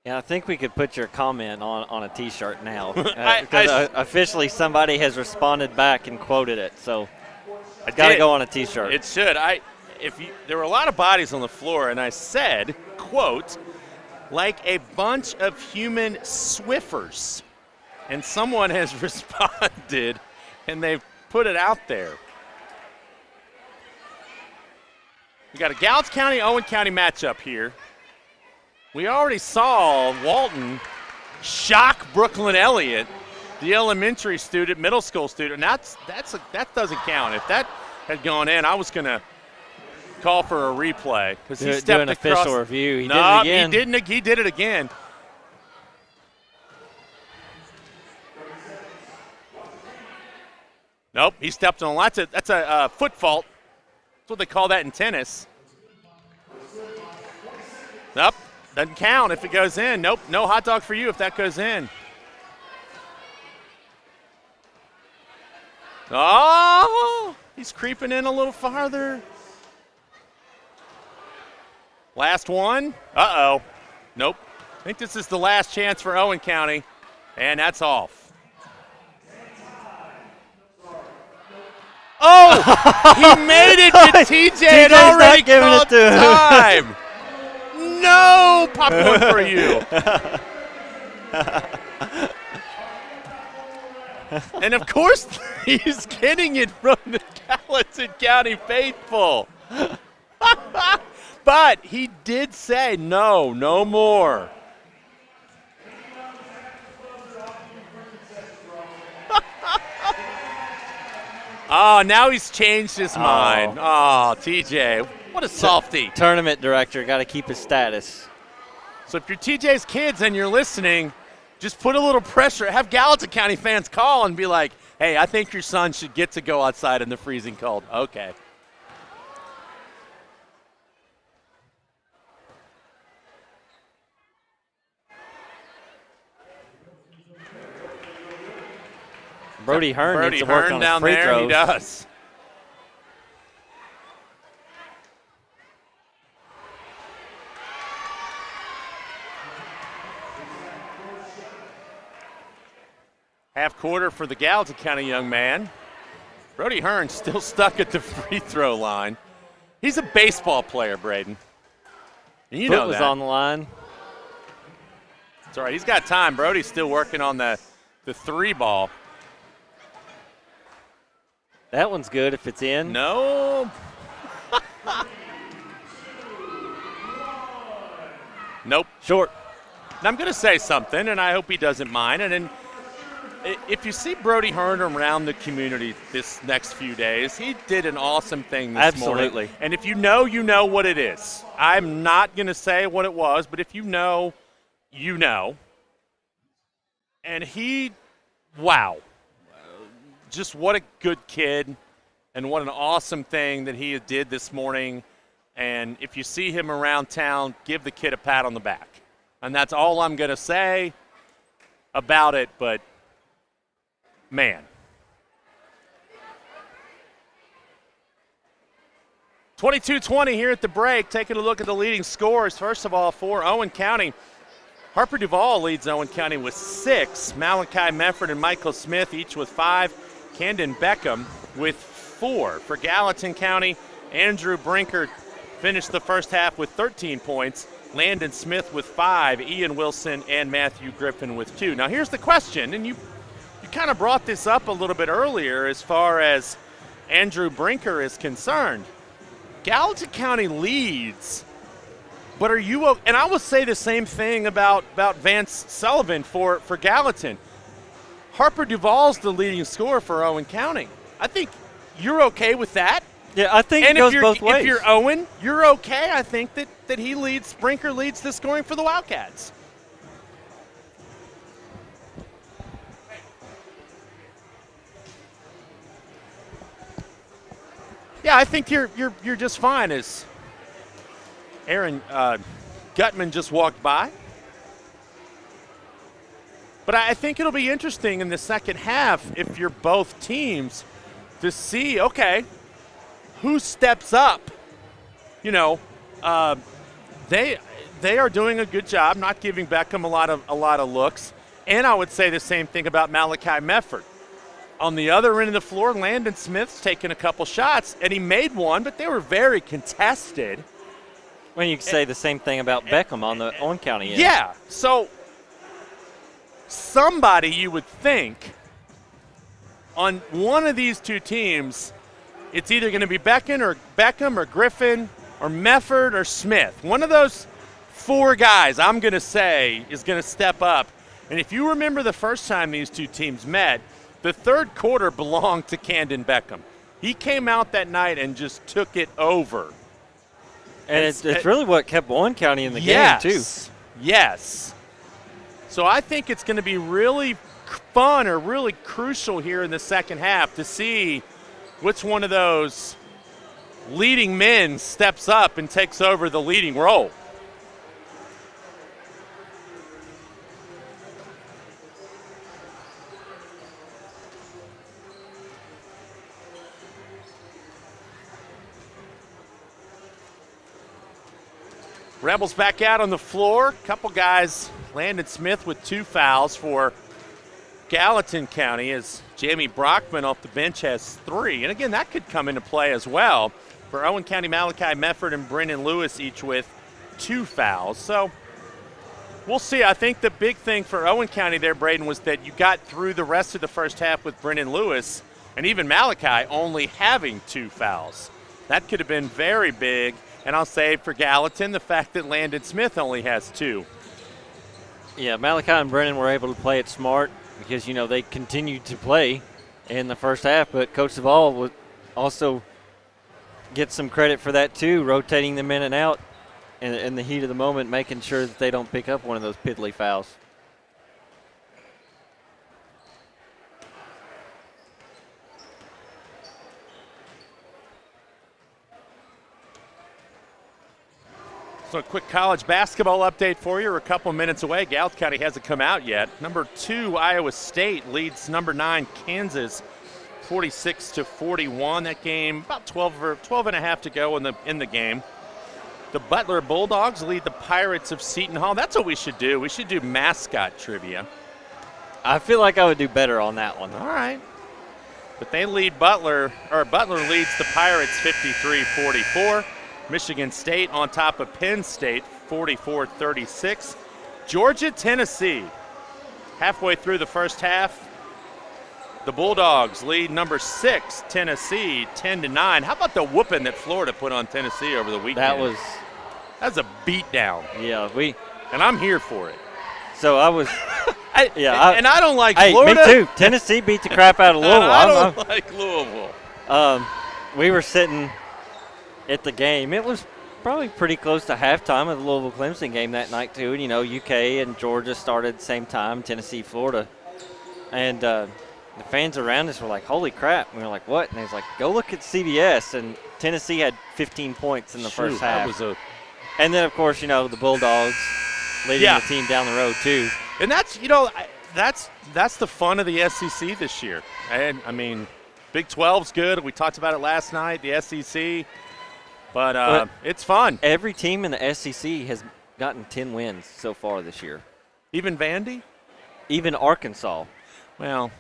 Yeah, I think we could put your comment on a T-shirt now. Because officially somebody has responded back and quoted it. So it's got to go on a T-shirt. It should. There were a lot of bodies on the floor, and I said, quote, like a bunch of human Swiffers. And someone has responded, and they've put it out there. We got a Gallatin County, Owen County matchup here. We already saw Walton shock Brooklyn Elliott, the elementary student, middle school student. That doesn't count. If that had gone in, I was going to call for a replay because he stepped an across. Official review. He did it again. He didn't. He did it again. Nope, he stepped on. That's a foot fault. That's what they call that in tennis. Nope. Doesn't count if it goes in. Nope, no hot dog for you if that goes in. Oh, he's creeping in a little farther. Last one. Uh-oh. Nope. I think this is the last chance for Owen County, and that's off. Oh, he made it, but TJ had already called time. No popcorn for you. And of course, he's getting it from the Gallatin County faithful. But he did say, no more. Oh, now he's changed his mind. Oh, TJ. What a softy. Tournament director, got to keep his status. So if you're TJ's kids and you're listening, just put a little pressure. Have Gallatin County fans call and be like, hey, I think your son should get to go outside in the freezing cold. Okay. Brody Hearn needs to work on his free throws. He does. Half quarter for the Gallatin County young man. Brody Hearn still stuck at the free throw line. He's a baseball player, Braden. And you know was that. On the line. It's all right. He's got time. Brody's still working on the three ball. That one's good if it's in. No. Nope. Short. And I'm going to say something, and I hope he doesn't mind. And then if you see Brody Hearn around the community this next few days, he did an awesome thing this morning. Absolutely. And if you know what it is. I'm not going to say what it was, but if you know, you know. And wow. Just what a good kid and what an awesome thing that he did this morning And if you see him around town, give the kid a pat on the back. And that's all I'm going to say about it, but man. 22-20 here at the break. Taking a look at the leading scores. First of all, for Owen County, Harper Duvall leads Owen County with 6. Malachi Mefford and Michael Smith each with 5. Camden Beckham with 4. For Gallatin County, Andrew Brinker finished the first half with 13 points. Landon Smith with 5. Ian Wilson and Matthew Griffin with 2. Now here's the question, and you kind of brought this up a little bit earlier as far as Andrew Brinker is concerned. Gallatin County leads, but are you – and I will say the same thing about Vance Sullivan for Gallatin. Harper Duvall's the leading scorer for Owen County. I think you're okay with that. Yeah, I think it goes both ways. If you're Owen, you're okay. I think that he leads – Brinker leads the scoring for the Wildcats. Yeah, I think you're just fine as Aaron Gutman just walked by. But I think it'll be interesting in the second half if you're both teams to see, okay, who steps up. You know, they are doing a good job not giving Beckham a lot of looks. And I would say the same thing about Malachi Mefford. On the other end of the floor, Landon Smith's taken a couple shots, and he made one, but they were very contested. Well, you could say the same thing about Beckham on the Owen County end. Yeah, so somebody you would think on one of these two teams, it's either going to be Beckham or Griffin or Mefford or Smith. One of those 4 guys, I'm going to say, is going to step up. And if you remember the first time these two teams met, the third quarter belonged to Camden Beckham. He came out that night and just took it over. And it's really what kept Owen County in the game, too. Yes. So I think it's going to be really fun or really crucial here in the second half to see which one of those leading men steps up and takes over the leading role. Rebels back out on the floor. Couple guys, Landon Smith with 2 fouls for Gallatin County as Jamie Brockman off the bench has 3. And again, that could come into play as well. For Owen County, Malachi Mefford and Brendan Lewis each with 2 fouls. So we'll see. I think the big thing for Owen County there, Braden, was that you got through the rest of the first half with Brendan Lewis and even Malachi only having 2 fouls. That could have been very big. And I'll say for Gallatin, the fact that Landon Smith only has 2. Yeah, Malachi and Brennan were able to play it smart because, you know, they continued to play in the first half. But Coach Duvall would also get some credit for that, too, rotating them in and out in the heat of the moment, making sure that they don't pick up one of those piddly fouls. So a quick college basketball update for you. We're a couple minutes away. Gallatin County hasn't come out yet. Number 2, Iowa State leads number 9, Kansas, 46-41. That game, about 12 and a half to go in the game. The Butler Bulldogs lead the Pirates of Seton Hall. That's what we should do. We should do mascot trivia. I feel like I would do better on that one. All right. But they lead Butler leads the Pirates 53-44. Michigan State on top of Penn State, 44-36. Georgia, Tennessee. Halfway through the first half, the Bulldogs lead number 6, Tennessee, 10-9. How about the whooping that Florida put on Tennessee over the weekend? That was a beatdown. Yeah, and I'm here for it. So I was. I don't like Florida. Me too. Tennessee beat the crap out of Louisville. I don't like Louisville. We were sitting at the game. It was probably pretty close to halftime of the Louisville-Clemson game that night too. And, you know, UK and Georgia started at the same time, Tennessee, Florida. And the fans around us were like, holy crap. And we were like, what? And he was like, go look at CBS. And Tennessee had 15 points in the first half. And then, of course, the Bulldogs leading the team down the road, too. And that's the fun of the SEC this year. And, I mean, Big 12's good. We talked about it last night, the SEC. But it's fun. Every team in the SEC has gotten 10 wins so far this year. Even Vandy? Even Arkansas. Well,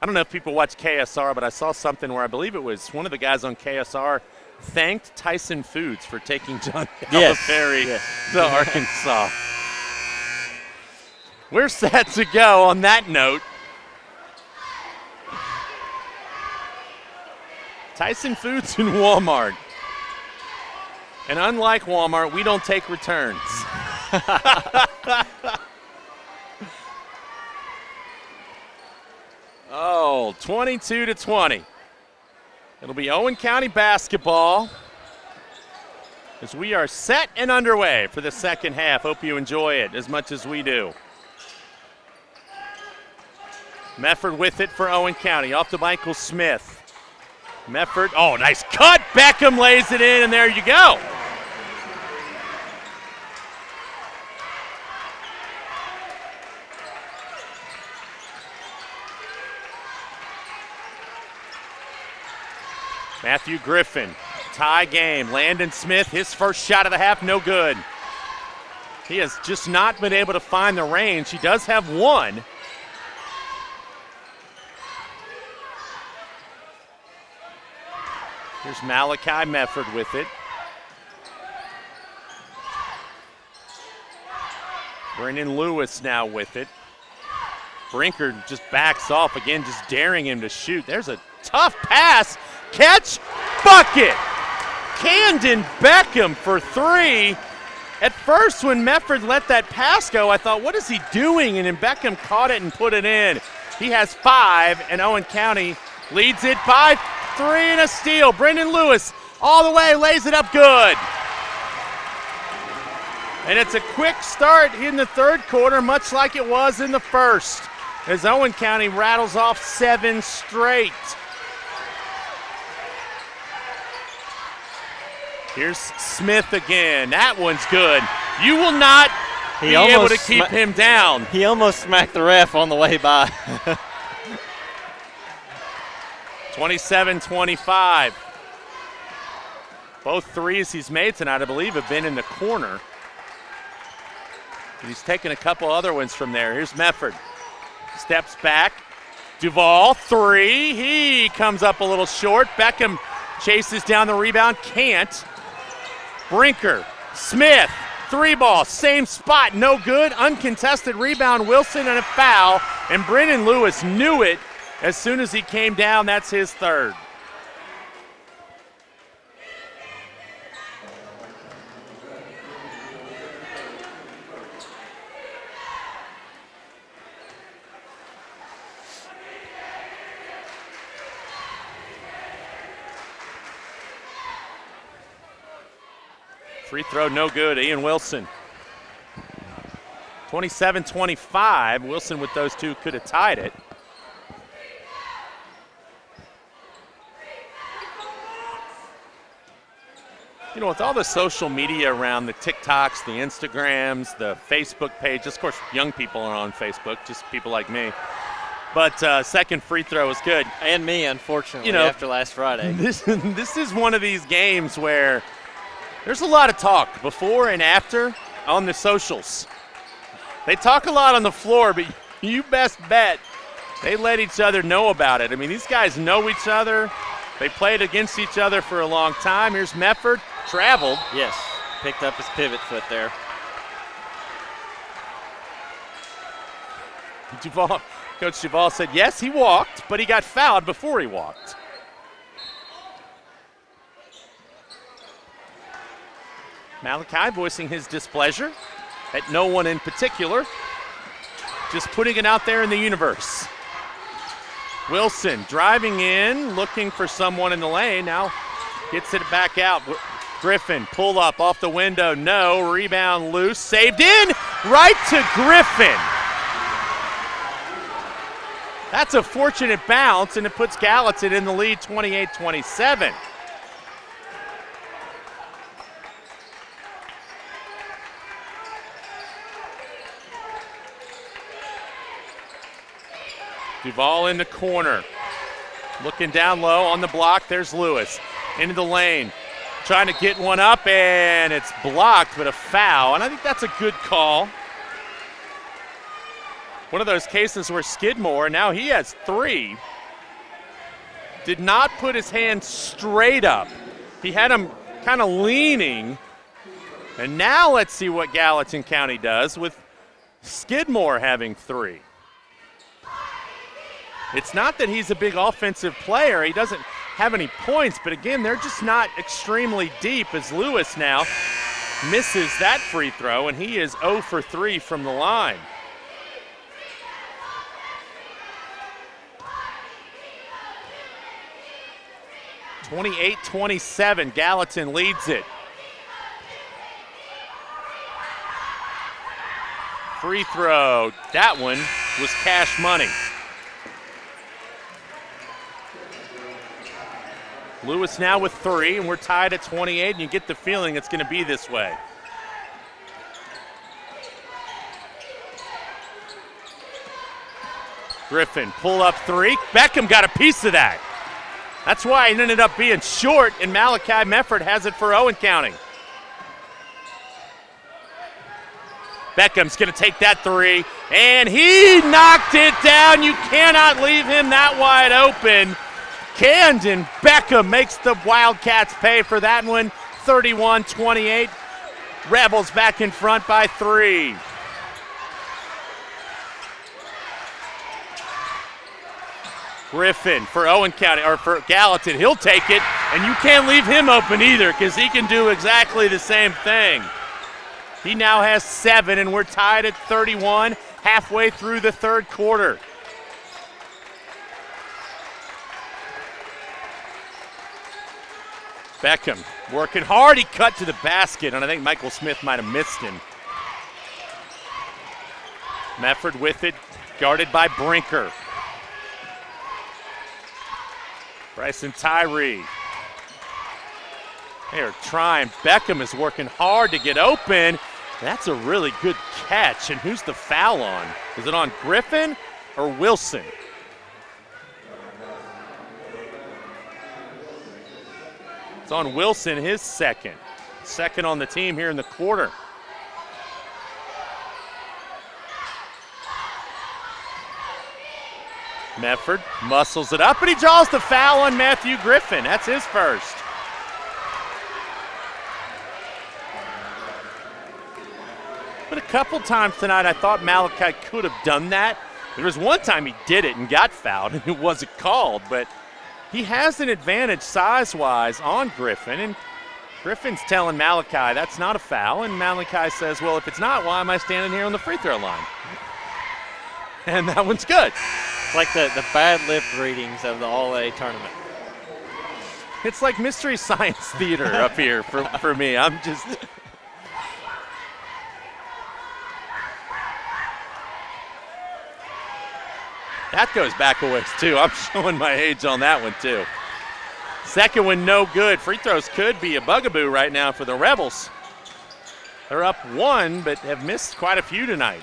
I don't know if people watch KSR, but I saw something where I believe it was one of the guys on KSR thanked Tyson Foods for taking John Calipari to Arkansas. We're set to go on that note. Tyson Foods and Walmart. And unlike Walmart, we don't take returns. Oh, 22-20. It'll be Owen County basketball as we are set and underway for the second half. Hope you enjoy it as much as we do. Mefford with it for Owen County. Off to Michael Smith. Mefford, oh, nice cut. Beckham lays it in, and there you go. Matthew Griffin, tie game. Landon Smith, his first shot of the half, no good. He has just not been able to find the range. He does have one. Here's Malachi Mefford with it. Brendan Lewis now with it. Brinker just backs off again, just daring him to shoot. There's a tough pass. Catch, bucket. Camden Beckham for three. At first, when Mefford let that pass go, I thought, what is he doing? And then Beckham caught it and put it in. He has five, and Owen County leads it by 3 and a steal. Brendan Lewis all the way, lays it up good. And it's a quick start in the third quarter, much like it was in the first, as Owen County rattles off 7 straight. Here's Smith again. That one's good. You will not be able to keep him down. He almost smacked the ref on the way by. 27-25. Both threes he's made tonight, I believe, have been in the corner. He's taken a couple other ones from there. Here's Mefford. Steps back. Duvall, three. He comes up a little short. Beckham chases down the rebound. Can't. Brinker, Smith, three ball, same spot, no good. Uncontested rebound, Wilson, and a foul. And Brendan Lewis knew it as soon as he came down. That's his third. Free throw, no good. Ian Wilson. 27-25. Wilson with those two could have tied it. You know, with all the social media around, the TikToks, the Instagrams, the Facebook page, of course, young people are on Facebook, just people like me. But second free throw was good. And me, unfortunately, after last Friday. This is one of these games where there's a lot of talk before and after on the socials. They talk a lot on the floor, but you best bet they let each other know about it. I mean, these guys know each other. They played against each other for a long time. Here's Mefford, traveled. Yes, picked up his pivot foot there. Coach Duvall said, yes, he walked, but he got fouled before he walked. Malachi voicing his displeasure at no one in particular, just putting it out there in the universe. Wilson driving in, looking for someone in the lane, now gets it back out. Griffin, pull up off the window, no, rebound loose, saved in, right to Griffin. That's a fortunate bounce, and it puts Gallatin in the lead 28-27. Duvall in the corner. Looking down low on the block, there's Lewis. Into the lane. Trying to get one up, and it's blocked, but a foul. And I think that's a good call. One of those cases where Skidmore, now he has 3, did not put his hand straight up. He had him kind of leaning. And now let's see what Gallatin County does with Skidmore having 3. It's not that he's a big offensive player. He doesn't have any points, but again, they're just not extremely deep as Lewis now misses that free throw, and he is 0 for 3 from the line. (28-27), Gallatin leads it. Free throw, that one was cash money. Lewis now with 3, and we're tied at 28, and you get the feeling it's going to be this way. Griffin, pull up 3. Beckham got a piece of that. That's why it ended up being short, and Malachi Mefford has it for Owen County. Beckham's going to take that 3, and he knocked it down. You cannot leave him that wide open. Camden Beckham makes the Wildcats pay for that one, 31-28. Rebels back in front by 3. Griffin for Owen County, or for Gallatin, he'll take it, and you can't leave him open either because he can do exactly the same thing. He now has 7, and we're tied at 31 halfway through the third quarter. Beckham working hard. He cut to the basket, and I think Michael Smith might have missed him. Mefford with it, guarded by Brinker. Bryson Tyree. They are trying. Beckham is working hard to get open. That's a really good catch. And who's the foul on? Is it on Griffin or Wilson? It's on Wilson, his second. Second on the team here in the quarter. Mefford muscles it up, and he draws the foul on Matthew Griffin. That's his first. But a couple times tonight I thought Malachi could have done that. There was one time he did it and got fouled, and it wasn't called, but he has an advantage size-wise on Griffin, and Griffin's telling Malachi that's not a foul, and Malachi says, well, if it's not, why am I standing here on the free throw line? And that one's good. It's like the bad lip readings of the All-A tournament. It's like Mystery Science Theater up here for me. I'm just... That goes back a ways, too. I'm showing my age on that one, too. Second one, no good. Free throws could be a bugaboo right now for the Rebels. They're up 1, but have missed quite a few tonight.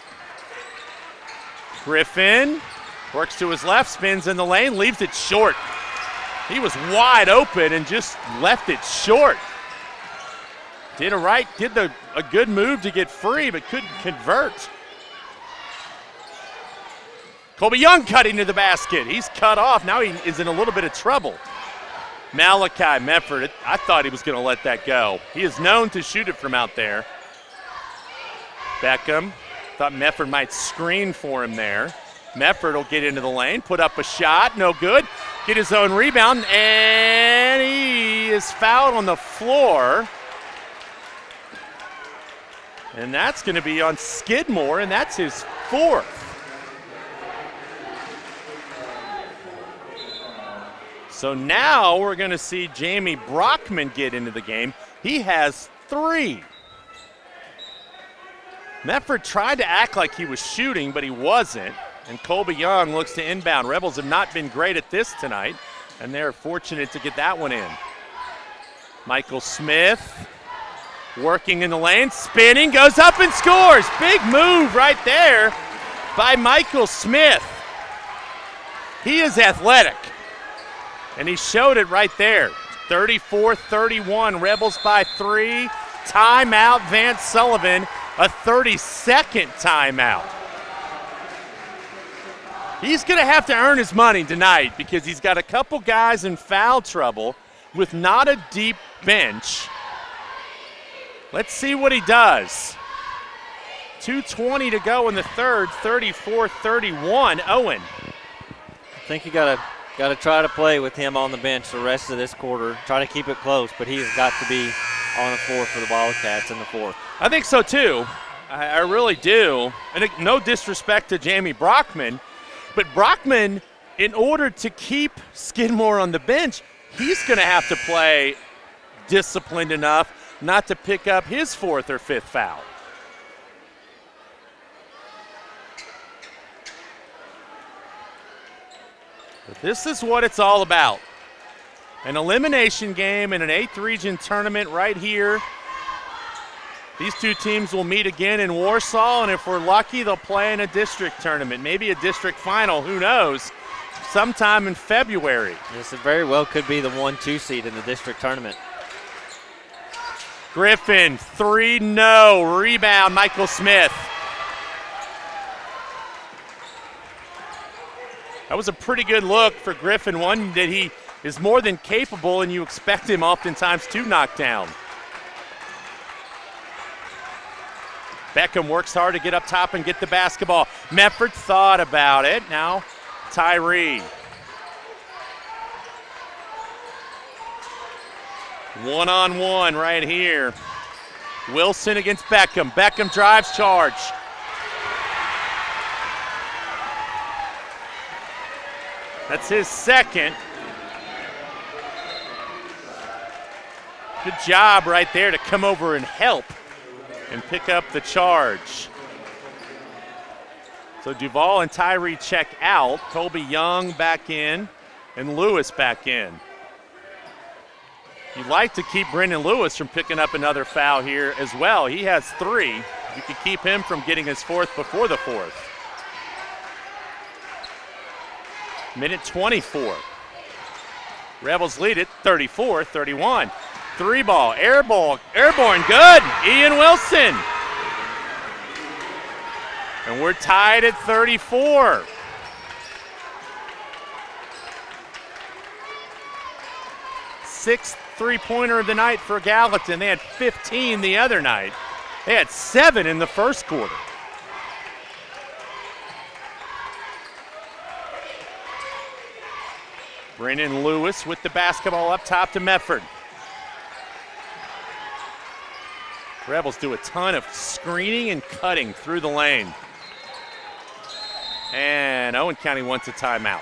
Griffin works to his left, spins in the lane, leaves it short. He was wide open and just left it short. Did a good move to get free, but couldn't convert. Colby Young cutting to the basket. He's cut off. Now he is in a little bit of trouble. Malachi Mefford, I thought he was going to let that go. He is known to shoot it from out there. Beckham, thought Mefford might screen for him there. Mefford will get into the lane, put up a shot, no good. Get his own rebound, and he is fouled on the floor. And that's going to be on Skidmore, and that's his 4th. So now we're going to see Jamie Brockman get into the game. He has 3. Mefford tried to act like he was shooting, but he wasn't. And Colby Young looks to inbound. Rebels have not been great at this tonight, and they're fortunate to get that one in. Michael Smith working in the lane, spinning, goes up and scores. Big move right there by Michael Smith. He is athletic, and he showed it right there. 34-31, Rebels by 3. Timeout, Vance Sullivan, a 30-second timeout. He's going to have to earn his money tonight because he's got a couple guys in foul trouble with not a deep bench. Let's see what he does. 2:20 to go in the third, 34-31, Owen. I think you got to try to play with him on the bench the rest of this quarter. Try to keep it close, but he's got to be on the floor for the Wildcats in the fourth. I think so too. I really do. And no disrespect to Jamie Brockman, but Brockman, in order to keep Skidmore on the bench, he's going to have to play disciplined enough not to pick up his fourth or fifth foul. But this is what it's all about. An elimination game in an 8th region tournament right here. These two teams will meet again in Warsaw, and if we're lucky, they'll play in a district tournament, maybe a district final, who knows, sometime in February. Yes, it very well could be the 1-2 seed in the district tournament. Griffin, 3, no. Rebound, Michael Smith. That was a pretty good look for Griffin, one that he is more than capable, and you expect him oftentimes to knock down. Beckham works hard to get up top and get the basketball. Mefford thought about it. Now Tyree. One-on-one right here. Wilson against Beckham. Beckham drives, charge. That's his second. Good job right there to come over and help and pick up the charge. So Duval and Tyree check out. Colby Young back in and Lewis back in. You'd like to keep Brendan Lewis from picking up another foul here as well. He has 3. You could keep him from getting his fourth before the fourth. Minute 24. Rebels lead it 34-31. 3-ball, airborne, good. Ian Wilson. And we're tied at 34. Sixth three-pointer of the night for Gallatin. They had 15 the other night. They had 7 in the first quarter. Brennan Lewis with the basketball up top to Mefford. Rebels do a ton of screening and cutting through the lane. And Owen County wants a timeout.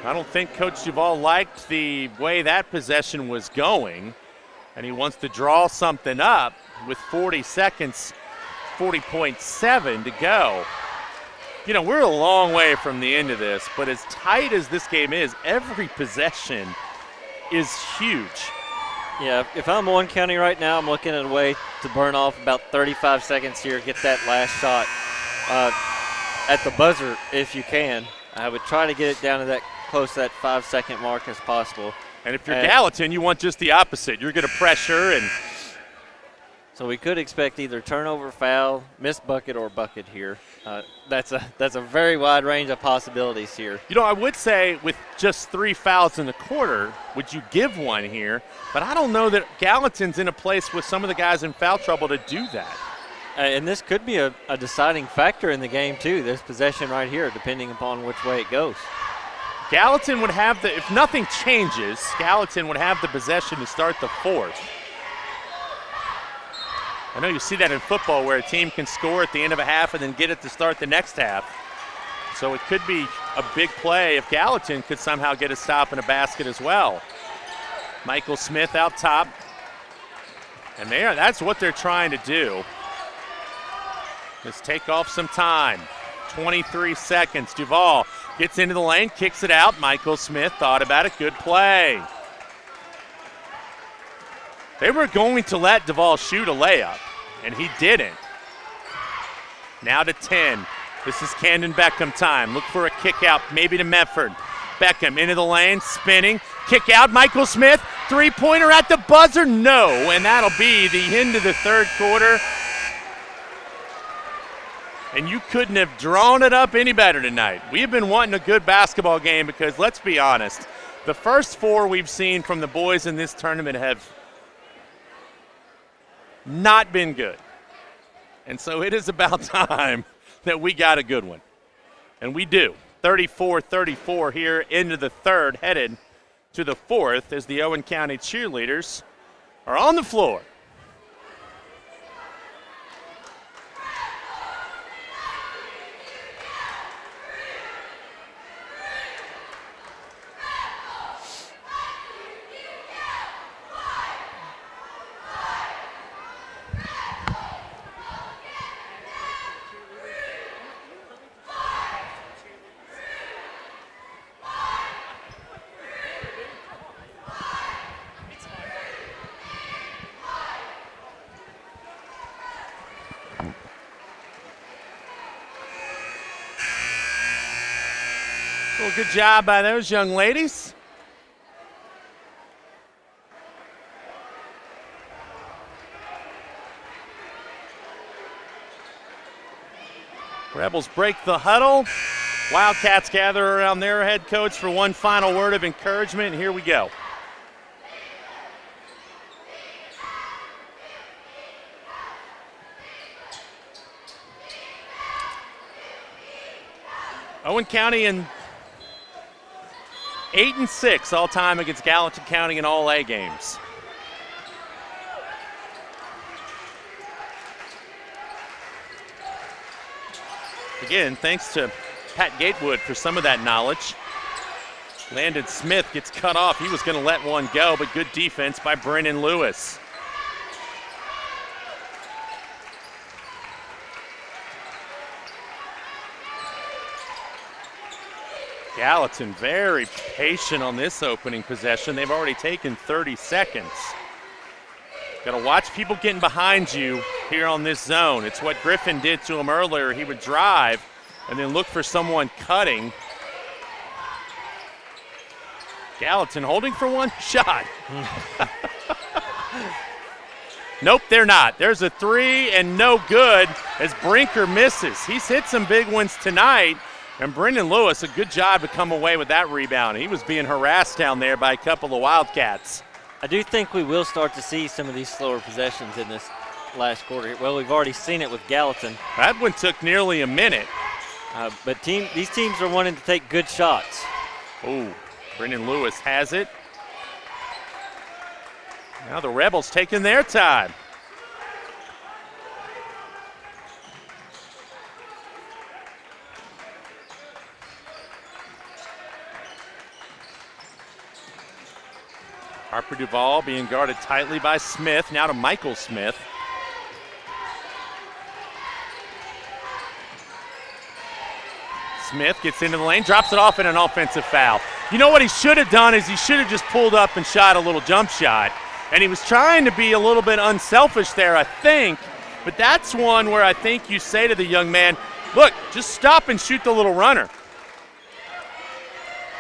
I don't think Coach Duval liked the way that possession was going, and he wants to draw something up with 40 seconds, 40.7 to go. You know, we're a long way from the end of this, but as tight as this game is, every possession is huge. Yeah, if I'm Owen County right now, I'm looking at a way to burn off about 35 seconds here, get that last shot at the buzzer if you can. I would try to get it down to that close to that 5-second mark as possible. And if you're Gallatin, you want just the opposite. You're going to pressure. And so we could expect either turnover, foul, missed bucket, or bucket here. That's a very wide range of possibilities here. You know, I would say with just 3 fouls in the quarter, would you give one here? But I don't know that Gallatin's in a place with some of the guys in foul trouble to do that. And this could be a deciding factor in the game, too, this possession right here, depending upon which way it goes. Gallatin would have if nothing changes, Gallatin would have the possession to start the fourth. I know you see that in football where a team can score at the end of a half and then get it to start the next half. So it could be a big play if Gallatin could somehow get a stop and a basket as well. Michael Smith out top. And that's what they're trying to do. Just take off some time. 23 seconds. Duval gets into the lane, kicks it out. Michael Smith thought about it. Good play. They were going to let Duval shoot a layup, and he didn't. Now to 10. This is Camden Beckham time. Look for a kick out, maybe to Medford. Beckham into the lane, spinning. Kick out, Michael Smith. Three-pointer at the buzzer, no. And that'll be the end of the third quarter. And you couldn't have drawn it up any better tonight. We've been wanting a good basketball game because, let's be honest, the first four we've seen from the boys in this tournament have not been good. And so it is about time that we got a good one. And we do. 34-34 here into the third, headed to the fourth as the Owen County cheerleaders are on the floor. Well, good job by those young ladies. Rebels break the huddle. Wildcats gather around their head coach for one final word of encouragement. Here we go. Owen County in 8-6 all time against Gallatin County in all A games. Again, thanks to Pat Gatewood for some of that knowledge. Landon Smith gets cut off. He was going to let one go, but good defense by Brennan Lewis. Gallatin very patient on this opening possession. They've already taken 30 seconds. Got to watch people getting behind you here on this zone. It's what Griffin did to him earlier. He would drive and then look for someone cutting. Gallatin holding for one shot. Nope, they're not. There's a three and no good as Brinker misses. He's hit some big ones tonight. And Brendan Lewis, a good job to come away with that rebound. He was being harassed down there by a couple of Wildcats. I do think we will start to see some of these slower possessions in this last quarter. Well, we've already seen it with Gallatin. That one took nearly a minute. But these teams are wanting to take good shots. Ooh, Brendan Lewis has it. Now the Rebels taking their time. Harper Duvall being guarded tightly by Smith. Now to Michael Smith. Smith gets into the lane, drops it off in an offensive foul. You know what he should have done is he should have just pulled up and shot a little jump shot. And he was trying to be a little bit unselfish there, I think. But that's one where I think you say to the young man, look, just stop and shoot the little runner.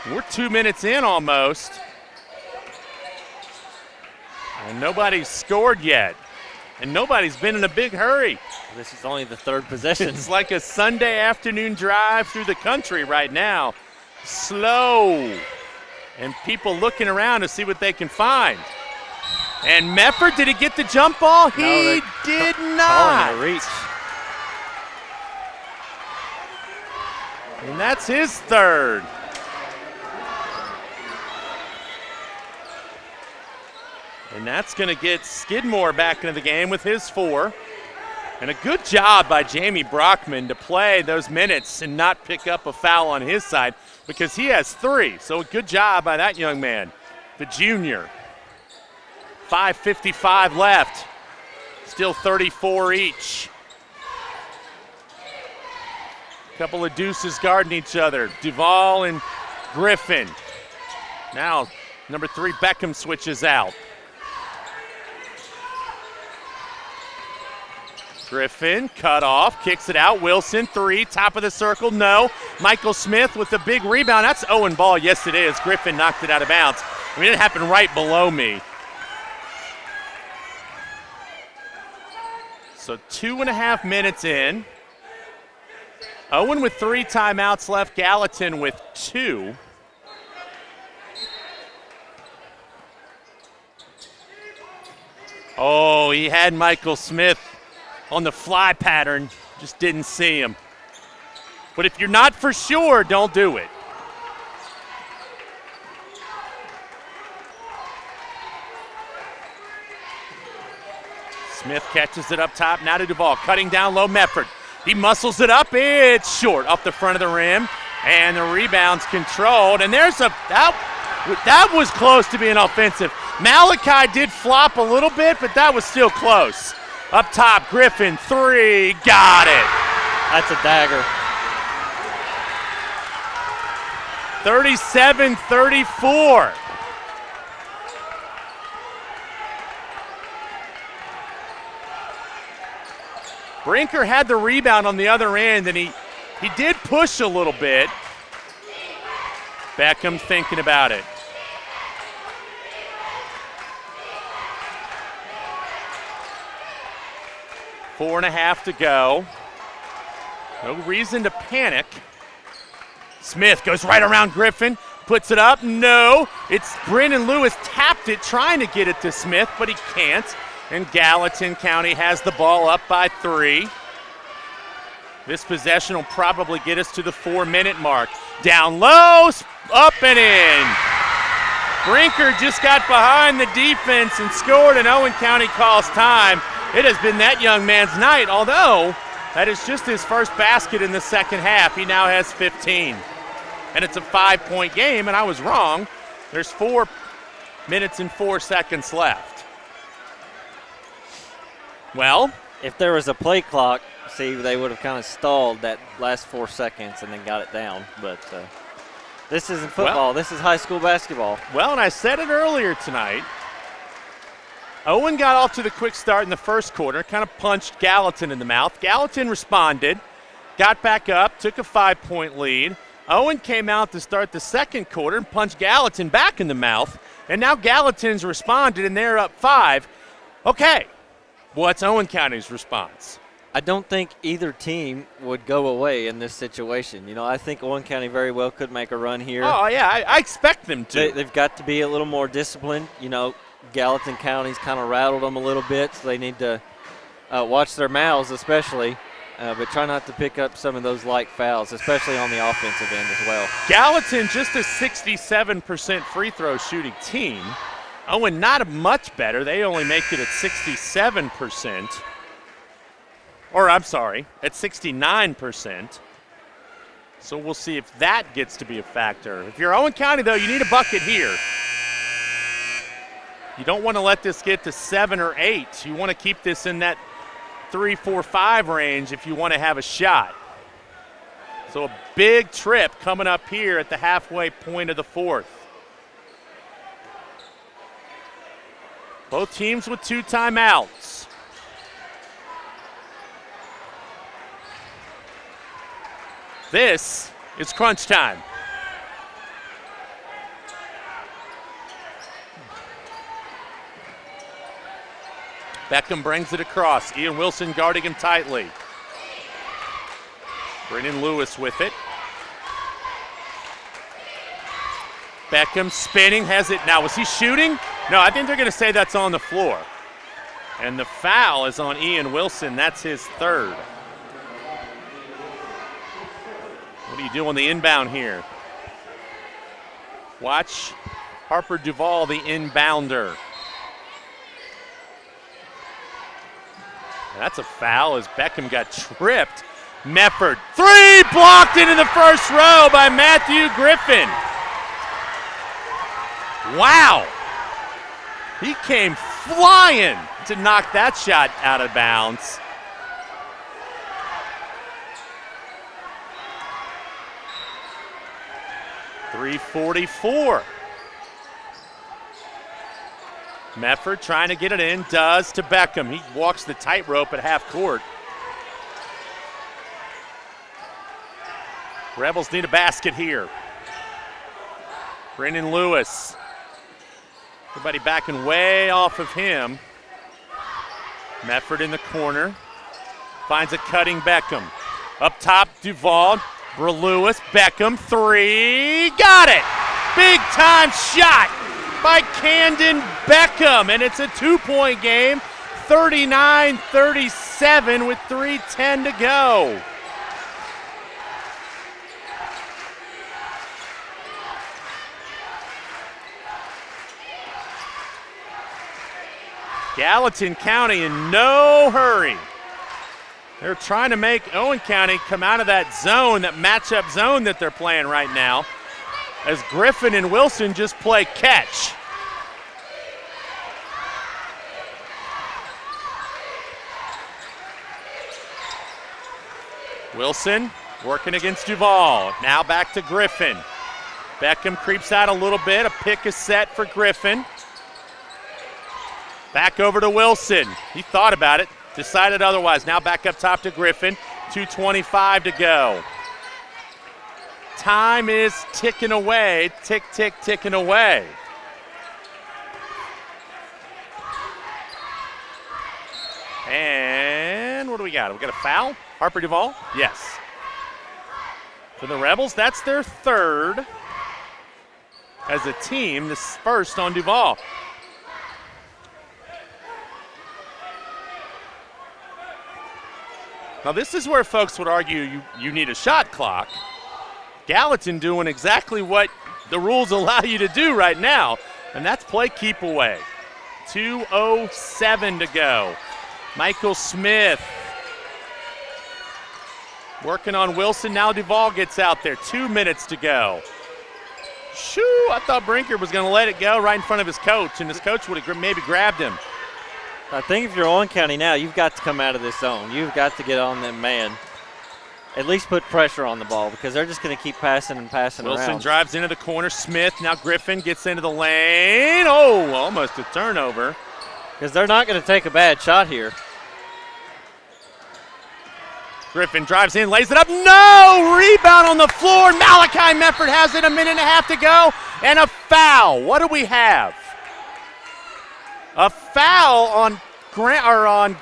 We're 2 minutes in almost. And nobody's scored yet. And nobody's been in a big hurry. This is only the third possession. It's like a Sunday afternoon drive through the country right now. Slow. And people looking around to see what they can find. And Medford, did he get the jump ball? He did not. Calling it a reach. And that's his third. And that's going to get Skidmore back into the game with his 4. And a good job by Jamie Brockman to play those minutes and not pick up a foul on his side because he has 3. So a good job by that young man, the junior. 5:55 left. Still 34 each. Couple of deuces guarding each other. Duvall and Griffin. Now number 3 Beckham switches out. Griffin cut off, kicks it out. Wilson, three, top of the circle, no. Michael Smith with the big rebound. That's Owen ball. Yes, it is. Griffin knocked it out of bounds. I mean, it happened right below me. So 2.5 minutes in. Owen with 3 timeouts left. Gallatin with 2. Oh, he had Michael Smith on the fly pattern, just didn't see him. But if you're not for sure, don't do it. Smith catches it up top, now to Duvall, cutting down low, Mefford. He muscles it up, it's short off the front of the rim, and the rebound's controlled, and there's that was close to being offensive. Malachi did flop a little bit, but that was still close. Up top, Griffin, 3, got it. That's a dagger. 37-34. Brinker had the rebound on the other end, and he did push a little bit. Beckham thinking about it. Four and a half to go. No reason to panic. Smith goes right around Griffin, puts it up. No, it's Brennan Lewis tapped it, trying to get it to Smith, but he can't. And Gallatin County has the ball up by 3. This possession will probably get us to the 4-minute mark. Down low, up and in. Brinker just got behind the defense and scored, and Owen County calls time. It has been that young man's night, although that is just his first basket in the second half. He now has 15. And it's a 5-point game, and I was wrong. There's 4 minutes and 4 seconds left. Well, if there was a play clock, see, they would have kind of stalled that last 4 seconds and then got it down. But this isn't football. This is high school basketball. Well, and I said it earlier tonight. Owen got off to the quick start in the first quarter, kind of punched Gallatin in the mouth. Gallatin responded, got back up, took a 5-point lead. Owen came out to start the second quarter and punched Gallatin back in the mouth. And now Gallatin's responded, and they're up 5. Okay, what's Owen County's response? I don't think either team would go away in this situation. You know, I think Owen County very well could make a run here. Oh, yeah, I expect them to. They've got to be a little more disciplined. You know, Gallatin County's kind of rattled them a little bit, so they need to watch their mouths especially, but try not to pick up some of those light fouls, especially on the offensive end as well. Gallatin just a 67% free throw shooting team. Owen not much better. They only make it at 67%. Or I'm sorry, at 69%. So we'll see if that gets to be a factor. If you're Owen County, though, you need a bucket here. You don't want to let this get to 7 or 8. You want to keep this in that 3, 4, 5 range if you want to have a shot. So a big trip coming up here at the halfway point of the fourth. Both teams with 2 timeouts. This is crunch time. Beckham brings it across. Ian Wilson guarding him tightly. Brennan Lewis with it. Beckham spinning, has it. Now, was he shooting? No, I think they're going to say that's on the floor. And the foul is on Ian Wilson. That's his 3rd. What do you do on the inbound here? Watch Harper Duvall, the inbounder. That's a foul as Beckham got tripped. Mefford, 3, blocked into the first row by Matthew Griffin. Wow. He came flying to knock that shot out of bounds. .344. Mefford trying to get it in, does to Beckham. He walks the tightrope at half court. Rebels need a basket here. Brendan Lewis. Everybody backing way off of him. Mefford in the corner. Finds a cutting Beckham. Up top, Duval. Lewis, Beckham, three. Got it! Big time shot by Camden Beckham. And it's a 2-point game. 39-37 with 3:10 to go. Gallatin County in no hurry. They're trying to make Owen County come out of that zone, that matchup zone that they're playing right now, as Griffin and Wilson just play catch. Wilson working against Duval. Now back to Griffin. Beckham creeps out a little bit. A pick is set for Griffin. Back over to Wilson. He thought about it, decided otherwise. Now back up top to Griffin. 2:25 to go. Time is ticking away. Tick, tick, ticking away. And what do we got? We got a foul? Harper Duval? Yes. For the Rebels, that's their third as a team. This first on Duval. Now this is where folks would argue you need a shot clock. Gallatin doing exactly what the rules allow you to do right now, and that's play keep away. 2:07 to go. Michael Smith working on Wilson. Now Duval gets out there. 2 minutes to go. Shoo, I thought Brinker was going to let it go right in front of his coach, and his coach would have maybe grabbed him. I think if you're Owen County now, you've got to come out of this zone. You've got to get on them man. At least put pressure on the ball because they're just going to keep passing and passing around. Wilson drives into the corner. Smith, now Griffin gets into the lane. Oh, almost a turnover. Because they're not going to take a bad shot here. Griffin drives in, lays it up. No! Rebound on the floor. Malachi Mefford has it. 1.5 minutes to go. And a foul. What do we have? A foul on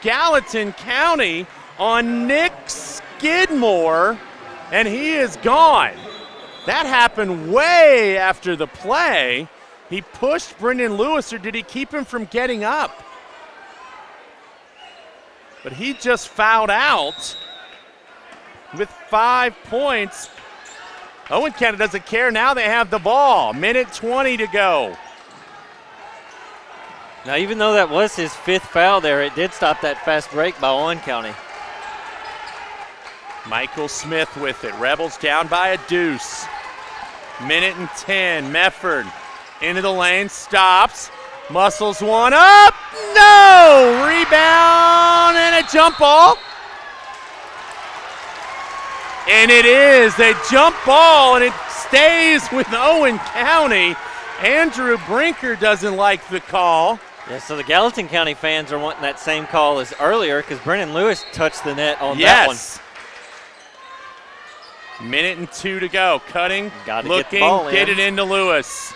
Gallatin County on Nick Skidmore, and he is gone. That happened way after the play. He pushed Brendan Lewis, or did he keep him from getting up? But he just fouled out with 5 points. Owen County doesn't care. Now they have the ball. 1:20 to go. Now, even though that was his 5th foul there, it did stop that fast break by Owen County. Michael Smith with it. Rebels down by a deuce. 1:10. Mefford into the lane, stops, muscles one up. No! Rebound and a jump ball. And it is a jump ball, and it stays with Owen County. Andrew Brinker doesn't like the call. Yeah, so the Gallatin County fans are wanting that same call as earlier because Brendan Lewis touched the net on that one. Yes. 1:02 to go. Cutting, looking, get it into Lewis.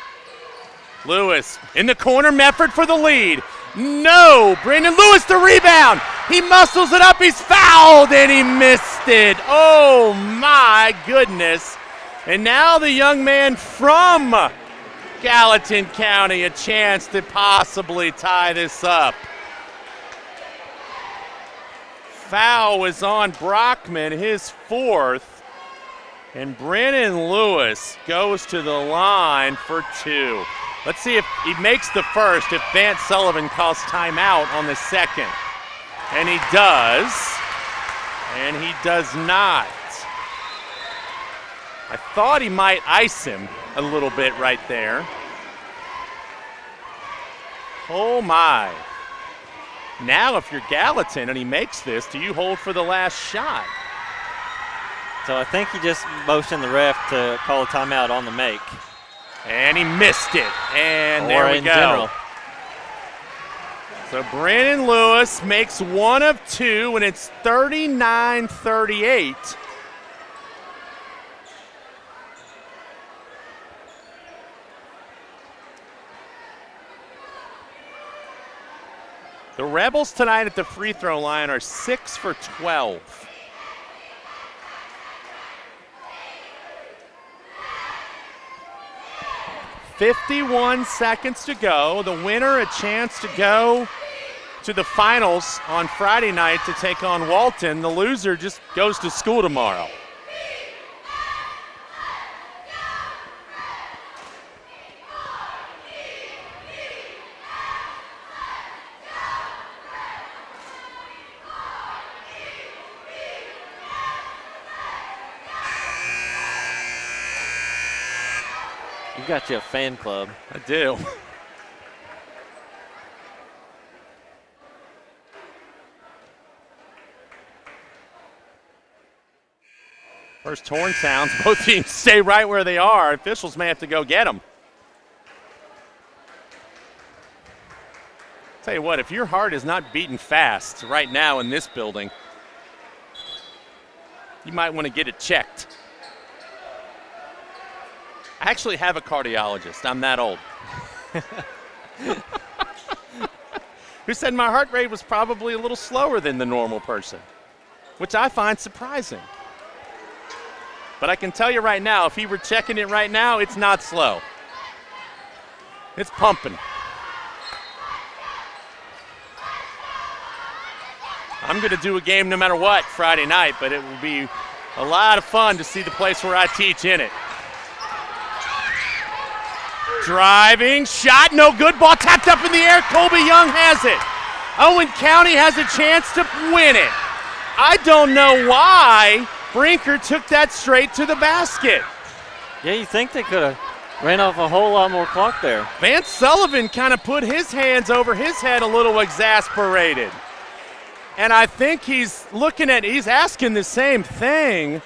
Lewis in the corner, Mefford for the lead. No, Brendan Lewis the rebound. He muscles it up, he's fouled, and he missed it. Oh my goodness. And now the young man from Gallatin County a chance to possibly tie this up. Foul was on Brockman, his 4th. And Brennan Lewis goes to the line for 2. Let's see if he makes the first, if Vance Sullivan calls timeout on the second. And he does. And he does not. I thought he might ice him a little bit right there. Oh my. Now if you're Gallatin and he makes this, do you hold for the last shot? So I think he just motioned the ref to call a timeout on the make. And he missed it. And there we go. General. So Brandon Lewis makes 1 of 2, and it's 39-38. The Rebels tonight at the free throw line are 6 for 12. "51 seconds to go. The winner a chance to go to the finals on Friday night to take on Walton. The loser just goes to school tomorrow." You got you a fan club. I do. First horn sounds. Both teams stay right where they are. Officials may have to go get them. Tell you what, if your heart is not beating fast right now in this building, you might want to get it checked. I actually have a cardiologist. I'm that old. Who said my heart rate was probably a little slower than the normal person, which I find surprising. But I can tell you right now, if he were checking it right now, it's not slow. It's pumping. I'm going to do a game no matter what Friday night, but it will be a lot of fun to see the place where I teach in it. Driving, shot, no good. Ball tapped up in the air. Colby Young has it. Owen County has a chance to win it. I don't know why Brinker took that straight to the basket. Yeah, you think they could have ran off a whole lot more clock there. Vance Sullivan kind of put his hands over his head a little exasperated. And I think he's asking the same thing.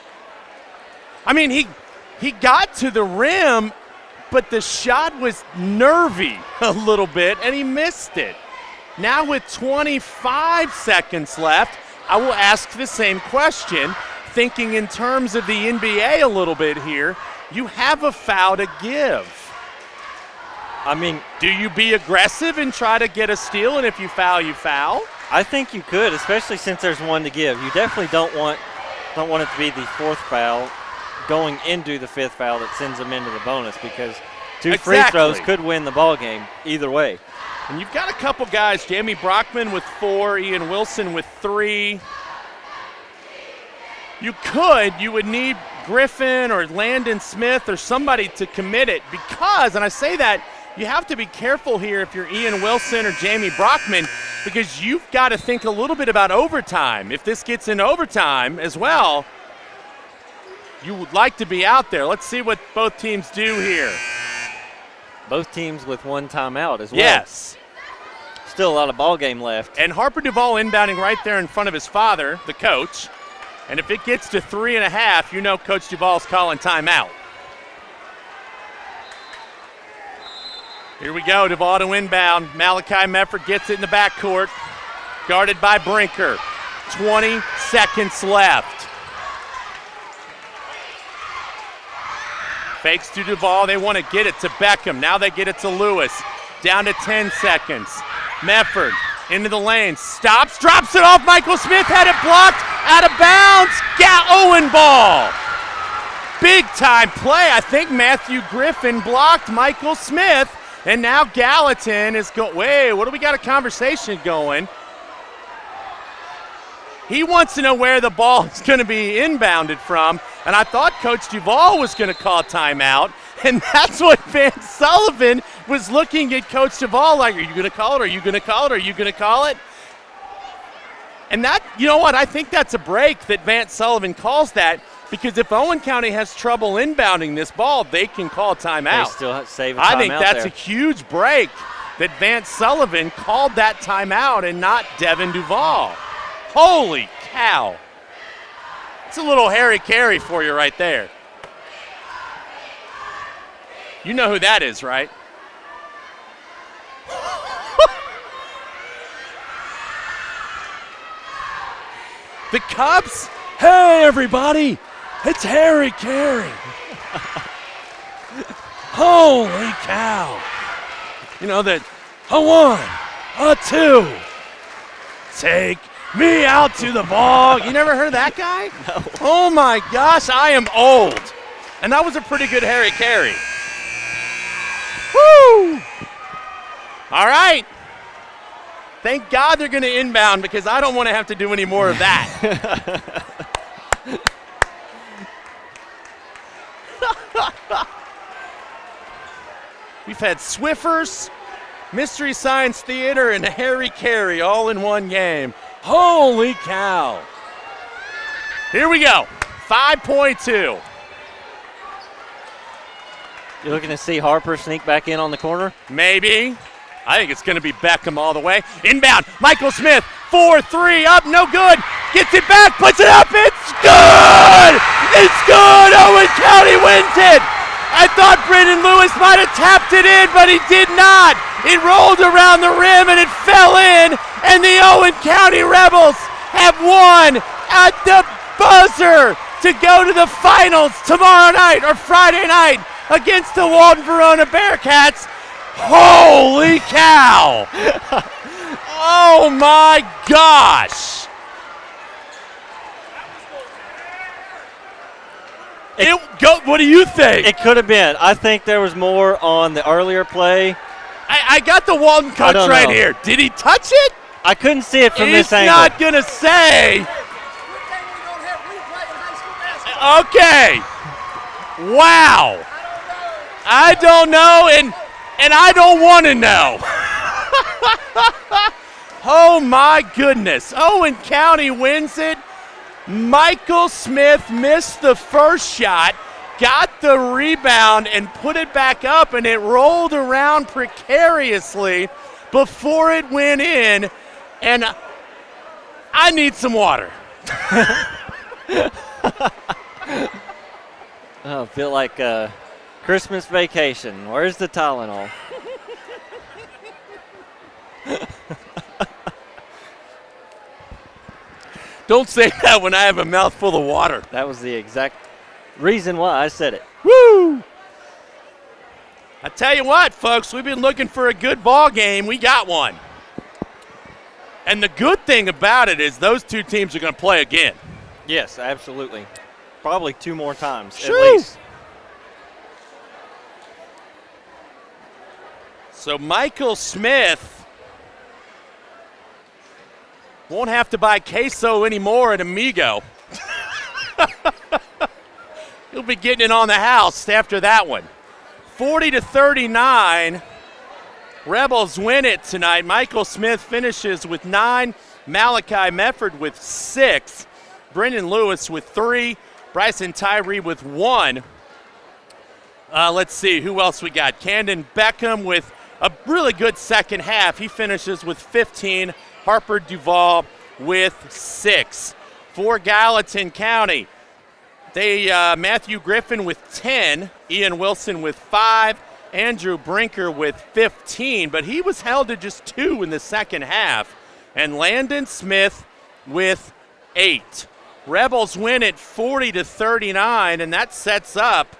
I mean, he got to the rim, but the shot was nervy a little bit, and he missed it. Now with 25 seconds left, I will ask the same question, thinking in terms of the NBA a little bit here. You have a foul to give. I mean, do you be aggressive and try to get a steal, and if you foul, you foul? I think you could, especially since there's one to give. You definitely don't want it to be the fourth foul going into the fifth foul that sends them into the bonus, because two free throws could win the ball game either way. And you've got a couple guys, Jamie Brockman with 4, Ian Wilson with 3. You would need Griffin or Landon Smith or somebody to commit it, because, and I say that, you have to be careful here if you're Ian Wilson or Jamie Brockman, because you've got to think a little bit about overtime. If this gets in overtime as well, you would like to be out there. Let's see what both teams do here. Both teams with one timeout as well. Yes. Still a lot of ball game left. And Harper Duvall inbounding right there in front of his father, the coach. And if it gets to 3.5, you know Coach Duvall's calling timeout. Here we go, Duvall to inbound. Malachi Mefford gets it in the backcourt. Guarded by Brinker. 20 seconds left. Fakes to Duvall. They want to get it to Beckham. Now they get it to Lewis. Down to 10 seconds. Mefford into the lane. Stops, drops it off. Michael Smith had it blocked. Out of bounds. Owen ball. Big time play. I think Matthew Griffin blocked Michael Smith. And now Gallatin is going. Wait, what do we got a conversation going? He wants to know where the ball is going to be inbounded from. And I thought Coach Duvall was going to call timeout. And that's what Vance Sullivan was looking at Coach Duvall like, are you going to call it? Are you going to call it? Are you going to call it? And that, you know what, I think that's a break that Vance Sullivan calls that, because if Owen County has trouble inbounding this ball, they can call timeout. They still save a timeout. I think that's a huge break that Vance Sullivan called that timeout and not Devin Duvall. Holy cow. It's a little Harry Carey for you right there. You know who that is, right? The Cubs? Hey, everybody. It's Harry Carey. Holy cow. You know that a 1, a 2, take me out to the ball. You never heard that guy? No. Oh, my gosh, I am old. And that was a pretty good Harry Carey. Woo! All right. Thank God they're going to inbound because I don't want to have to do any more of that. We've had Swiffers, Mystery Science Theater, and Harry Carey all in one game. Holy cow. Here we go. 5.2. You're looking to see Harper sneak back in on the corner? Maybe. I think it's going to be Beckham all the way. Inbound. Michael Smith, 4-3, up, no good. Gets it back, puts it up. It's good. It's good. Owen County wins it. I thought Brendan Lewis might have tapped it in, but he did not. It rolled around the rim and it fell in, and the Owen County Rebels have won at the buzzer to go to the finals tomorrow night or Friday night against the Walton Verona Bearcats. Holy cow! Oh my gosh! What do you think? It could have been. I think there was more on the earlier play. I got the Walton coach right here. Did he touch it? I couldn't see it from this angle. He's not going to say. Okay. Wow. I don't know, and I don't want to know. Oh, my goodness. Owen County wins it. Michael Smith missed the first shot, got the rebound, and put it back up, and it rolled around precariously before it went in, and I need some water. I feel like Christmas vacation. Where's the Tylenol? Don't say that when I have a mouthful of water. That was the exact reason why I said it. Woo! I tell you what, folks, we've been looking for a good ball game. We got one. And the good thing about it is those two teams are going to play again. Yes, absolutely. Probably 2 more times at Shoo! least. So Michael Smith won't have to buy queso anymore at Amigo. He'll be getting it on the house after that one. 40-39. Rebels win it tonight. Michael Smith finishes with 9. Malachi Mefford with 6. Brendan Lewis with 3. Bryson Tyree with 1. Let's see who else we got. Camden Beckham with a really good second half. He finishes with 15. Harper Duvall with 6. For Gallatin County, Matthew Griffin with 10, Ian Wilson with 5, Andrew Brinker with 15, but he was held to just 2 in the second half, and Landon Smith with 8. Rebels win it 40-39, and that sets up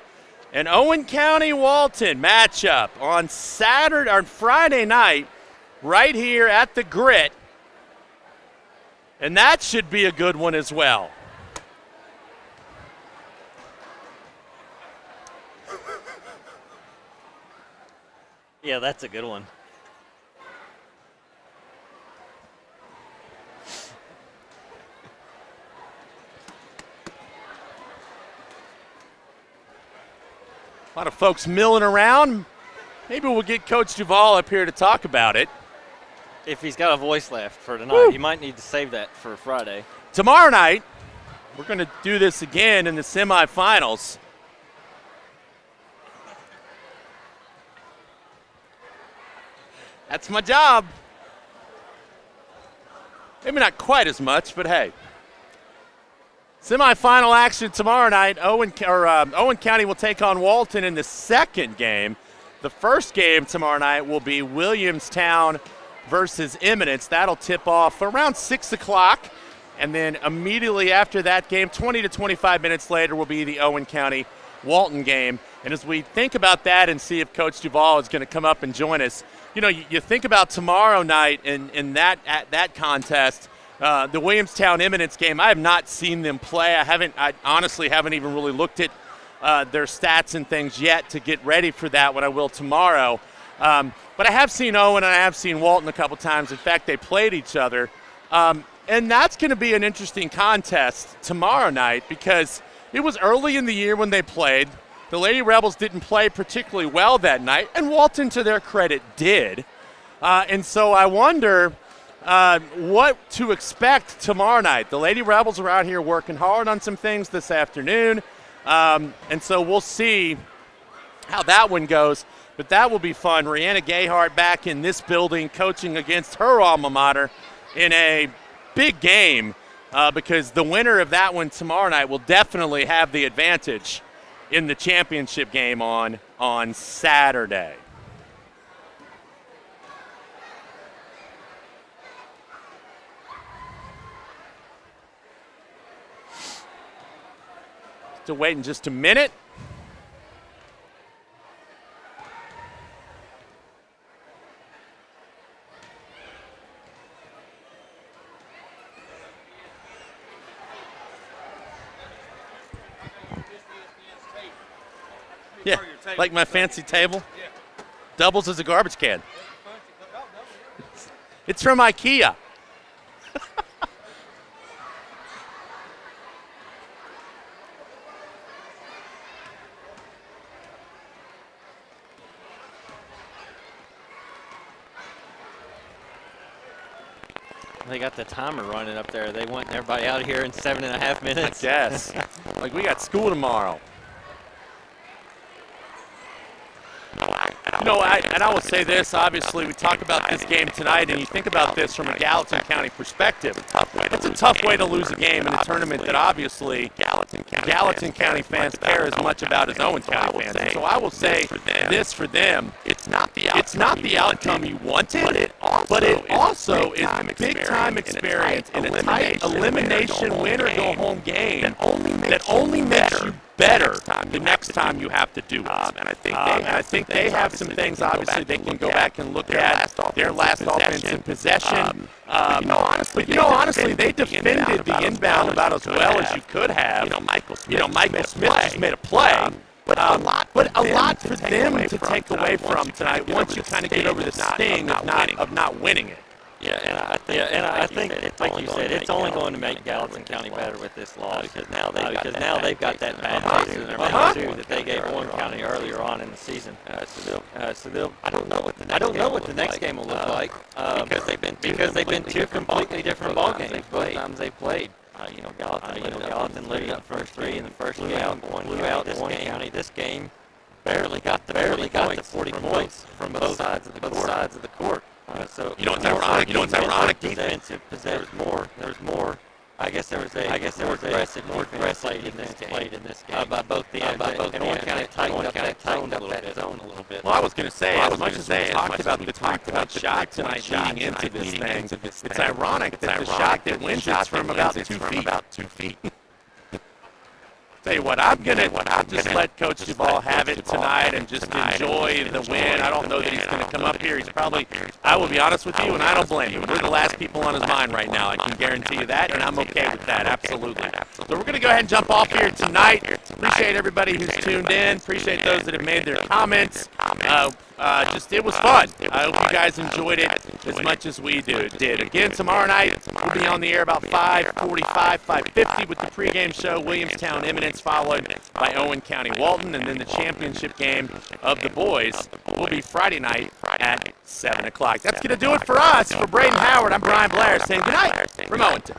an Owen County Walton matchup on Friday night right here at the Grit. And that should be a good one as well. Yeah, that's a good one. A lot of folks milling around. Maybe we'll get Coach Duvall up here to talk about it. If he's got a voice left for tonight, Woo! you might need to save that for Friday. Tomorrow night, we're going to do this again in the semifinals. That's my job. Maybe not quite as much, but hey. Semifinal action tomorrow night. Owen County will take on Walton in the second game. The first game tomorrow night will be Williamstown versus Eminence. That'll tip off around 6 o'clock. And then immediately after that game, 20 to 25 minutes later, will be the Owen County Walton game. And as we think about that and see if Coach Duvall is going to come up and join us, you think about tomorrow night and that contest, the Williamstown Eminence game. I have not seen them play. I honestly haven't even really looked at their stats and things yet to get ready for that. What I will tomorrow. But I have seen Owen and I have seen Walton a couple times. In fact, they played each other. And that's going to be an interesting contest tomorrow night because it was early in the year when they played. The Lady Rebels didn't play particularly well that night, and Walton, to their credit, did. And so I wonder what to expect tomorrow night. The Lady Rebels are out here working hard on some things this afternoon, and so we'll see how that one goes. But that will be fun. Rihanna Gayhart back in this building coaching against her alma mater in a big game because the winner of that one tomorrow night will definitely have the advantage in the championship game on Saturday. Still waiting just a minute. Yeah, like my fancy table. Doubles as a garbage can. It's from IKEA. They got the timer running up there. They want everybody out of here in 7.5 minutes. I guess. Like we got school tomorrow. And I will say this, obviously, we talk about this game tonight, and you think about this from a Gallatin County perspective. It's a tough way to lose a game in a tournament that obviously Gallatin County fans care as much about as Owen County fans. And so I will say this for them, it's not the outcome you wanted, but it also is a big-time experience in a tight elimination win-or-go-home game that only makes you better the next time you have to do it. And I think they have some things, obviously, they can go back and look at their last offensive possession. But honestly, they defended the inbound about as well as you could have. Michael Smith just made a play. But a lot for them to take away from tonight once you kind of get over the sting of not winning it. I think, like you said, it's only going to make Gallatin County better with this loss because now they've got that bad taste in their mouth too that they gave Owen County earlier on in the season. So they'll I don't know what the next game will look like because they've been two completely different ball games both times they played. Gallatin leading up first three in the first game, blew out Owen County. This game barely got the 40 points from both sides of the court. So it's ironic. Defensive possession. There's more. I guess there was more aggressive played in this game by both the and Owen County tightened up that zone a little bit. Well, I was going to say, as much as they talked about the 3-point shot tonight leading into this thing, it's ironic that the shot that wins it's from about 2 feet. Tell you what, I'm gonna just let Coach Duvall have it tonight and just enjoy the win. I don't know that he's going to come up here. He's probably, I will be honest with you, and I don't blame him. We're the last people on his mind right now. I can guarantee you that, and I'm okay with that, absolutely. So we're going to go ahead and jump off here tonight. Appreciate everybody who's tuned in. Appreciate those that have made their comments. It was fun. I hope you guys enjoyed it as much as we did. Again, tomorrow night, we'll be on the air about 5:45, 5:50 with the pregame show, Williamstown Eminence, followed by Owen County Walton, and then the championship game of the boys will be Friday night at 7 o'clock. That's going to do it for us. For Braden Howard, I'm Brian Blair saying good night from Owenton.